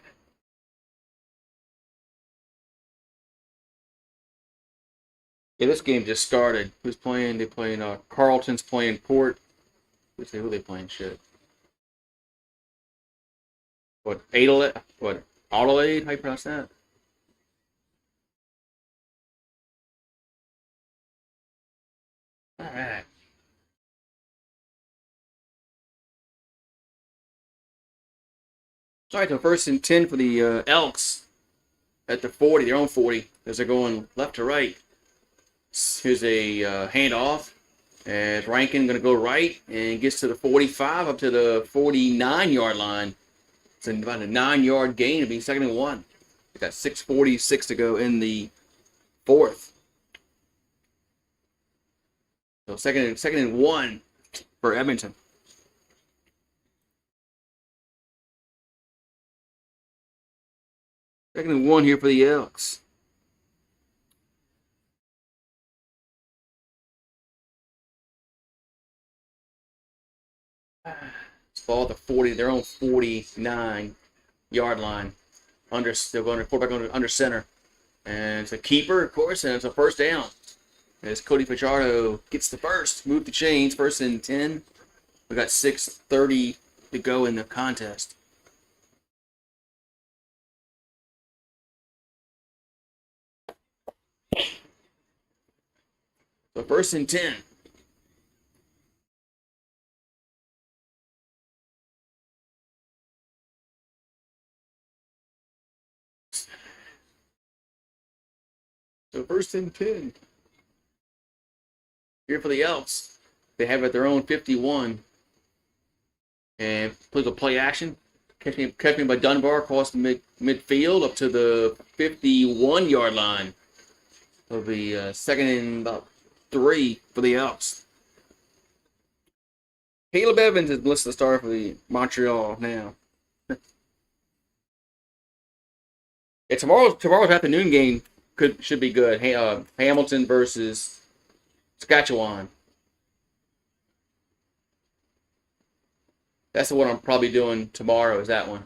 Yeah, this game just started. Who's playing? They playing. Carlton's playing Port. Let's see who they playing. Shit. What? Adelaide? What? Adelaide? How you pronounce that? All right. All right. So 1st and 10 for the Elks at the 40, their own 40, as they're going left to right. Here's a handoff. As Rankin going to go right and gets to the 45 up to the 49-yard line. It's about a 9-yard gain. It'll be 2nd and 1. They got 6:46 to go in the fourth. So second and 1 for Edmonton. Second and 1 here for the Elks. It's ball at the 40, their own 49-yard line. They're going to quarterback under center. And it's a keeper, of course, and it's a first down. As Cody Fajardo gets the first, move the chains, 1st and 10. We got 6:30 to go in the contest. So 1st and 10. So 1st and 10. Here for the Elks. They have at their own 51. And plays a play action. Catch me by Dunbar across the midfield up to the 51-yard line. It'll be 2nd and about 3 for the Elks. Caleb Evans is listed to start for the Montreal now. Yeah, tomorrow's afternoon game should be good. Hamilton versus Saskatchewan. That's the one I'm probably doing tomorrow, is that one.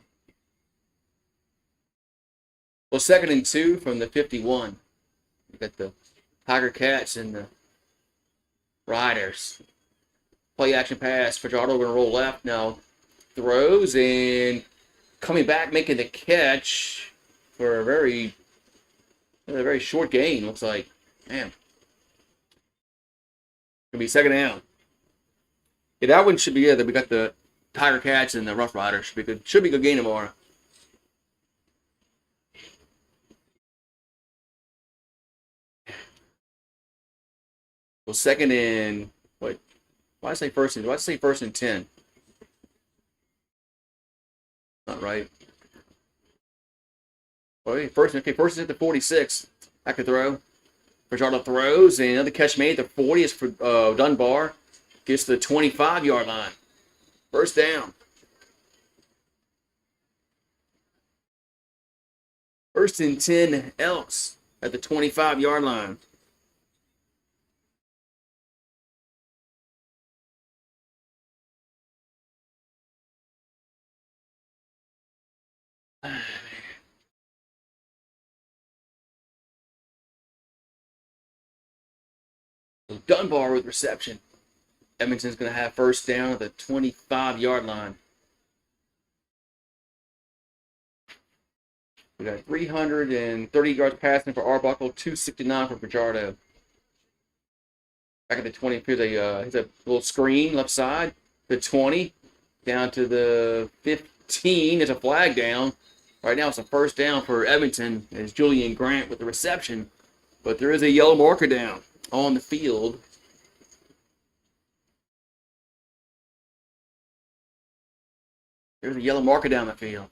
Well, 2nd and 2 from the 51. You got the Tiger Cats and the Riders. Play action pass. Fajardo going to roll left now. Throws and coming back, making the catch for a very short gain, looks like. Man. Gonna be 2nd down. Yeah, that one should be good. We got the Tiger Cats and the Rough Riders. Should be good. Should be a good game tomorrow. Well, 2nd and what? Why did I say 1st and 10? Not right. Okay, first is at the 46. Back to throw. Fajardo throws, and another catch made at the 40 is for Dunbar. Gets to the 25-yard line. First down. 1st and 10 Elks at the 25-yard line. Dunbar with reception. Edmonton's going to have first down at the 25-yard line. We got 330 yards passing for Arbuckle, 269 for Fajardo. Back at the 20, here's a little screen left side. The 20 down to the 15. There's a flag down. Right now it's a first down for Edmonton. It's Julian Grant with the reception. But there is a yellow marker down on the field. There's a yellow marker down the field.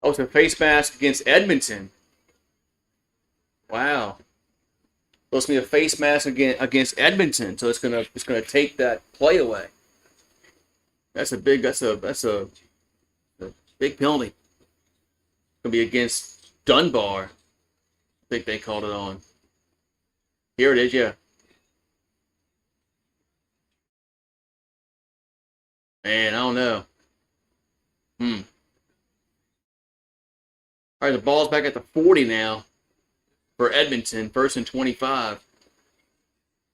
Oh, it's a face mask against Edmonton. Wow. Supposed to be a face mask against Edmonton, so it's gonna take that play away. That's a big big penalty. Gonna be against Dunbar. I think they called it on. Here it is, yeah. Man, I don't know. All right, the ball's back at the 40 now for Edmonton, first and 25.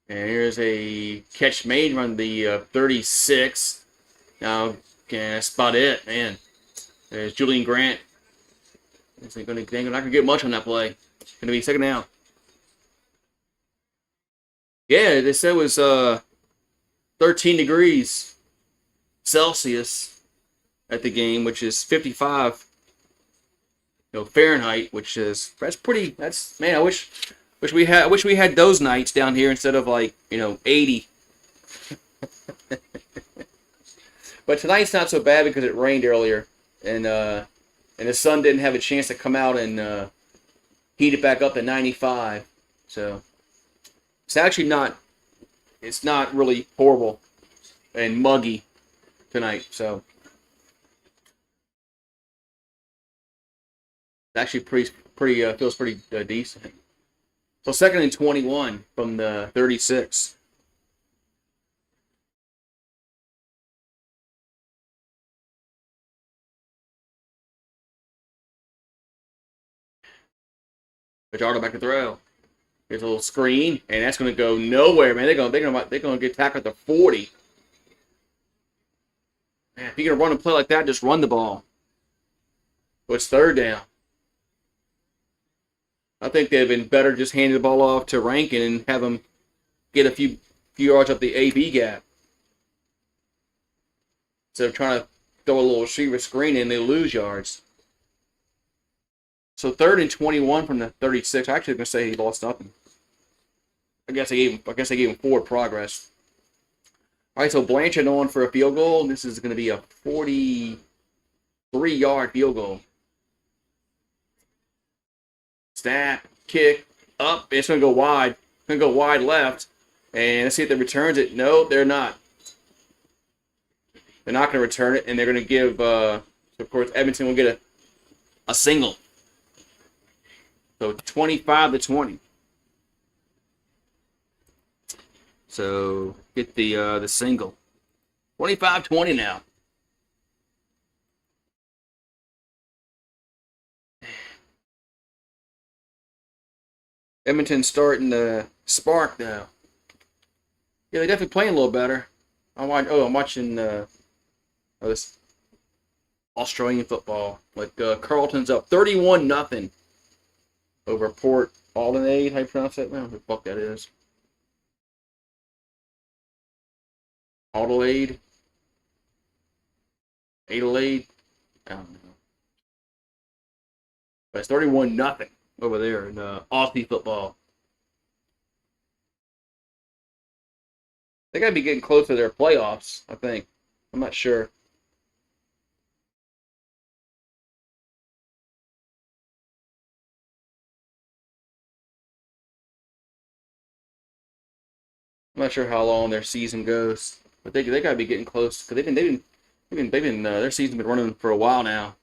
And here's a catch made on the 36. Now, that's about it, man. There's Julian Grant. They're not going to get much on that play. It's going to be second down. Yeah, they said it was 13 degrees Celsius at the game, which is 55 Fahrenheit, which is man, I wish we had those nights down here instead of 80. But tonight's not so bad because it rained earlier, and the sun didn't have a chance to come out and heat it back up to 95. So it's actually not really horrible and muggy tonight. So actually feels pretty decent. So second and 21 from the 36. Fajardo back to throw. Here's a little screen, and that's going to go nowhere, man. They're going to get tackled at the 40. Man, if you're going to run a play like that, just run the ball. So it's third down. I think they'd have been better just handing the ball off to Rankin and have him get a few yards up the AB gap. Instead of trying to throw a little receiver screen in, they lose yards. So third and 21 from the 36. I actually was going to say he lost nothing. I guess I gave him forward progress. All right, so Blanchard on for a field goal. This is going to be a 43-yard field goal. Snap, kick, up. It's going to go wide. It's going to go wide left. And let's see if they returns it. No, they're not. They're not going to return it, and they're going to give, of course, Edmonton will get a single. So 25-20. So get the single. 25-20 now. Edmonton starting to spark now. Yeah, they're definitely playing a little better. I'm watching this Australian football. Carlton's up 31-0 over Port Adelaide. How you pronounce that? I don't know who the fuck that is. Adelaide. I don't know. But it's 31-0 over there in Aussie football. They got to be getting close to their playoffs, I think. I'm not sure. I'm not sure how long their season goes, but they got to be getting close because they've been their season's been running for a while now.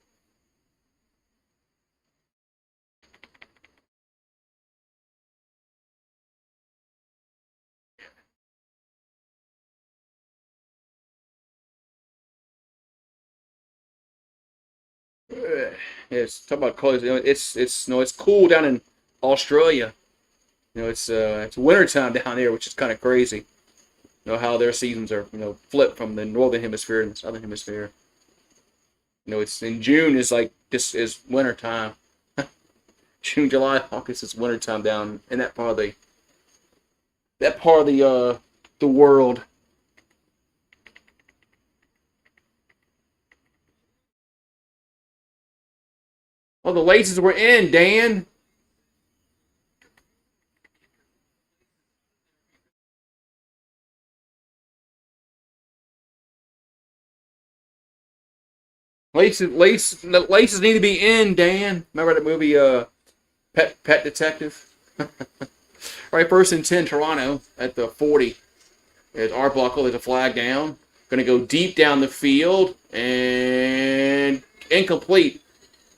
It's talk about colors. It's cool down in Australia. It's wintertime down there, which is kind of crazy. How their seasons are flipped from the northern hemisphere and the southern hemisphere. It's in June is like this is wintertime. June, July, August is wintertime down in that part of the world. Oh, the laces were in, Dan. Laces need to be in, Dan. Remember that movie, Pet Detective? Right, first and 10, Toronto at the 40. There's Arbuckle. There's a flag down. Going to go deep down the field and incomplete.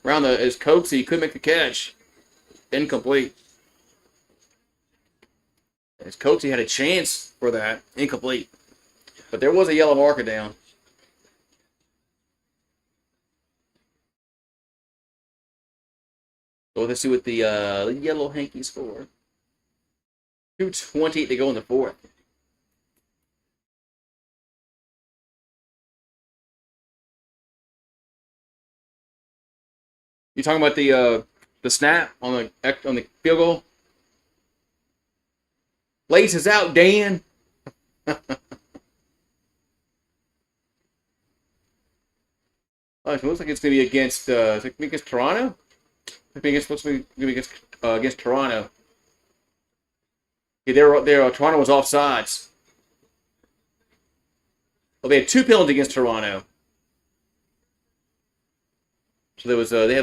Around is Coatsy. Couldn't make the catch. Incomplete. As Coatsy had a chance for that. Incomplete. But there was a yellow marker down. So let's see what the yellow hanky score. 2:20 to go in the fourth. You talking about the snap on the field goal? Laces out, Dan. Oh, it looks like it's going to be against Toronto. I think it's supposed to be against Toronto. Yeah, Toronto was offsides. Well, they had 2 penalties against Toronto. So there was they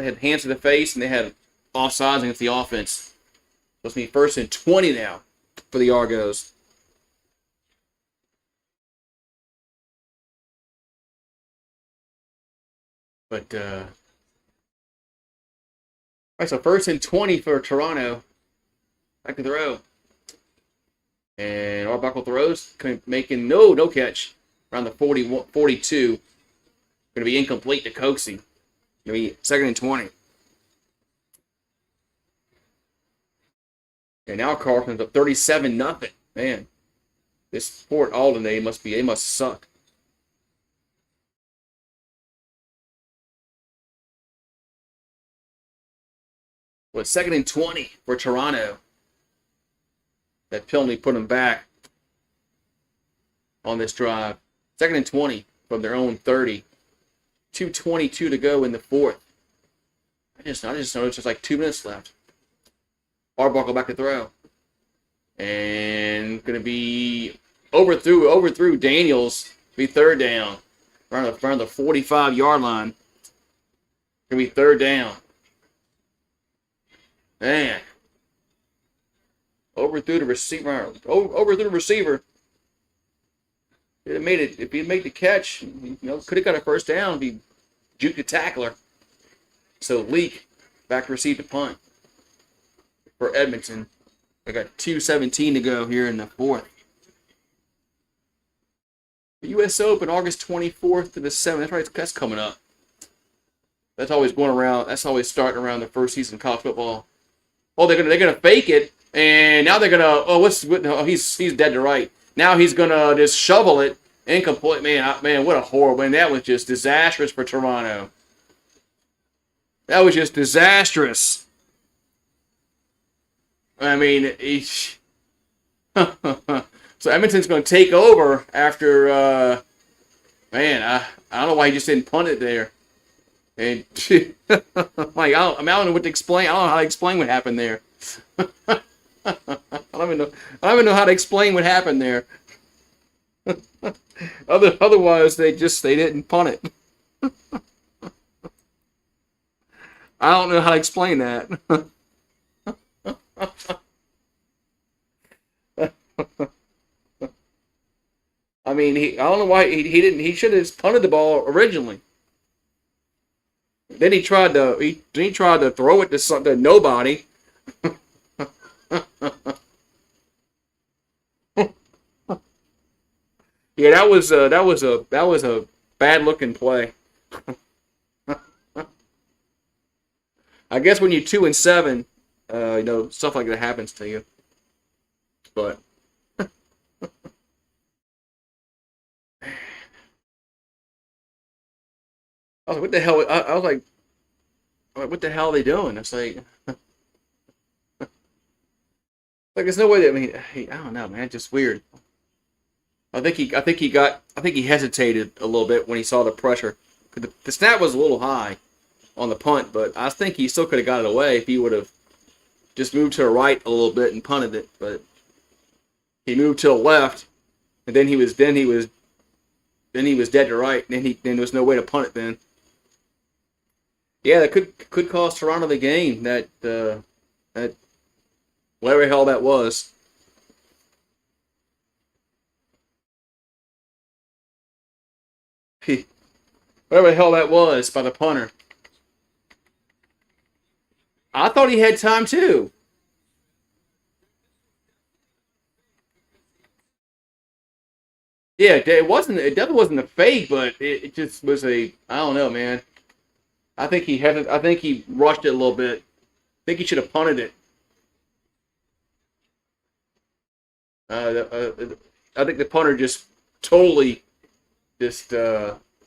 had hands to the face and they had offsides against the offense. Supposed to be first and 20 now for the Argos. But all right, so first and 20 for Toronto. Back to throw. And Arbuckle throws, making no catch around the 42. Going to be incomplete to Coaksey. Going to be second and 20. And now Carlton's up 37-0. Man, this Fort Alden, they must suck. Well, it's second and 20 for Toronto. That penalty put them back on this drive. Second and 20 from their own 30. 2:22 to go in the fourth. I just noticed just like 2 minutes left. Arbuckle back to throw. And going to be overthrew Daniels. Be third down. Around the 45-yard line. Going to be third down. Man. Overthrew the receiver. Overthrew the receiver. If he made the catch, could have got a first down if he juked the tackler. So Leak back to receive the punt for Edmonton. They got 2:17 to go here in the fourth. The U.S. Open, August 24th to the 7th. That's right. That's coming up. That's always going around. That's always starting around the first season of college football. Oh, they're gonna fake it, and now they're gonna. He's dead to right. Now he's gonna just shovel it incomplete. Man, what a horrible! Man, that was just disastrous for Toronto. That was just disastrous. I mean, so Edmonton's going to take over after. I don't know why he just didn't punt it there. And I don't know what to explain. I don't know how to explain what happened there. I don't even know how to explain what happened there. Otherwise, they didn't punt it. I don't know how to explain that. I mean, I don't know why he didn't. He should have just punted the ball originally. Then he tried to throw it to nobody. Yeah, that was a bad looking play. I guess when you're 2-7, stuff like that happens to you. But I was like, what the hell? I was like, what the hell are they doing? It's like there's no way that I don't know, man. It's just weird. I think he hesitated a little bit when he saw the pressure. The snap was a little high on the punt, but I think he still could have got it away if he would have just moved to the right a little bit and punted it. But he moved to the left, and then he was dead to right. And then there was no way to punt it. Then, yeah, that could cost Toronto the game. That whatever the hell that was. Whatever the hell that was by the punter. I thought he had time too. Yeah, it wasn't. It definitely wasn't a fake, but it just was a. I don't know, man. I think he had. I think he rushed it a little bit. I think he should have punted it. I think the punter just totally just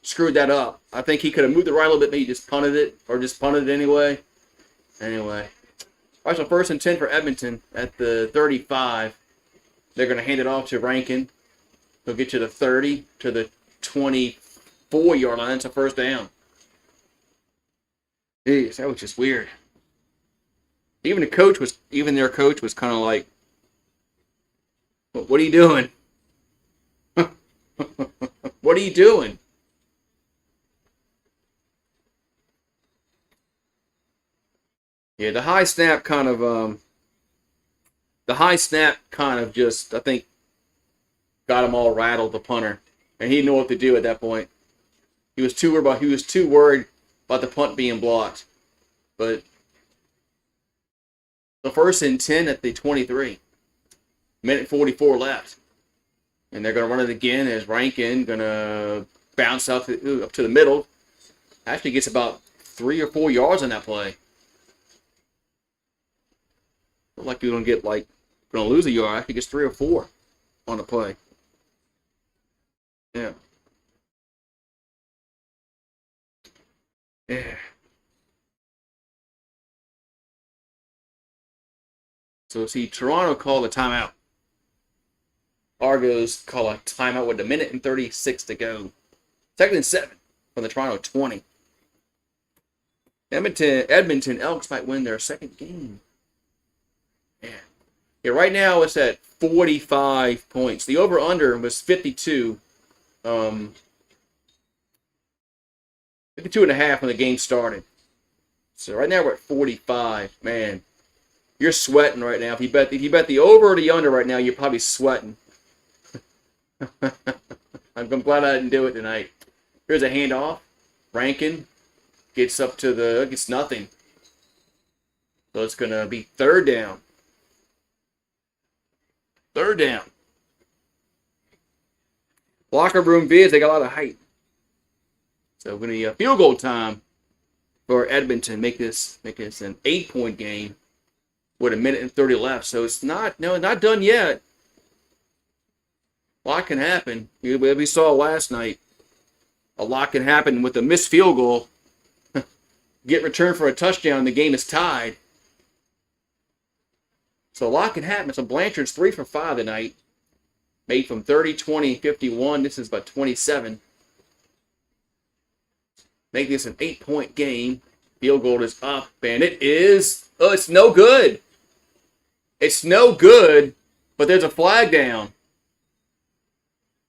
screwed that up. I think he could have moved it right a little bit, maybe just punted it, or just punted it anyway. Anyway. All right, so 1st and 10 for Edmonton at the 35. They're going to hand it off to Rankin. He'll get you to 30, to the 24-yard line. It's a first down. Jeez, that was just weird. Even their coach was kind of like, what are you doing? What are you doing? Yeah, the high snap kind of just, I think, got him all rattled, the punter, and he didn't know what to do at that point. He was too worried about the punt being blocked. But the 1st and 10 at the 23, minute 44 left, and they're going to run it again as Rankin going to bounce up to the middle. Actually gets about 3 or 4 yards on that play. Look like you're going to lose a yard. Actually gets 3 or 4 on the play. Yeah. Yeah. So see, Toronto called a timeout. Argos call a timeout with a minute and 36 to go. 2nd and 7 from the Toronto 20. Edmonton Elks might win their second game. Yeah, right now it's at 45 points. The over-under was 52. 52 and a half when the game started. So right now we're at 45. Man, you're sweating right now. If you bet the over or the under right now, you're probably sweating. I'm glad I didn't do it tonight. Here's a handoff. Rankin gets nothing. So it's going to be 3rd down. 3rd down. Locker room vids, they got a lot of height. So we're going to field goal time for Edmonton. Make this an 8-point game with a minute and 30 left. So it's not done yet. A lot can happen. We saw last night. A lot can happen with a missed field goal. Get returned for a touchdown, the game is tied. So a lot can happen. So Blanchard's 3 for 5 tonight. Made from 30, 20, 51. This is about 27. Make this an 8-point game. Field goal is up, and it is. Oh, it's no good. It's no good, but there's a flag down.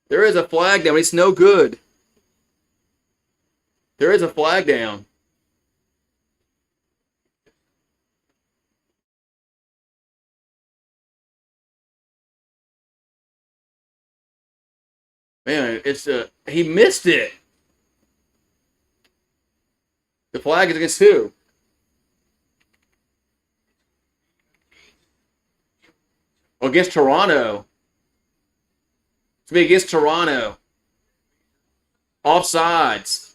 There is a flag down. It's no good. There is a flag down. Man, he missed it. The flag is against who? Oh, against Toronto. It's be against Toronto. Offsides.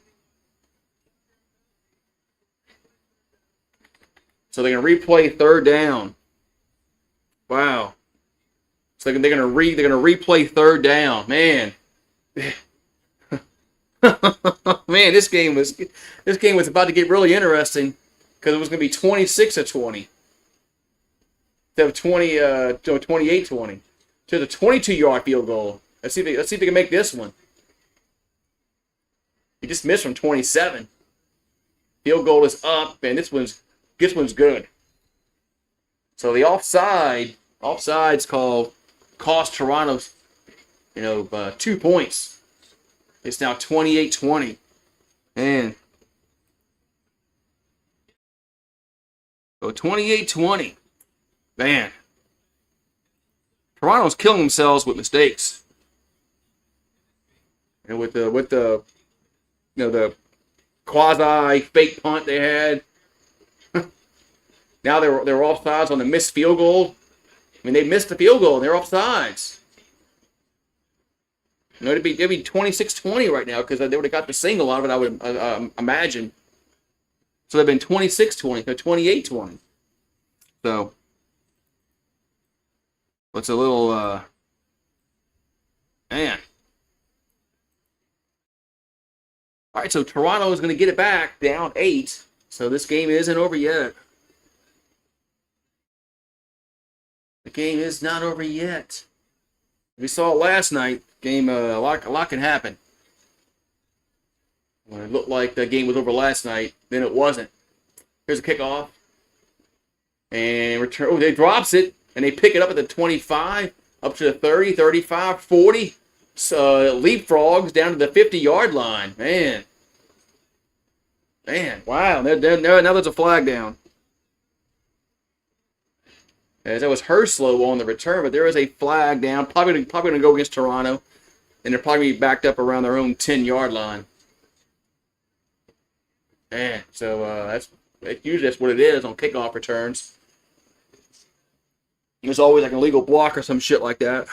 So they're going to replay third down. Wow. So they're going to replay third down. Man. Man, this game was about to get really interesting because it was going to be 26-20. Instead of 28-20 to the 22-yard field goal. Let's see if they can make this one. He just missed from 27. Field goal is up, and this one's good. So the offside's called cost Toronto, 2 points. It's now 28-20. And so 28-20. Man. Toronto's killing themselves with mistakes. And with the quasi fake punt they had. Now they're offsides on the missed field goal. I mean, they missed the field goal and they're offsides. It'd be 26-20 right now because they would have got the single out of it, I would imagine. So they've been 26-20, they're 28-20. So it's a little man. All right, so Toronto is going to get it back down 8. So this game isn't over yet. The game is not over yet. We saw it last night. Game, a lot can happen. When it looked like the game was over last night, then it wasn't. Here's a kickoff. And return. Oh, they drops it, and they pick it up at the 25, up to the 30, 35, 40. So leapfrogs down to the 50-yard line. Man, wow. Now there's a flag down. As that was Herslow on the return, but there is a flag down. Probably going to go against Toronto. And they're probably going to be backed up around their own 10-yard line. Man, so usually that's what it is on kickoff returns. There's always like an illegal block or some shit like that.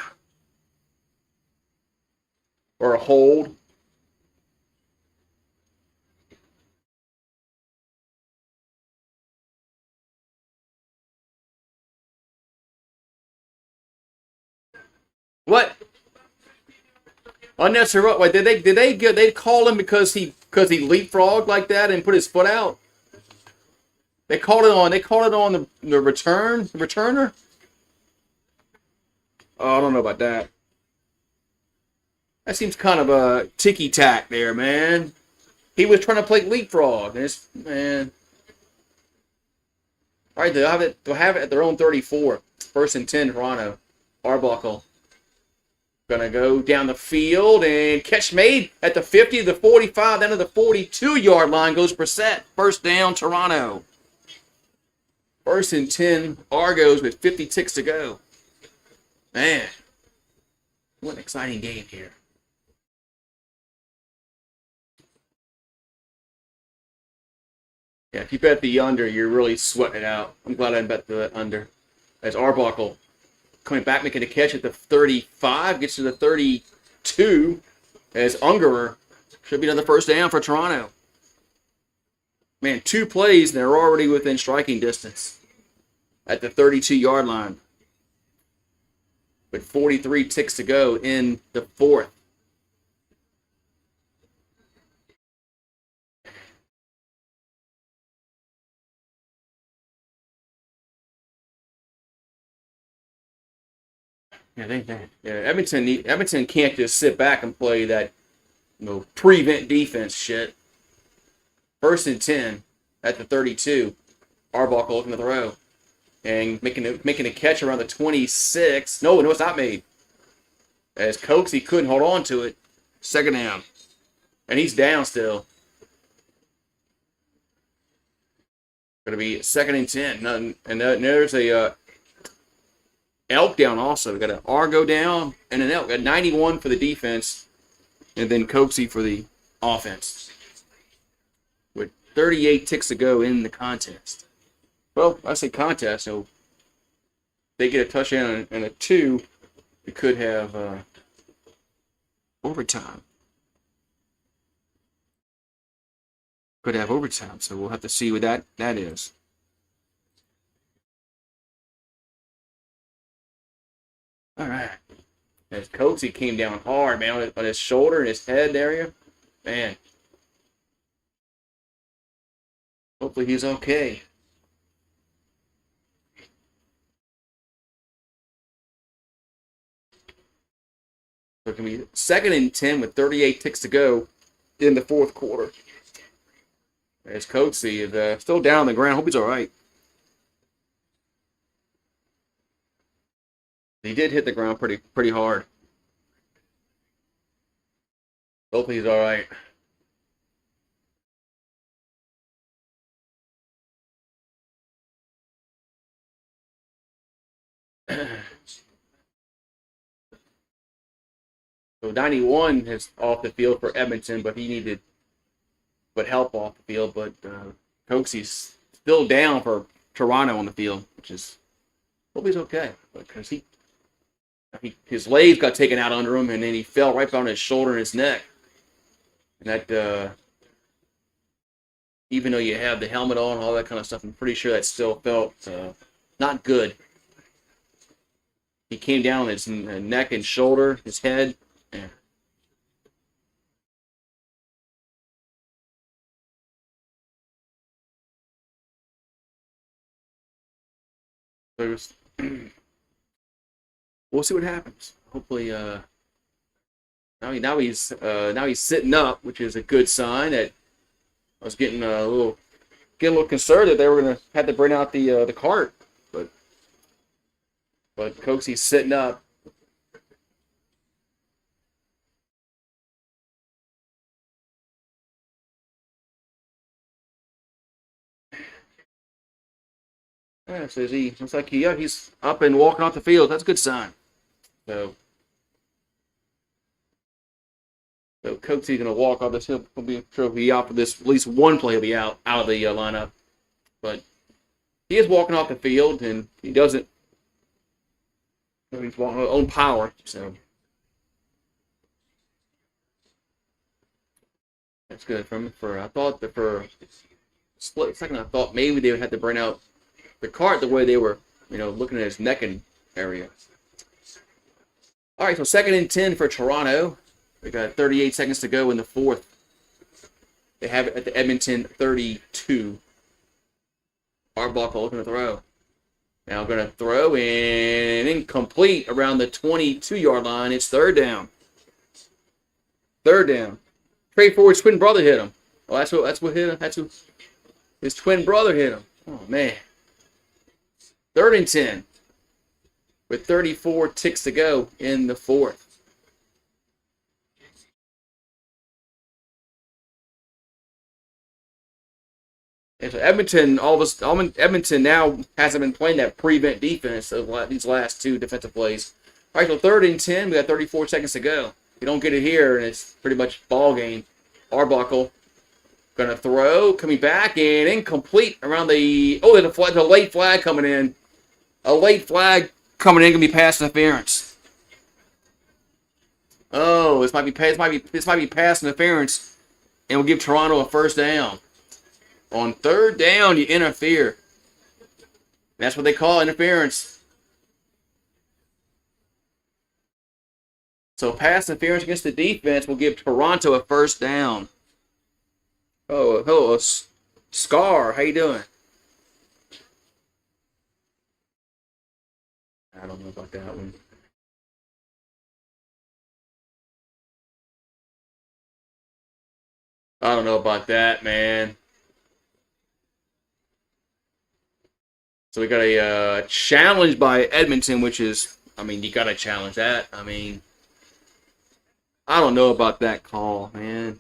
Or a hold. What? Unnecessary. Wait, did they call him because he leapfrogged like that and put his foot out? They called it on the returner. Oh, I don't know about that. That seems kind of a ticky-tack there, man. He was trying to play leapfrog, and man. All right, they'll have it at their own 34. 1st and 10, Toronto. Arbuckle. Gonna go down the field and catch made at the 50, the 45, down to the 42-yard line goes Brissett. First down, Toronto. 1st and 10, Argos with 50 ticks to go. Man, what an exciting game here. Yeah, if you bet the under, you're really sweating it out. I'm glad I didn't bet the under. As Arbuckle coming back, making a catch at the 35, gets to the 32, as Ungerer should be another first down for Toronto. Man, 2 plays, and they're already within striking distance at the 32-yard line. With 43 ticks to go in the 4th. Edmonton can't just sit back and play that prevent defense shit. 1st and 10 at the 32. Arbuckle looking to throw. And making a catch around the 26. No, it's not made. As Coaksy couldn't hold on to it. 2nd down. And he's down still. Going to be 2nd and 10. And there's a Elk down also. We got an Argo down and an Elk. Got 91 for the defense. And then Coaksy for the offense. With 38 ticks to go in the contest. Well, I say contest, so they get a touchdown and a 2, we could have overtime. Could have overtime, so we'll have to see what that is. All right. As Coatsy came down hard, man, on his shoulder and his head area. Man, hopefully he's okay. So it can be 2nd and 10 with 38 ticks to go in the fourth quarter. As Coatsy is still down on the ground. Hope he's all right. He did hit the ground pretty hard. Hopefully he's all right. So 91 is off the field for Edmonton, but he needed help off the field. But Coxie's still down for Toronto on the field, which is hope he's okay because his legs got taken out under him, and then he fell right on his shoulder and his neck. And that even though you have the helmet on and all that kind of stuff, I'm pretty sure that still felt not good. He came down on his neck and shoulder, his head. Yeah. We'll see what happens. Hopefully, now he's sitting up, which is a good sign. That I was getting a little concerned that they were gonna have to bring out the cart, but Coxie's sitting up. Yeah, says he looks like he's up and walking off the field. That's a good sign. So Coxie's gonna walk off this. He'll be out for this at least one play. He'll be out of the lineup, but he is walking off the field and he doesn't. He's walking on his own power. So that's good for I thought that for a split second I thought maybe they would have to bring out the cart the way they were, looking at his neck and area. All right, so 2nd and 10 for Toronto. We got 38 seconds to go in the fourth. They have it at the Edmonton 32. Arbuckle looking to throw. Now going to throw in incomplete around the 22-yard line. It's third down. Third down. Trey Ford's twin brother hit him. Oh, that's what hit him. That's who his twin brother hit him. Oh man. 3rd and 10 with 34 ticks to go in the fourth. And so Edmonton now hasn't been playing that prevent defense of these last two defensive plays. All right, so 3rd and 10, we got 34 seconds to go. If you don't get it here, and it's pretty much ball game. Arbuckle gonna throw, coming back, and incomplete around the. Oh, there's a late flag coming in. A late flag coming in, gonna be pass interference. Oh, this might be pass interference, and will give Toronto a first down. On third down, you interfere. That's what they call interference. So pass interference against the defense will give Toronto a first down. Oh, hello, Scar. How you doing? I don't know about that one. I don't know about that, man. So we got a challenge by Edmonton, which is, you got to challenge that. I don't know about that call, man.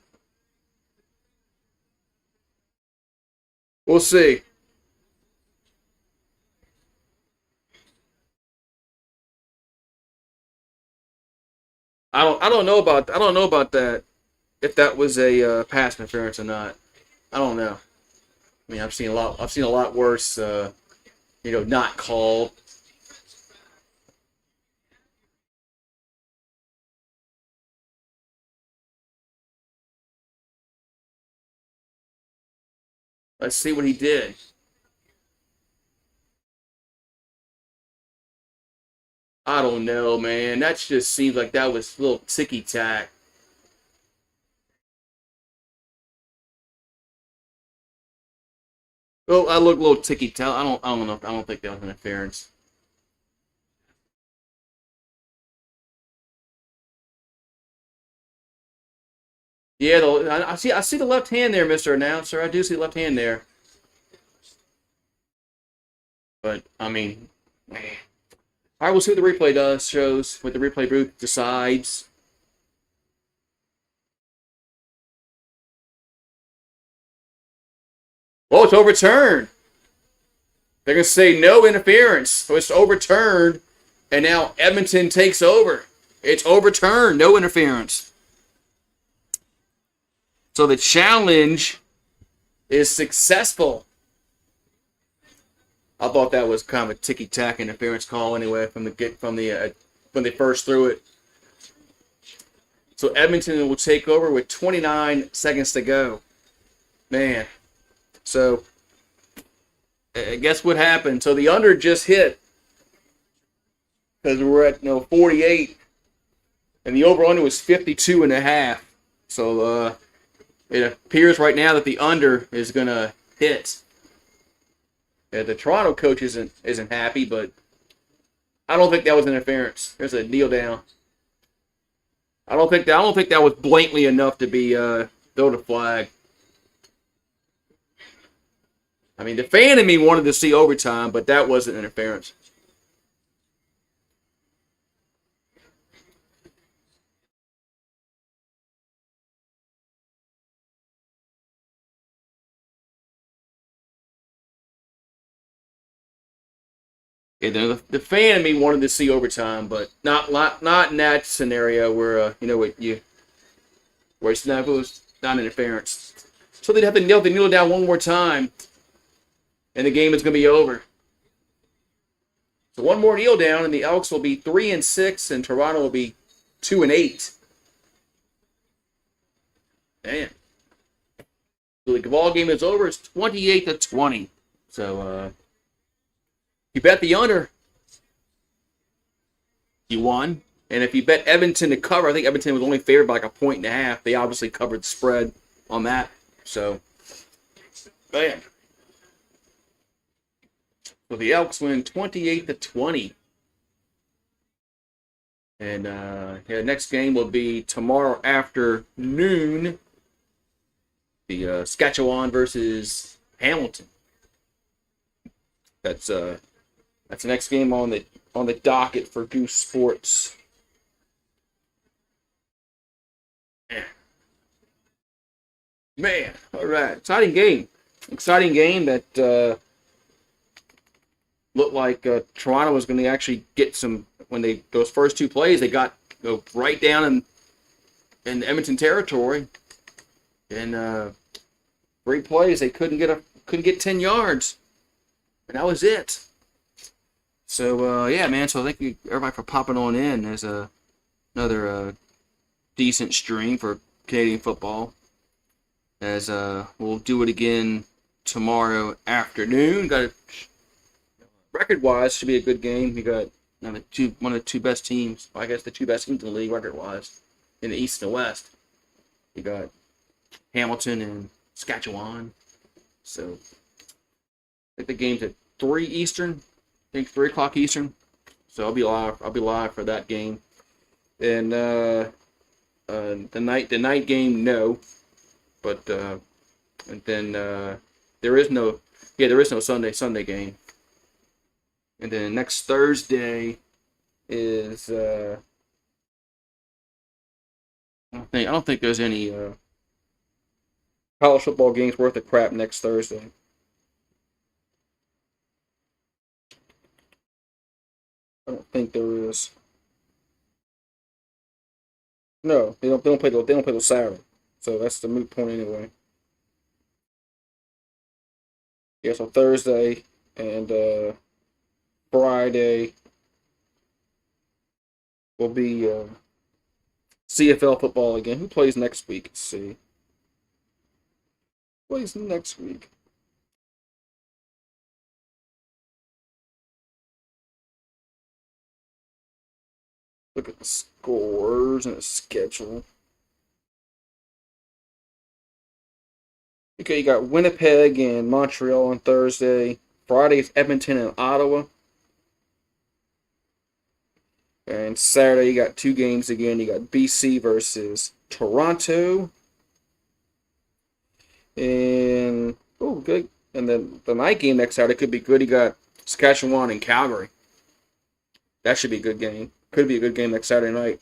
We'll see. I don't know about that. If that was a pass interference or not, I don't know. I've seen a lot worse. Not called. Let's see what he did. I don't know, man. That just seems like that was a little ticky tack. Well, I look a little ticky tack. I don't know. I don't think that was interference. Yeah, I see the left hand there, Mister Announcer. I do see the left hand there. But I mean, man. All right, we'll see what the replay does. Shows what the replay booth decides. Oh, it's overturned. They're gonna say no interference, so it's overturned, and now Edmonton takes over. It's overturned, no interference. So the challenge is successful. I thought that was kind of a ticky-tack interference call anyway when they first threw it. So Edmonton will take over with 29 seconds to go. Man, so guess what happened? So the under just hit because we're at 48, and the over-under was 52.5. So it appears right now that the under is gonna hit. The Toronto coach isn't happy, but I don't think that was interference. There's a kneel down. I don't think that was blatantly enough to be throw the flag. I mean, the fan in me wanted to see overtime, but that wasn't interference. Yeah, the fan in me wanted to see overtime, but not in that scenario where where it's not, it was not interference. So they'd have to kneel down one more time, and the game is going to be over. So one more kneel down, and the Elks will be 3-6, and Toronto will be 2-8. Man, so the ball game is over. It's 28-20. So you bet the under, you won. And if you bet Edmonton to cover, I think Edmonton was only favored by like 1.5. They obviously covered the spread on that. So, bam. So the Elks win 28-20. And next game will be tomorrow afternoon. The Saskatchewan versus Hamilton. That's the next game on the docket for GooseSports. Man, all right, exciting game that looked like Toronto was going to actually get some when those first two plays they got right down in the Edmonton territory, and 3 plays they couldn't get 10 yards, and that was it. So yeah, man. So thank you everybody for popping on in. There's another decent stream for Canadian football. As we'll do it again tomorrow afternoon. Got it. Record-wise, should be a good game. We got one of the two best teams. Well, I guess the two best teams in the league record-wise in the East and the West. We got Hamilton and Saskatchewan. So I think the game's at 3 Eastern. I think 3 o'clock Eastern. So I'll be live for that game. And the night game, no. But and then there is no Sunday game. And then next Thursday is I don't think there's any college football games worth of crap next Thursday. I don't think there is. No, they don't play till Saturday. So that's the moot point anyway. Yeah, so Thursday and Friday will be CFL football again. Who plays next week? Let's see. Who plays next week? Look at the scores and the schedule. Okay, you got Winnipeg and Montreal on Thursday. Friday is Edmonton and Ottawa. And Saturday you got 2 games again. You got BC versus Toronto. And oh, good. And then the night game next Saturday could be good. You got Saskatchewan and Calgary. That should be a good game. Could be a good game next Saturday night.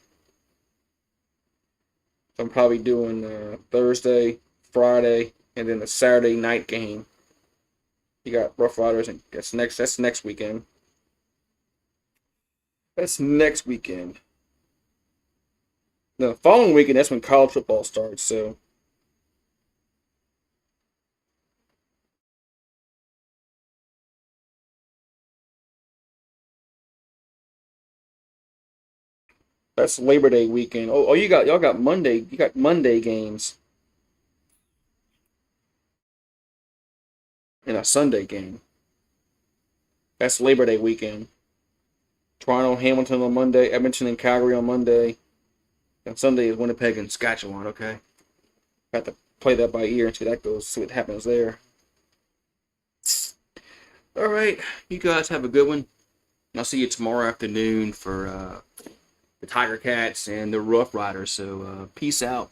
So I'm probably doing Thursday, Friday, and then the Saturday night game. You got Rough Riders, and that's next weekend. That's next weekend. The following weekend, that's when college football starts. So that's Labor Day weekend. Oh, y'all got Monday. You got Monday games and a Sunday game. That's Labor Day weekend. Toronto, Hamilton on Monday, Edmonton and Calgary on Monday, and Sunday is Winnipeg and Saskatchewan. Okay, I have to play that by ear and see that goes. See what happens there. All right, you guys have a good one. I'll see you tomorrow afternoon for the Tiger Cats and the Rough Riders. So peace out.